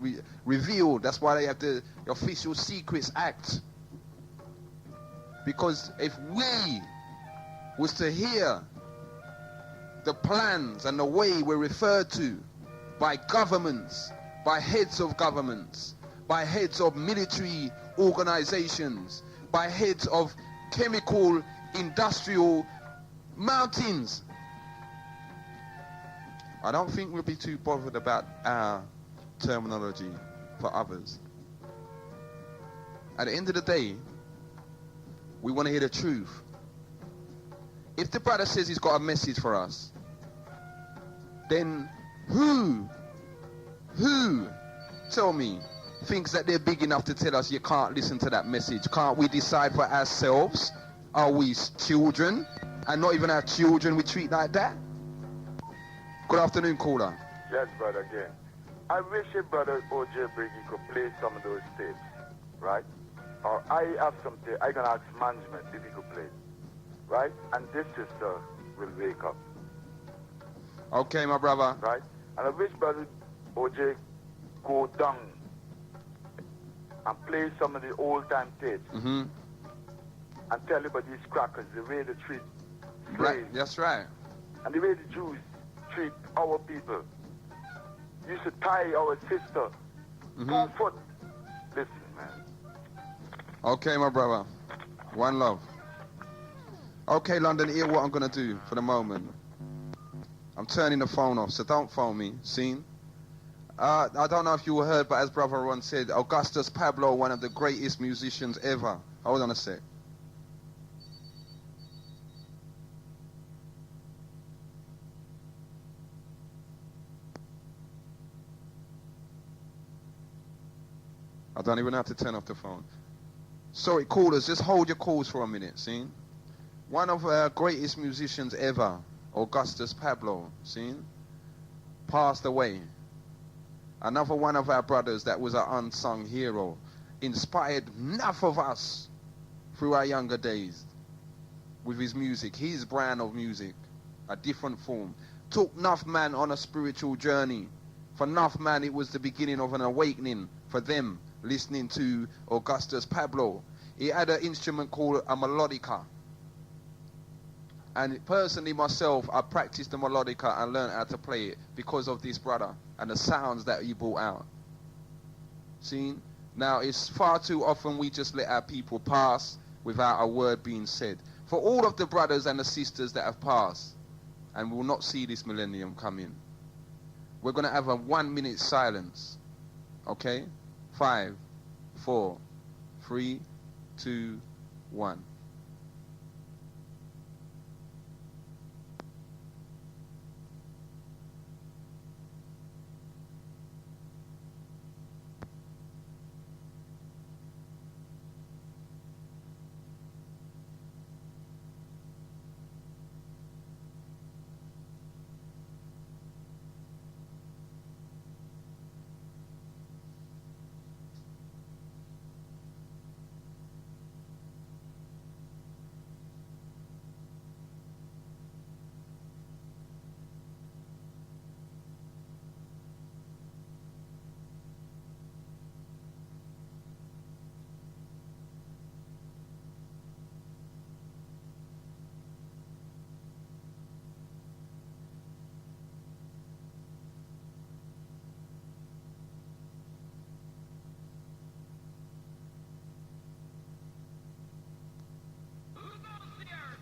revealed. That's why they have the Official Secrets Act. Because if we was to hear the plans and the way we're referred to by governments, by heads of governments, by heads of military organizations, by heads of chemical industrial mountains, I don't think we'll be too bothered about our terminology for others. At the end of the day, we want to hear the truth. If the brother says he's got a message for us, then who, tell me, thinks that they're big enough to tell us you can't listen to that message? Can't we decide for ourselves? Are we children? And not even our children we treat like that? Good afternoon, caller. Yes, brother, again. I wish your brother OJ Briggy could play some of those tapes, right? Or I have some tape. I can ask management if he could play, right? And this sister will wake up. Okay, my brother. Right? And I wish brother OJ go down and play some of the old-time tapes. Mm-hmm. And tell about these crackers, the way they treat slaves. Right, that's right. And the way the Jews treat our people. Used to tie our sister. Mm-hmm. 2 foot. Listen, man. Okay, my brother. One love. Okay, London, hear what I'm going to do for the moment. I'm turning the phone off, so don't phone me. Seen? I don't know if you heard, but as Brother Ron said, Augustus Pablo, one of the greatest musicians ever. Hold on a sec. I don't even have to turn off the phone. Sorry, callers, just hold your calls for a minute, see? One of our greatest musicians ever, Augustus Pablo, see? Passed away. Another one of our brothers that was an unsung hero. Inspired enough of us through our younger days with his music, his brand of music, a different form. Took enough man on a spiritual journey. For enough man, it was the beginning of an awakening for them. Listening to Augustus Pablo. He had an instrument called a melodica. And personally myself, I practiced the melodica and learned how to play it because of this brother and the sounds that he brought out. See? Now, it's far too often we just let our people pass without a word being said. For all of the brothers and the sisters that have passed and will not see this millennium come in, we're going to have a 1 minute silence. Okay? 5, 4, 3, 2, 1.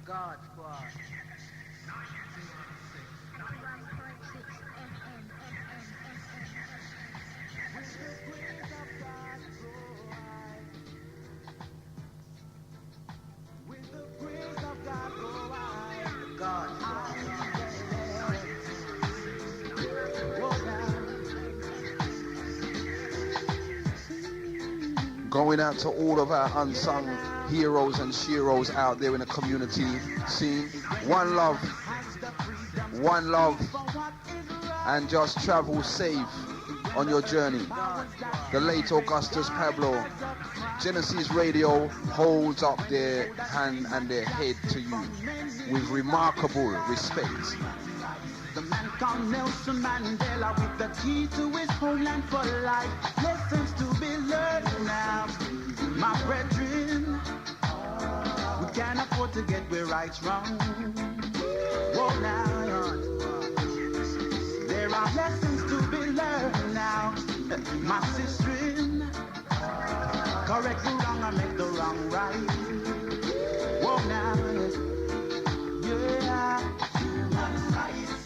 God Squad. With the grace of God go I. God Squad. Going out to all of our unsung heroes and sheroes out there in the community scene. One love, and just travel safe on your journey. The late Augustus Pablo, Genesis Radio holds up their hand and their head to you with remarkable respect. The man called Nelson Mandela with the key to his homeland for life. Lessons to be learned now, my brethren. We can't afford to get where right's wrong. Whoa, now, there are lessons to be learned now, my sisterin. Correct the wrong and make the wrong right. Whoa, now, yeah.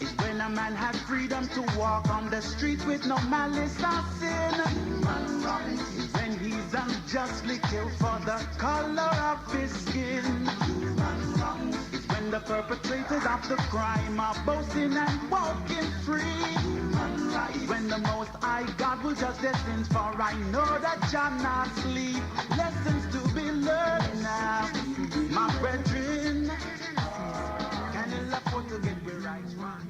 It's when a man has freedom to walk on the streets with no malice or sin. Human rights is when he's unjustly killed for the color of his skin. Human rights is when the perpetrators of the crime are boasting and walking free. Human rights when the Most High God will judge their sins, for I know that Jah not sleep. Lessons to be learned now, my brethren. Can you afford to get the right one?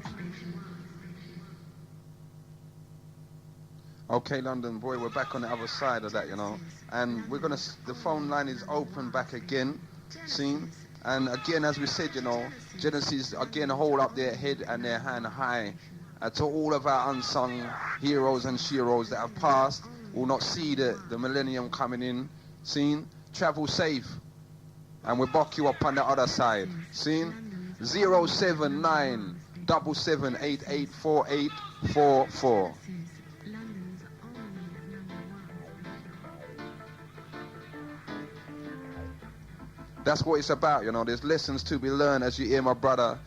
Okay, London boy, we're back on the other side of that, you know, and we're gonna. The phone line is open back again, seen, and again, as we said, you know, Genesis again hold up their head and their hand high to all of our unsung heroes and sheroes that have passed, will not see the millennium coming in, seen. Travel safe, and we'll buck you up on the other side, seen. 079 778884844. That's what it's about, you know. There's lessons to be learned, as you hear my brother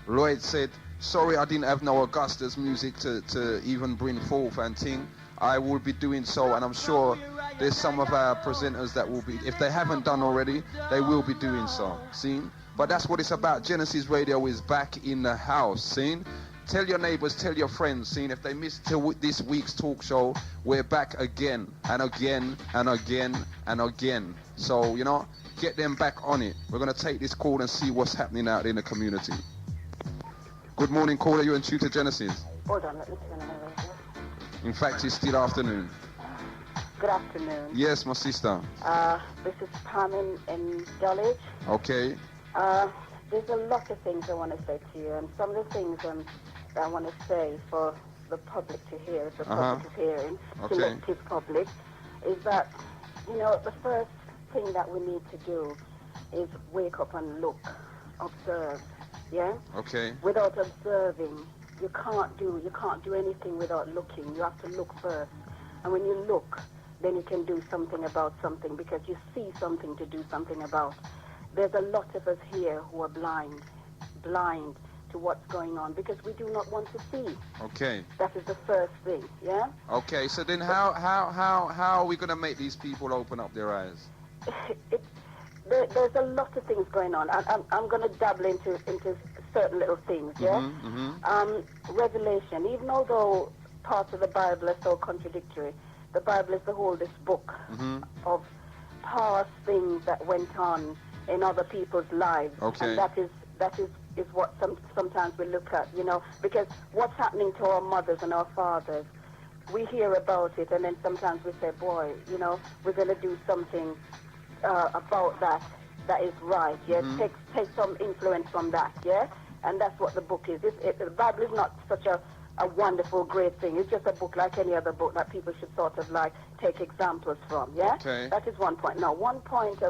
Lloyd said. Sorry I didn't have no Augusta's music to even bring forth and ting. I will be doing so, and I'm sure there's some of our presenters that will be, if they haven't done already, they will be doing so, see? But that's what it's about. Genesis Radio is back in the house, see? Tell your neighbors, tell your friends, see? If they missed this week's talk show, we're back again and again and again and again. So, you know, get them back on it. We're going to take this call and see what's happening out in the community. Good morning, caller. You're in Tutor Genesis. Hold on, let me turn on the radio. In fact, it's still afternoon. Good afternoon. Yes, my sister. This is Pam in Dulwich. Okay. There's a lot of things I want to say to you, and some of the things that I want to say for the public to hear, if the public is hearing, selective public, is that, you know, the first thing that we need to do is wake up and look, observe, yeah? Okay. Without observing, you can't do anything without looking. You have to look first. And when you look, then you can do something about something, because you see something to do something about. There's a lot of us here who are blind to what's going on, because we do not want to see. Okay. That is the first thing, yeah? Okay, so then how are we going to make these people open up their eyes? There's a lot of things going on. I'm going to dabble into certain little things, yeah? Revelation, even although parts of the Bible are so contradictory, the Bible is the oldest book of past things that went on in other people's lives. Okay. And that is what sometimes we look at, you know, because what's happening to our mothers and our fathers, we hear about it, and then sometimes we say, boy, you know, we're going to do something about that is right, yeah? Take some influence from that, yeah? And that's what the book is. The Bible is not such a wonderful, great thing. It's just a book like any other book that people should sort of like take examples from, yeah? Okay. That is one point. Now, one point I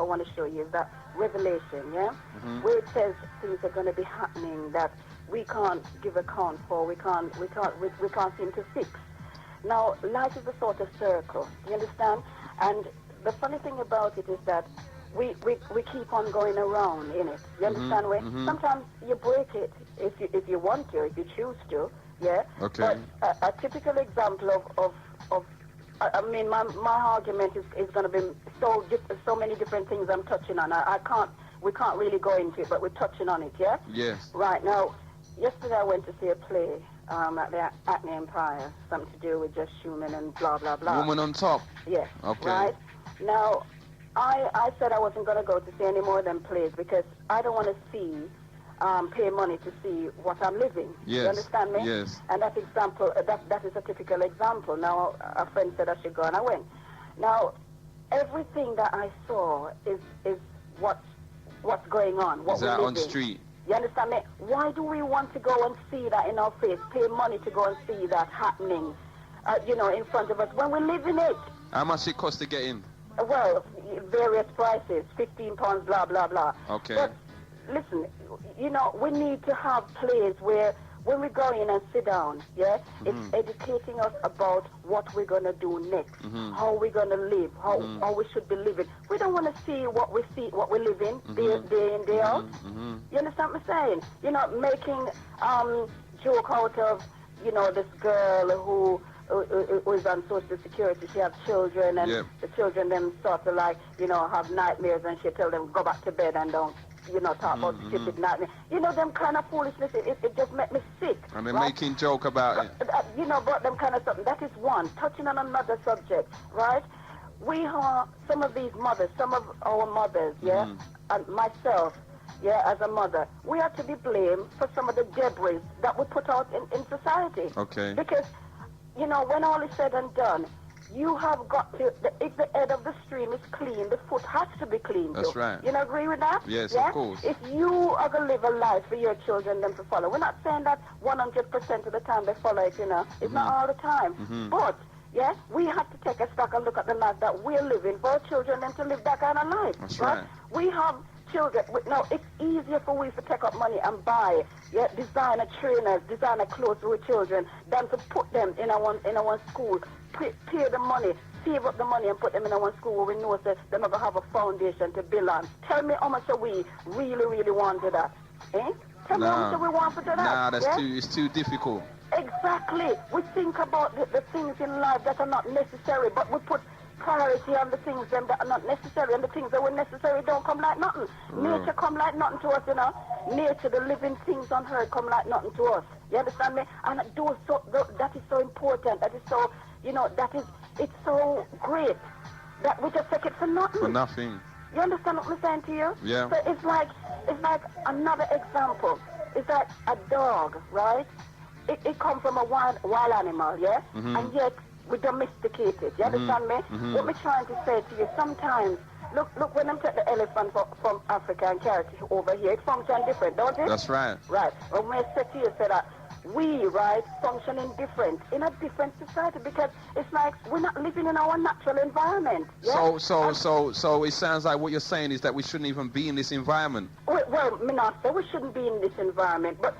want to show you is that Revelation, yeah? Where it says things are going to be happening that we can't give account for, we can't seem to fix. Now, life is a sort of circle, you understand? And the funny thing about it is that we keep on going around in it. You understand? Sometimes you break it if you want to, if you choose to, yeah? Okay. But a typical example of I mean, my argument is going to be so many different things I'm touching on. We can't really go into it, but we're touching on it, yeah? Yes. Right. Now, yesterday I went to see a play at the Acne Empire, something to do with just human and blah, blah, blah. Woman on Top. Yes. Okay. Right? Now, I said I wasn't going to go to see any more of them plays, because I don't want to pay money to see what I'm living. Yes. You understand me? Yes. And that example, that is a typical example. Now, a friend said I should go, and I went. Now, everything that I saw is what's going on. What is we're that living. on street? You understand me? Why do we want to go and see that in our face, pay money to go and see that happening, you know, in front of us, when we live in it? How much it cost to get in? Well, various prices, £15, blah, blah, blah. Okay. But listen, you know, we need to have plays where when we go in and sit down, yeah, it's educating us about what we're going to do next, how we're going to live, how we should be living. We don't want to see what we live in day in, day out. You understand what I'm saying? You know, making joke out of, you know, this girl who is on Social Security, she has children, and the children then sort of like, you know, have nightmares, and she tell them, go back to bed and don't, you know, talk about stupid nightmares. You know, them kind of foolishness, it just make me sick. And they're making joke about it. You know, about them kind of something. That is one. Touching on another subject, right? We have some of these mothers, some of our mothers, and myself, as a mother, we are to be blamed for some of the debris that we put out in society. Okay. Because, you know, when all is said and done, you have got to, if the head of the stream is clean, the foot has to be clean. That's right. You know, agree with that? Yes, of course. If you are going to live a life for your children, them to follow. We're not saying that 100% of the time they follow it, you know. It's not all the time. But, we have to take a stock and look at the life that we're living for our children and to live that kind of life. That's right. We have children. No, it's easier for we to take up money and buy designer trainers, designer clothes for children than to put them in our school, pay the money, save up the money and put them in our school where we know that they're not going to have a foundation to build on. Tell me how much we really, really want to do that. Tell me how much we want to do that. Nah, it's too difficult. Exactly. We think about the things in life that are not necessary, but we put priority on the things that are not necessary, and the things that were necessary don't come like nothing. Nature come like nothing to us, you know. Nature, the living things on earth come like nothing to us. You understand me? And that is so important. That is so, you know, it's so great that we just take it for nothing. For nothing. You understand what I'm saying to you? Yeah. So it's like another example. It's like a dog, right? It comes from a wild animal, and yet we domesticate it. You understand me? What we're trying to say to you, sometimes, look, when I'm taking the elephant from Africa and carry it over here, it functions different, don't it? That's right. Right. When we say to you, say that we, function in a different society, because it's like we're not living in our natural environment. Yeah? So it sounds like what you're saying is that we shouldn't even be in this environment. Well, me not say we shouldn't be in this environment, but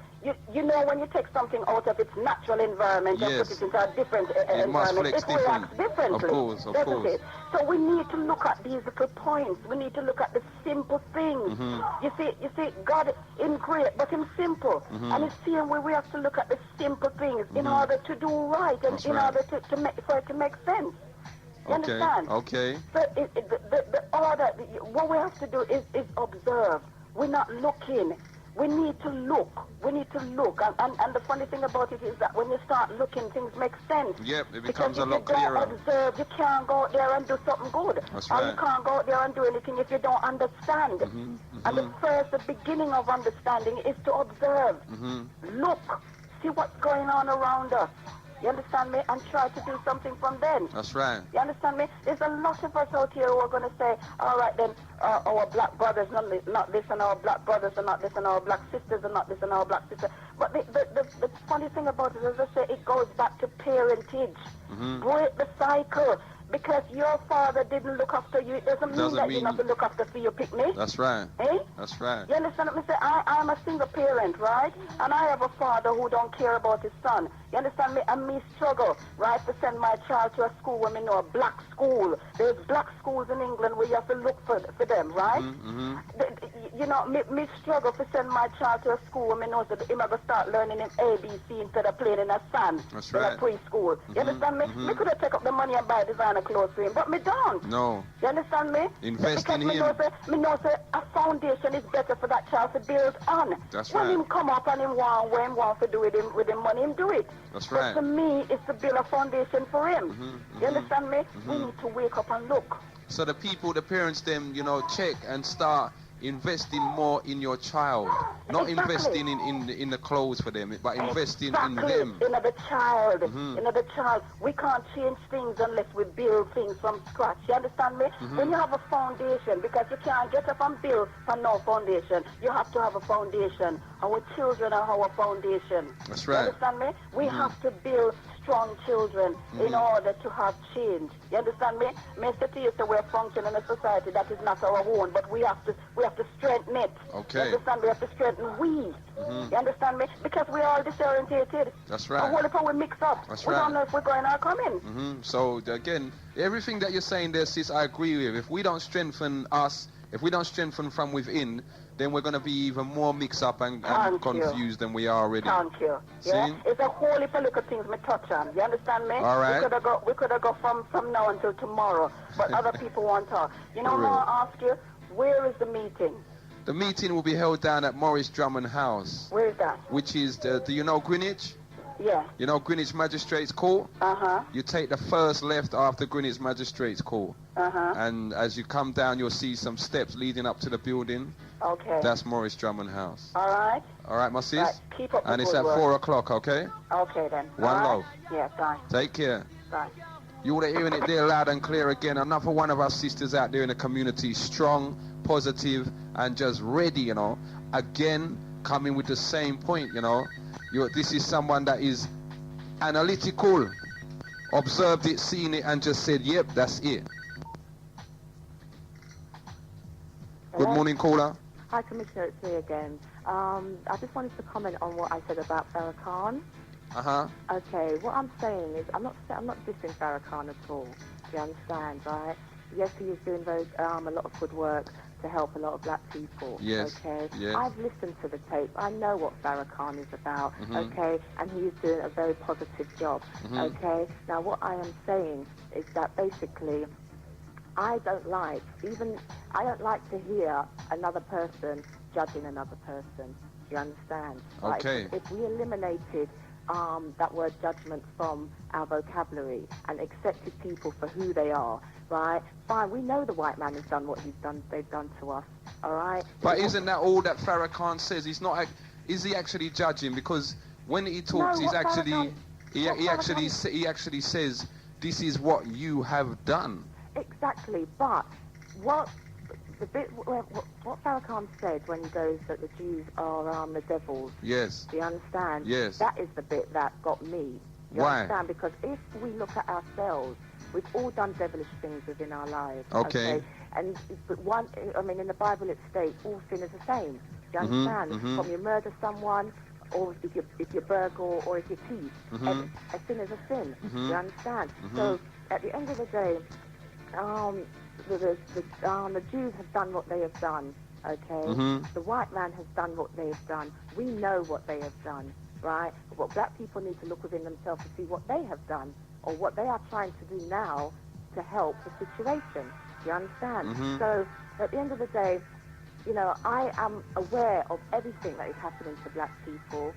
you know, when you take something out of its natural environment and put it into a different environment, it reacts differently. Of course. So we need to look at these little points. We need to look at the simple things. You see, God is great, but Him simple. And it's the same way we have to look at the simple things in order to do right and order to make sense. You understand? Okay. So the order, what we have to do is observe. We're not looking. We need to look. And the funny thing about it is that when you start looking, things make sense. Yep, it becomes a lot clearer. If you don't observe, you can't go out there and do something good. That's or right. you can't go out there and do anything if you don't understand. And the beginning of understanding is to observe. Look, see what's going on around us. You understand me? And try to do something from then. That's right. You understand me? There's a lot of us out here who are going to say, all right then, our black brothers not this, and our black brothers are not this, and our black sisters are not this, and our black sisters. But the funny thing about it is, as I say, it goes back to parentage. Break the cycle. Because your father didn't look after you, it doesn't mean that you have to look after for your picnic. That's right. That's right. You understand what I say? I'm a single parent, right? And I have a father who don't care about his son. You understand me? And me struggle, right, to send my child to a school when we know a black school. There's black schools in England where you have to look for them, right? You know, me struggle to send my child to a school when we know that he's going to start learning in ABC instead of playing in a sand. That's right. In a preschool. You understand me? Me could have taken up the money and buy designer clothes for him, but me don't. No. You understand me? Invest in him. Me know say a foundation is better for that child to build on. That's when right. him come up and him want to do with him money, him do it. That's right. But to me, it's to build a foundation for him. You understand me? We need to wake up and look. So the parents, them, check and start investing more in your child, not investing in the clothes for them, but investing in them. In the child, in the child. We can't change things unless we build things from scratch. You understand me? When you have a foundation, because you can't get up and build from no foundation, you have to have a foundation. Our children are our foundation. That's right. You understand me? We have to build strong children in order to have change. You understand me? Mr. T is we're functioning in a society that is not our own, but we have to strengthen it. Okay. You understand? We have to strengthen we. You understand me? Because we're all disorientated. That's right. And what if we mix up? That's we right. don't know if we're going or coming. So again, everything that you're saying there, sis, I agree with. If we don't strengthen us, If we don't strengthen from within, then we're going to be even more mixed up and confused than we are already. Thank you. Yeah? See? It's a whole heap of little things me touch on. You understand me? All right. We could have go from now until tomorrow, but other people want to talk. You know, I'll ask you, where is the meeting? The meeting will be held down at Morris Drummond House. Where is that? Which is, do you know Greenwich? Yeah. You know Greenwich Magistrates Court? Uh-huh. You take the first left after Greenwich Magistrates Court. Uh-huh. And as you come down, you'll see some steps leading up to the building. Okay. That's Morris Drummond House. All right. All right, my sis? Right. Keep up the And it's good at work. 4 o'clock, okay? Okay, then. One all love. right? Yeah, bye. Take care. Bye. You would have hearing it there loud and clear again. Another one of our sisters out there in the community, strong, positive, and just ready, you know. Again, coming with the same point, you know. This is someone that is analytical, observed it, seen it, and just said, yep, that's it. Hello? Good morning, caller. Hi, Commissioner, it's me again. I just wanted to comment on what I said about Farrakhan. Uh-huh. Okay, what I'm saying is, I'm not dissing Farrakhan at all. Do you understand, right? Yes, he is doing a lot of good work to help a lot of black people. Yes. Okay. Yes. I've listened to the tape. I know what Farrakhan is about. Mm-hmm. Okay, and he is doing a very positive job. Mm-hmm. Okay. Now, what I am saying is that basically, I don't like to hear another person judging another person. Do you understand? Okay. Like, if we eliminated that word judgment from our vocabulary and accepted people for who they are, right? Fine, we know the white man has done what they've done to us, all right? But isn't that all that Farrakhan says? He's not. Is he actually judging? Because when he talks, No, he's what actually. Farrakhan- He actually says, "This is what you have done." Exactly, but what Farrakhan said when he goes that the Jews are the devils. Yes. Do you understand? Yes. That is the bit that got me. You Why? understand? Because if we look at ourselves, we've all done devilish things within our lives. Okay. And but in the Bible it states all sin is the same. Do you understand? mhm. From you murder someone, or if you burgle, or if you thief, Mhm. a sin is a sin. Mhm. Do you understand? Mhm. So at the end of the day, the Jews have done what they have done, okay? Mhm. The white man has done what they have done. We know what they have done, right? But what black people need to look within themselves to see what they have done or what they are trying to do now to help the situation. Do you understand? Mhm. So at the end of the day, you know, I am aware of everything that is happening to black people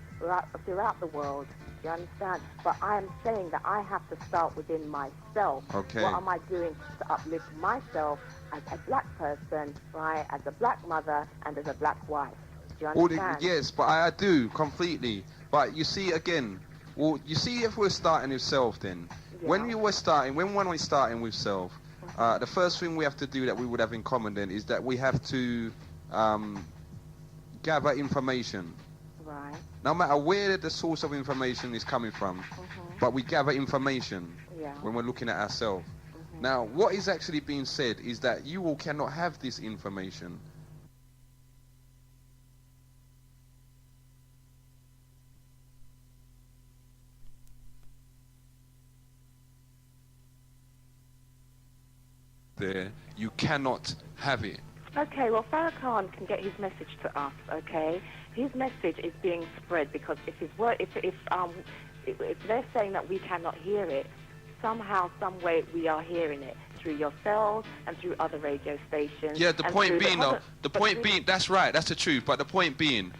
throughout the world. Do you understand? But I am saying that I have to start within myself. Okay. What am I doing to uplift myself as a black person, right? As a black mother and as a black wife. Do you understand? Yes, but I do completely. But you see, again, well, you see, if we're starting with self, then Yeah. when we're starting with self, the first thing we have to do that we would have in common then is that we have to gather information. Right. No matter where the source of information is coming from, but we gather information when we're looking at ourselves. Now, what is actually being said is that you all cannot have this information. There, you cannot have it. Okay, well, Farrakhan can get his message to us, okay? His message is being spread because if they're saying that we cannot hear it, somehow, some way, we are hearing it through yourselves and through other radio stations. Yeah, the point being, that's right, that's the truth. But the point being,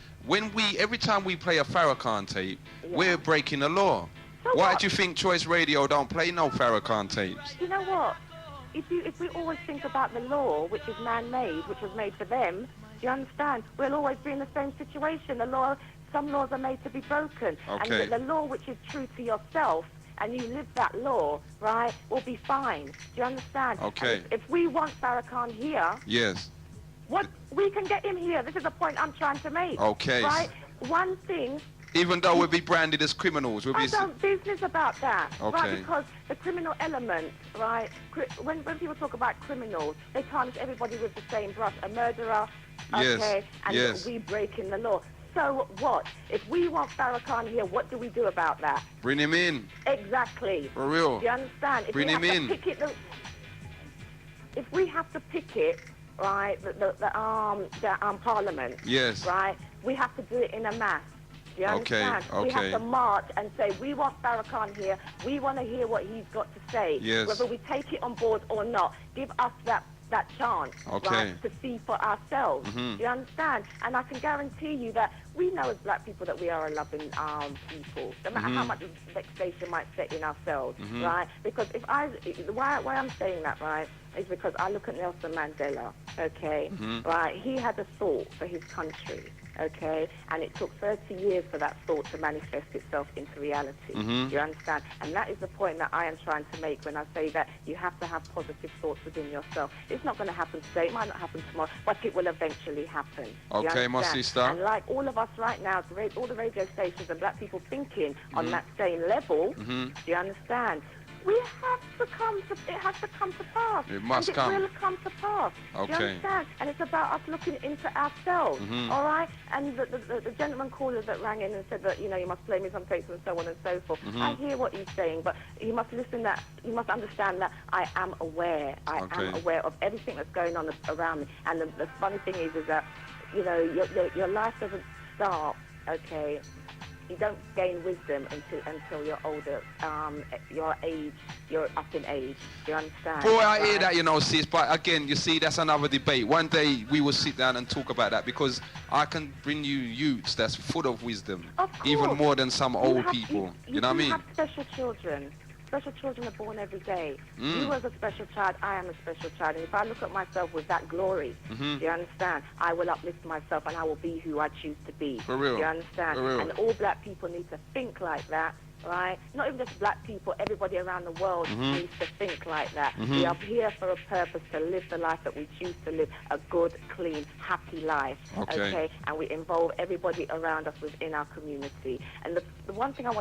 every time we play a Farrakhan tape, we're breaking the law. So Why what? do you think Choice Radio don't play no Farrakhan tapes? You know what? If we always think about the law, which is man-made, which was made for them, do you understand? We'll always be in the same situation. Some laws are made to be broken. Okay. And the law which is true to yourself, and you live that law, right, will be fine. Do you understand? Okay. And if we want Farrakhan here, Yes. we can get him here. This is the point I'm trying to make. Okay. Right? One thing... Even though we'll be branded as criminals, we'll be... I don't business about that, Okay. right? Because the criminal element, right? When people talk about criminals, they tarnish everybody with the same brush. A murderer, Yes, okay, and yes. we breaking the law. So what? If we want Farrakhan here, what do we do about that? Bring him in. Exactly. For real. Do you understand? If Bring we him have in. to pick it, if we have to pick it right, the parliament. Yes. Right? We have to do it in a mass. Do you understand? Okay. We have to march and say, we want Farrakhan here. We want to hear what he's got to say. Yes. Whether we take it on board or not. Give us that chance, right, to see for ourselves. Do you understand? And I can guarantee you that we know as black people that we are a loving people, no matter how much vexation might set in ourselves, right? Because why I'm saying that, right, is because I look at Nelson Mandela, okay, right? He had a thought for his country, okay, and it took 30 years for that thought to manifest itself into reality. You understand? And that is the point that I am trying to make when I say that you have to have positive thoughts within yourself. It's not going to happen today, it might not happen tomorrow, but it will eventually happen. Okay, my sister. And like all of us right now, all the radio stations and black people thinking on that same level, do you understand? We have to it has to come to pass. It must come. It will come to pass. Okay. Do you understand? And it's about us looking into ourselves, all right? And the gentleman caller that rang in and said that, you know, you must play me some tapes and so on and so forth. I hear what he's saying, but you must you must understand that I am aware. I am aware of everything that's going on around me. And the funny thing is that, you know, your life doesn't start, okay? You don't gain wisdom until you're older. You're up in age. Do you understand? Boy, I hear that, you know, sis. But again, you see, that's another debate. One day we will sit down and talk about that, because I can bring you youths that's full of wisdom, even more than some old people. You know what I mean? You have special children. Special children are born every day. You as a special child, I am a special child. And if I look at myself with that glory, do you understand? I will uplift myself and I will be who I choose to be. For real. Do you understand? For real. And all black people need to think like that, right? Not even just black people, everybody around the world needs to think like that. We are here for a purpose, to live the life that we choose to live, a good, clean, happy life, okay? And we involve everybody around us within our community. And the last thing I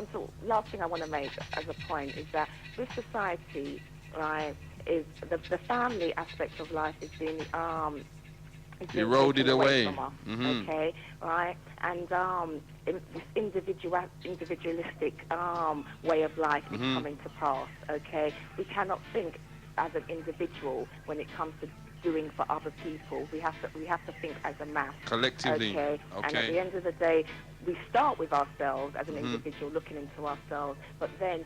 want to make as a point is that this society, right, is the family aspect of life is being eroded away from us, okay, right? And this individualistic way of life is coming to pass, okay? We cannot think as an individual when it comes to doing for other people. We have to think as a mass, collectively. Okay. And at the end of the day, we start with ourselves as an individual, looking into ourselves, but then,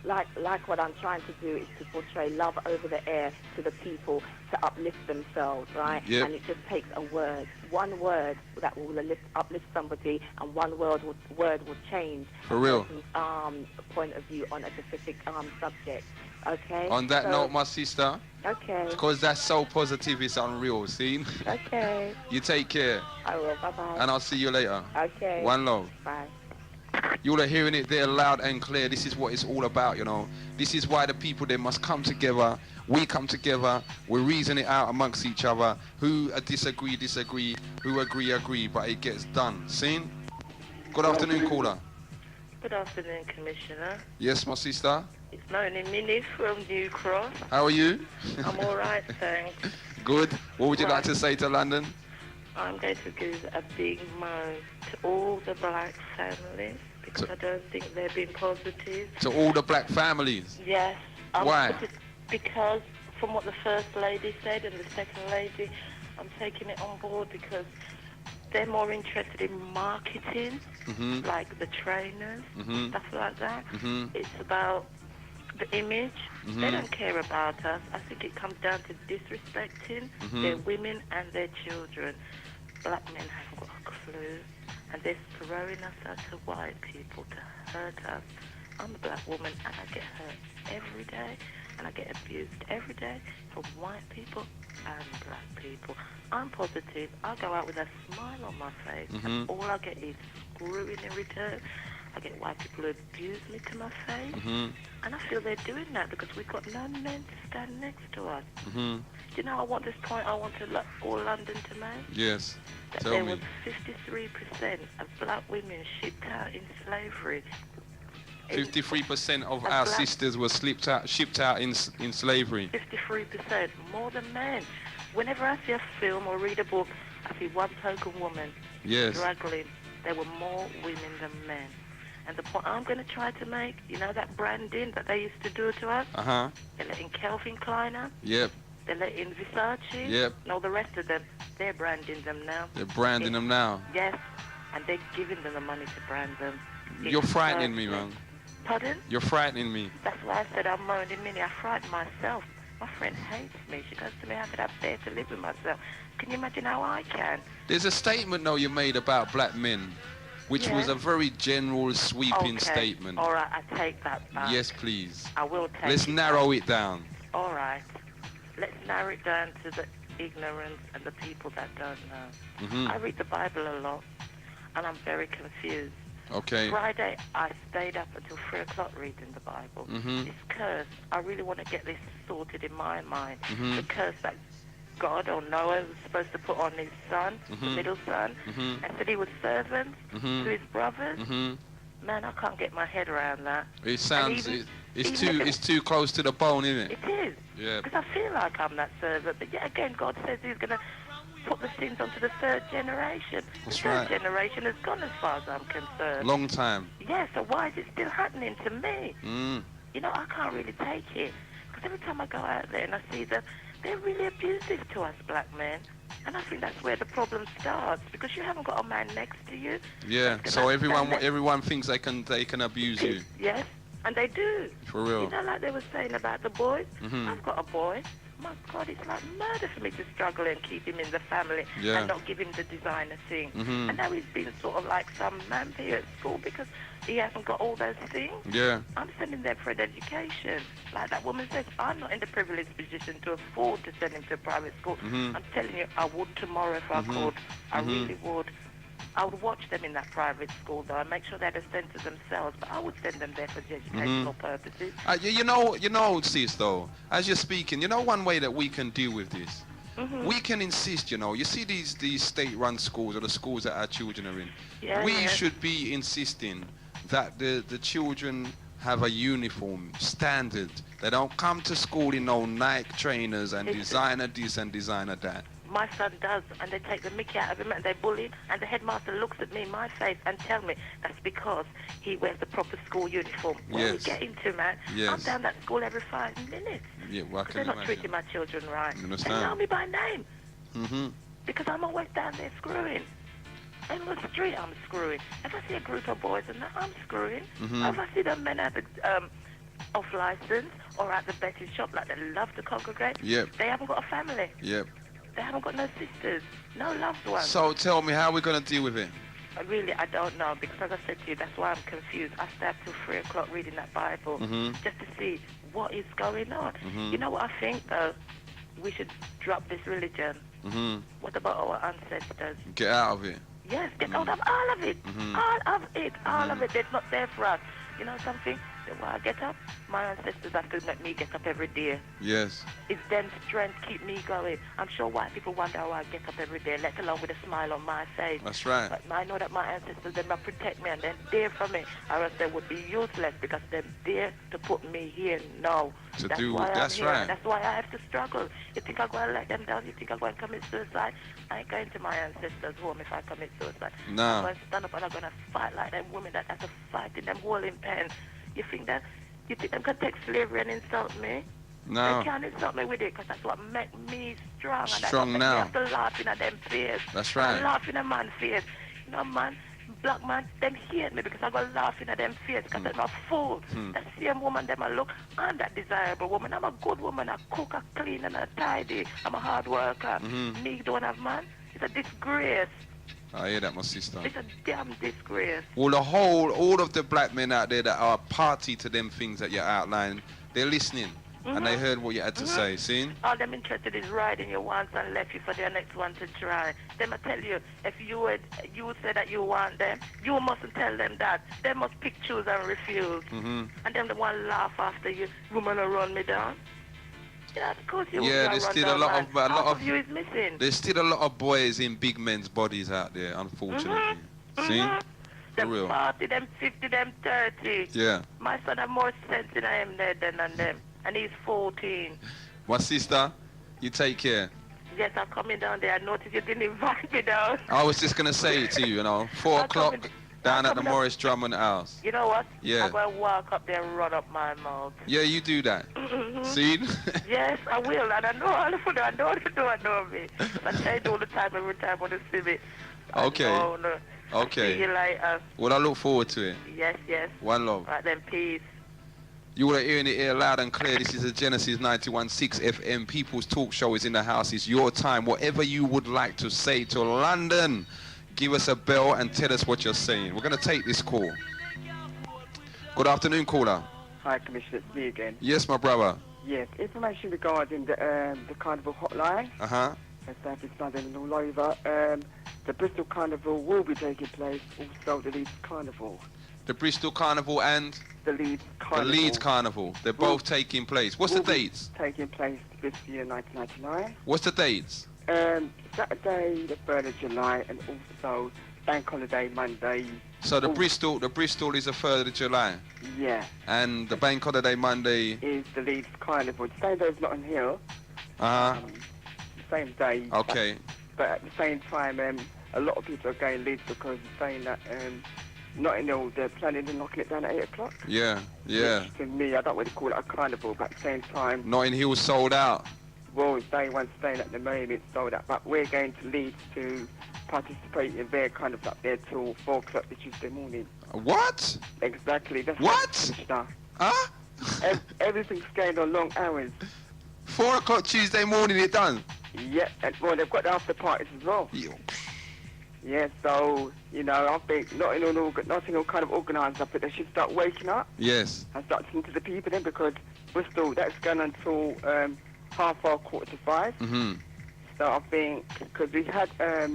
like what I'm trying to do is to portray love over the air to the people to uplift themselves, right? Yep. And it just takes one word that will uplift somebody, and one word will change for real point of view on a specific subject. Okay. On that note, my sister. Okay. Because that's so positive, it's unreal. See? Okay. You take care. I will. Bye-bye. And I'll see you later. Okay. One love. Bye. You all are hearing it there loud and clear. This is what it's all about, you know. This is why the people, they must come together. We come together. We reason it out amongst each other. Who disagree. Who agree. But it gets done. Seen? Good afternoon, caller. Good afternoon, Commissioner. Yes, my sister. It's Noni Minnie from New Cross. How are you? I'm all right, thanks. Good. What would you like to say to London? I'm going to give a big moan to all the black families, because I don't think they've been positive. To all the black families? Yes. Why? Because from what the First Lady said and the Second Lady, I'm taking it on board, because they're more interested in marketing, like the trainers, stuff like that. It's about the image. They don't care about us. I think it comes down to disrespecting their women and their children. Black men haven't got a clue, and they're throwing us out to white people to hurt us. I'm a black woman, and I get hurt every day, and I get abused every day from white people and black people. I'm positive. I go out with a smile on my face, and all I get is screwing in return. I get white people who abuse me to my face, and I feel they're doing that because we've got no men to stand next to us. You know, I want this point I want to all London to make. Yes, that tell there me. was 53% of black women shipped out in slavery. 53% of our sisters were shipped out in slavery. 53%, more than men. Whenever I see a film or read a book, I see one token woman struggling. There were more women than men. And the point I'm going to try to make, you know that branding that they used to do to us? They're letting Calvin Klein out? Yep. They're letting Versace. Yep. No, the rest of them, they're branding them now. They're branding them now. Yes, and they're giving them the money to brand them. You're frightening me, man. Pardon? You're frightening me. That's why I said I'm moaning Minnie. I frighten myself. My friend hates me. She goes to me, how could I bear to live with myself? Can you imagine how I can? There's a statement, though, you made about black men, which was a very general, sweeping statement. All right, I take that back. Yes, please. I will take Let's narrow it down. All right. Let's narrow it down to the ignorance and the people that don't know. I read the Bible a lot, and I'm very confused. Okay. Friday, I stayed up until 3 o'clock reading the Bible. This curse, I really want to get this sorted in my mind. The curse that God or Noah was supposed to put on his son, the middle son, and said he was servant to his brothers. Man, I can't get my head around that. It sounds, it's too close to the bone, isn't it? It is. Yeah. Because I feel like I'm that servant. But yet again, God says he's going to put the sins onto the third generation. That's the third right. generation has gone as far as I'm concerned. Long time. Yeah, so why is it still happening to me? You know, I can't really take it. Because every time I go out there and I see them, they're really abusive to us black men. And I think that's where the problem starts, because you haven't got a man next to you. Yeah, so everyone thinks they can abuse you. Yes, and they do. For real. You know, like they were saying about the boys. I've got a boy. My God, it's like murder for me to struggle and keep him in the family and not give him the designer thing. And now he's been sort of like some man here at school because he hasn't got all those things. Yeah. I'm sending them for an education. Like that woman says, I'm not in the privileged position to afford to send him to a private school. I'm telling you, I would tomorrow if I could. I really would. I would watch them in that private school, though, and make sure they had a sense of themselves. But I would send them there for educational purposes. You know, sis, though, as you're speaking, you know one way that we can deal with this? We can insist, you see these state-run schools or the schools that our children are in. We should be insisting that the children have a uniform standard. They don't come to school in no Nike trainers and designer this and designer that. My son does, and they take the mickey out of him and they bully him, and the headmaster looks at me in my face and tell me that's because he wears the proper school uniform. What are we getting to, man? I'm down that school every 5 minutes. Yeah, well, they're not treating my children right. Understand? They know me by name. Because I'm always down there screwing. In the street, I'm screwing. If I see a group of boys, and I'm screwing. If I see the men at the off license or at the betting shop, like they love to congregate, they haven't got a family. They haven't got no sisters, no loved ones. So tell me, how are we going to deal with it? Really, I don't know, because as I said to you, that's why I'm confused. I stay up till 3 o'clock reading that Bible just to see what is going on. You know what I think, though? We should drop this religion. What about our ancestors? Get out of it. Yes, get out of all of it. All of it. All of it. It's not there for us. You know something? When I get up, my ancestors have to make me get up every day. Yes. It's them strength keep me going. I'm sure white people wonder how I get up every day, let alone with a smile on my face. That's right. But I know that my ancestors, they must protect me and they're there for me, or else they would be useless because they're there to put me here now. That's right. That's why I have to struggle. You think I'm going to let them down? You think I'm going to commit suicide? I ain't going to my ancestors' home if I commit suicide. No. I'm going to stand up and I'm going to fight like them women that have to fight in them holding pens. You think them can take slavery and insult me? No. They can't insult me with it because that's what make me strong. And strong that's what now. I have to laugh in at them face. That's right. I'm laughing at man's face. You know, man, black man, them hate me because I go laughing at them face because they're not fool. That same woman, them I look, I'm that desirable woman. I'm a good woman. I cook, I clean, and I tidy. I'm a hard worker. Me don't have man. It's a disgrace. I hear that, my sister. It's a damn disgrace. Well, all of the black men out there that are party to them things that you outlined, they're listening. And they heard what you had to say, see? All them interested is riding you once and left you for their next one to try. Them I tell you, if you would say that you want them, you mustn't tell them that. They must pick, choose and refuse. And them the one laugh after you, woman will run me down. Yeah, of course you there's still a lot of you is missing. There's still a lot of boys in big men's bodies out there, unfortunately. See? Them real. 40, them 50, them 30. Yeah. My son have more sense in him there than them. And he's 14. My sister, you take care. Yes, I'm coming down there. I noticed you didn't invite me down. I was just going to say it to you, 4 o'clock. Down at the Morris Drummond house. You know what? Yeah. I'm going to walk up there and run up my mouth. Yeah, you do that. See? Yes, I will. And I know all of it. I know me. I change all the time, every time when I see me. Okay. Okay. See you later. Well, I look forward to it. Yes, yes. One love. Right then, peace. You are hearing it here loud and clear. This is the Genesis 91.6 FM. People's Talk Show is in the house. It's your time. Whatever you would like to say to London, give us a bell and tell us what you're saying. We're going to take this call. Good afternoon, caller. Hi, Commissioner. It's me again. Yes, my brother. Yes, information regarding the Carnival hotline. Uh-huh. South East London and all over. The Bristol Carnival will be taking place. Also, the Leeds Carnival. The Bristol Carnival and? The Leeds Carnival. The Leeds Carnival. They're both taking place. What's the dates? Taking place this year, 1999. What's the dates? Saturday, the 3rd of July, and also Bank Holiday Monday. So the Bristol is the 3rd of July? Yeah. And the Bank Holiday Monday? Is the Leeds Carnival. The same day as Notting Hill. Uh-huh. The same day. Okay. But at the same time, a lot of people are going Leeds because they're saying that Notting Hill, they're planning on knocking it down at 8 o'clock. Yeah, yeah. Which to me, I don't really call it a carnival, but at the same time... Notting Hill sold out. Well, they want staying at the moment sold out, but we're going to Leeds to participate in their kind of up there till 4 o'clock the Tuesday morning. What? Exactly. That's what? Huh? Everything's going on long hours. 4 o'clock Tuesday morning, it done? Yeah, and well, they've got the after parties as well. Yeah, so, you know, I think Nottingham kind of organised up, but they should start waking up. Yes. And start listening to the people then, because Bristol, that's going until 4:30, 4:45. Mm-hmm. So I think, because we had a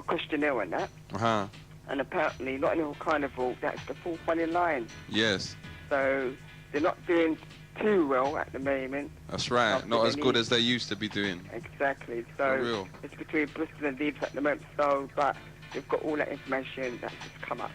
questionnaire on that, uh-huh. and apparently Nottingham Carnival, that's the fourth one in line. Yes. So they're not doing too well at the moment. That's right. Not as good as they used to be doing. Exactly. So For real. It's between Bristol and Leeds at the moment. So, but we've got all that information that's just come up.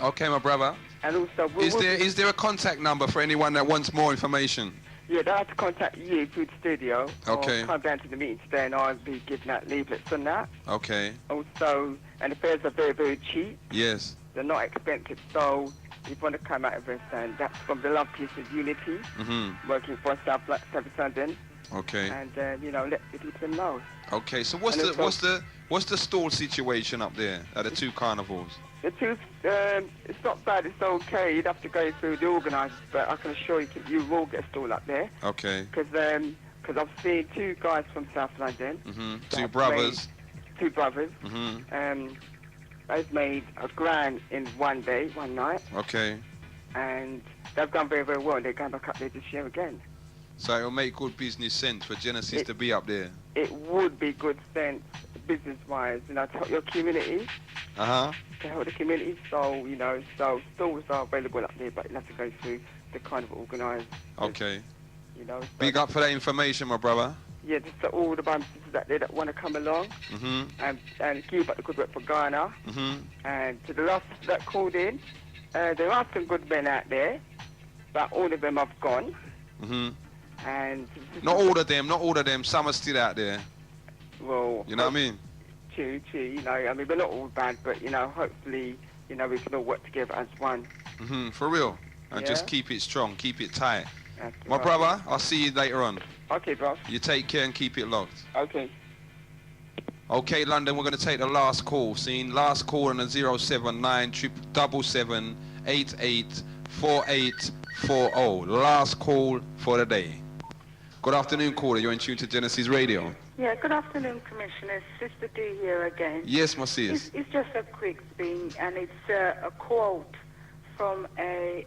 Okay, my brother. And also, is there a contact number for anyone that wants more information? Yeah, they'll have to contact you through the studio. Okay. Or come down to the meeting today, and I'll be giving out leaflets on that. Okay. Also, and the fares are very, very cheap. Yes. They're not expensive, so if you want to come out of this, and that's from the Love Piece of Unity, working for South London. Okay. And you know, let the people know. Okay. So what's the stall situation up there at the two carnivals? The two, it's not bad. It's okay. You'd have to go through the organisers, but I can assure you, you will get a stall up there. Okay. Because I've seen two guys from South London. Two brothers. Two brothers. They've made $1,000 in one day, one night. Okay. And they've done very, very well. They're going back up there this year again. So it'll make good business sense for Genesis to be up there. It would be good sense, business-wise, you know, to help your community. Uh-huh. To help the community. So, you know, so stalls are available up there, but you have to go through the kind of organised. Okay. You know. So big up for that information, my brother. Yeah, just to all the brothers that there that want to come along. And keep up the good work for Ghana. And to the last that called in, there are some good men out there, but all of them have gone. And not all of them. Some are still out there. Well, you know what I mean? True. You know, I mean, we're not all bad, but you know, hopefully, you know, we can all work together as one. For real. And just keep it strong, keep it tight. That's my right. brother, I'll see you later on. Okay, bro. You take care and keep it locked. Okay. Okay, London, we're going to take the last call. Last call on the 079 777 884840. Last call for the day. Good afternoon, caller. You're in tune to Genesis Radio. Yeah, good afternoon, Commissioner. Sister D here again. Yes, my sis. It's just a quick thing, and it's a quote from a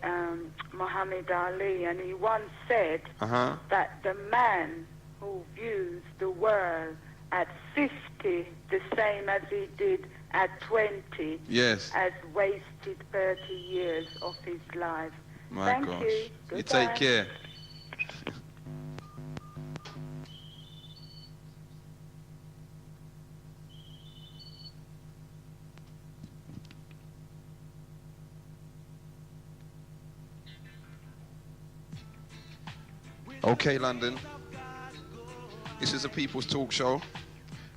Muhammad Ali, and he once said that the man who views the world at 50 the same as he did at 20 has wasted 30 years of his life. Thank you. Goodbye. You take care. Okay, London. This is a People's Talk Show.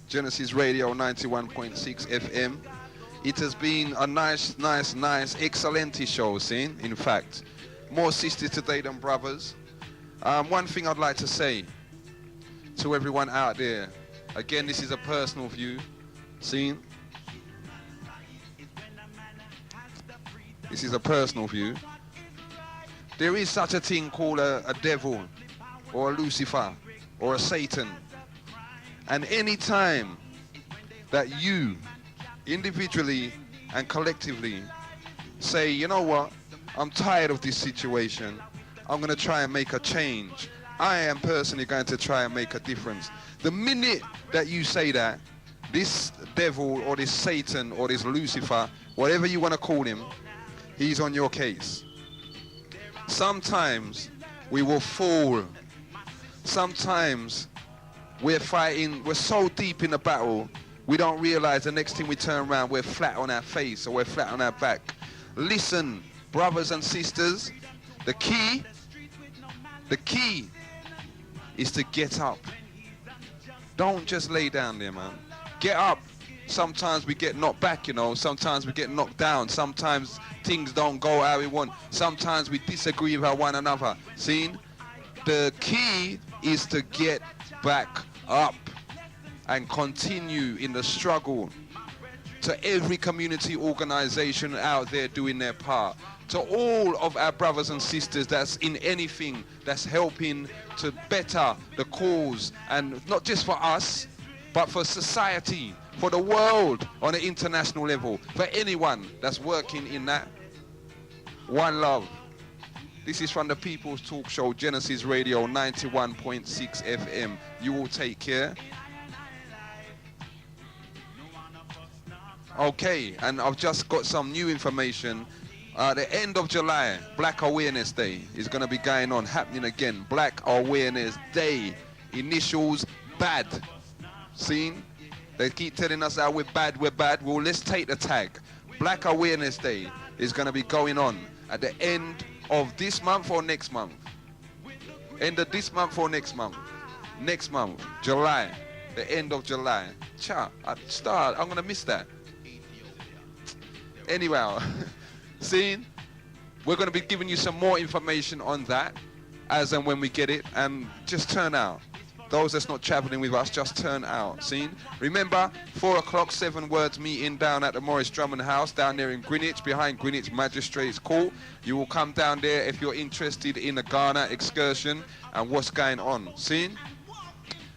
Genesis Radio 91.6 FM. It has been a nice, excellent show, see? In fact, more sisters today than brothers. One thing I'd like to say to everyone out there, again, this is a personal view, see? This is a personal view. There is such a thing called a devil, or a Lucifer, or a Satan. And any time that you, individually and collectively, say, you know what, I'm tired of this situation, I'm going to try and make a change, I am personally going to try and make a difference. The minute that you say that, this devil or this Satan or this Lucifer, whatever you want to call him, he's on your case. Sometimes we will fall. Sometimes we're fighting, we're so deep in the battle, we don't realize the next thing we turn around, we're flat on our face or we're flat on our back. Listen, brothers and sisters, the key is to get up. Don't just lay down there, man. Get up. Sometimes we get knocked back, you know. Sometimes we get knocked down. Sometimes things don't go how we want. Sometimes we disagree with one another. See? The key is to get back up and continue in the struggle. To every community organization out there doing their part. To all of our brothers and sisters that's in anything that's helping to better the cause, and not just for us, but for society, for the world on an international level, for anyone that's working in that. One love. This is from the People's Talk Show, Genesis Radio 91.6 FM. You all take care. Okay, and I've just got some new information. The end of July, Black Awareness Day is going to be going on, happening again. Black Awareness Day. Initials, BAD. Seen? They keep telling us that we're bad. Well, let's take the tag. Black Awareness Day is going to be going on at the end of this month or next month? End of this month or next month? Next month, July. The end of July. I'm going to miss that. Anyway, see, we're going to be giving you some more information on that as and when we get it, and just turn out. Those that's not traveling with us, just turn out. See? Remember, 4 o'clock, 7 Words meeting down at the Morris Drummond House down there in Greenwich, behind Greenwich Magistrates Court. You will come down there if you're interested in the Ghana excursion and what's going on. See?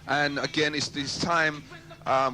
And again, it's this time.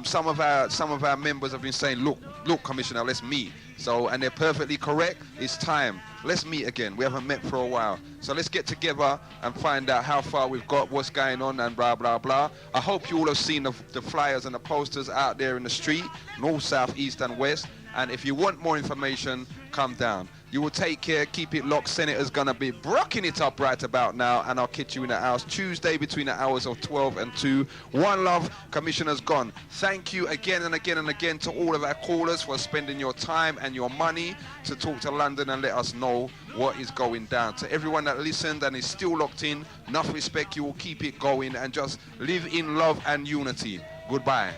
Some of our members have been saying, look, Commissioner, let's meet. So, and they're perfectly correct. It's time. Let's meet again. We haven't met for a while. So let's get together and find out how far we've got, what's going on, and blah, blah, blah. I hope you all have seen the flyers and the posters out there in the street, north, south, east, and west. And if you want more information, come down. You will take care. Keep it locked. Senator's going to be brocking it up right about now. And I'll catch you in the house Tuesday between the hours of 12 and 2. One love. Commissioner's gone. Thank you again and again and again to all of our callers for spending your time and your money to talk to London and let us know what is going down. To everyone that listened and is still locked in, enough respect. You will keep it going and just live in love and unity. Goodbye.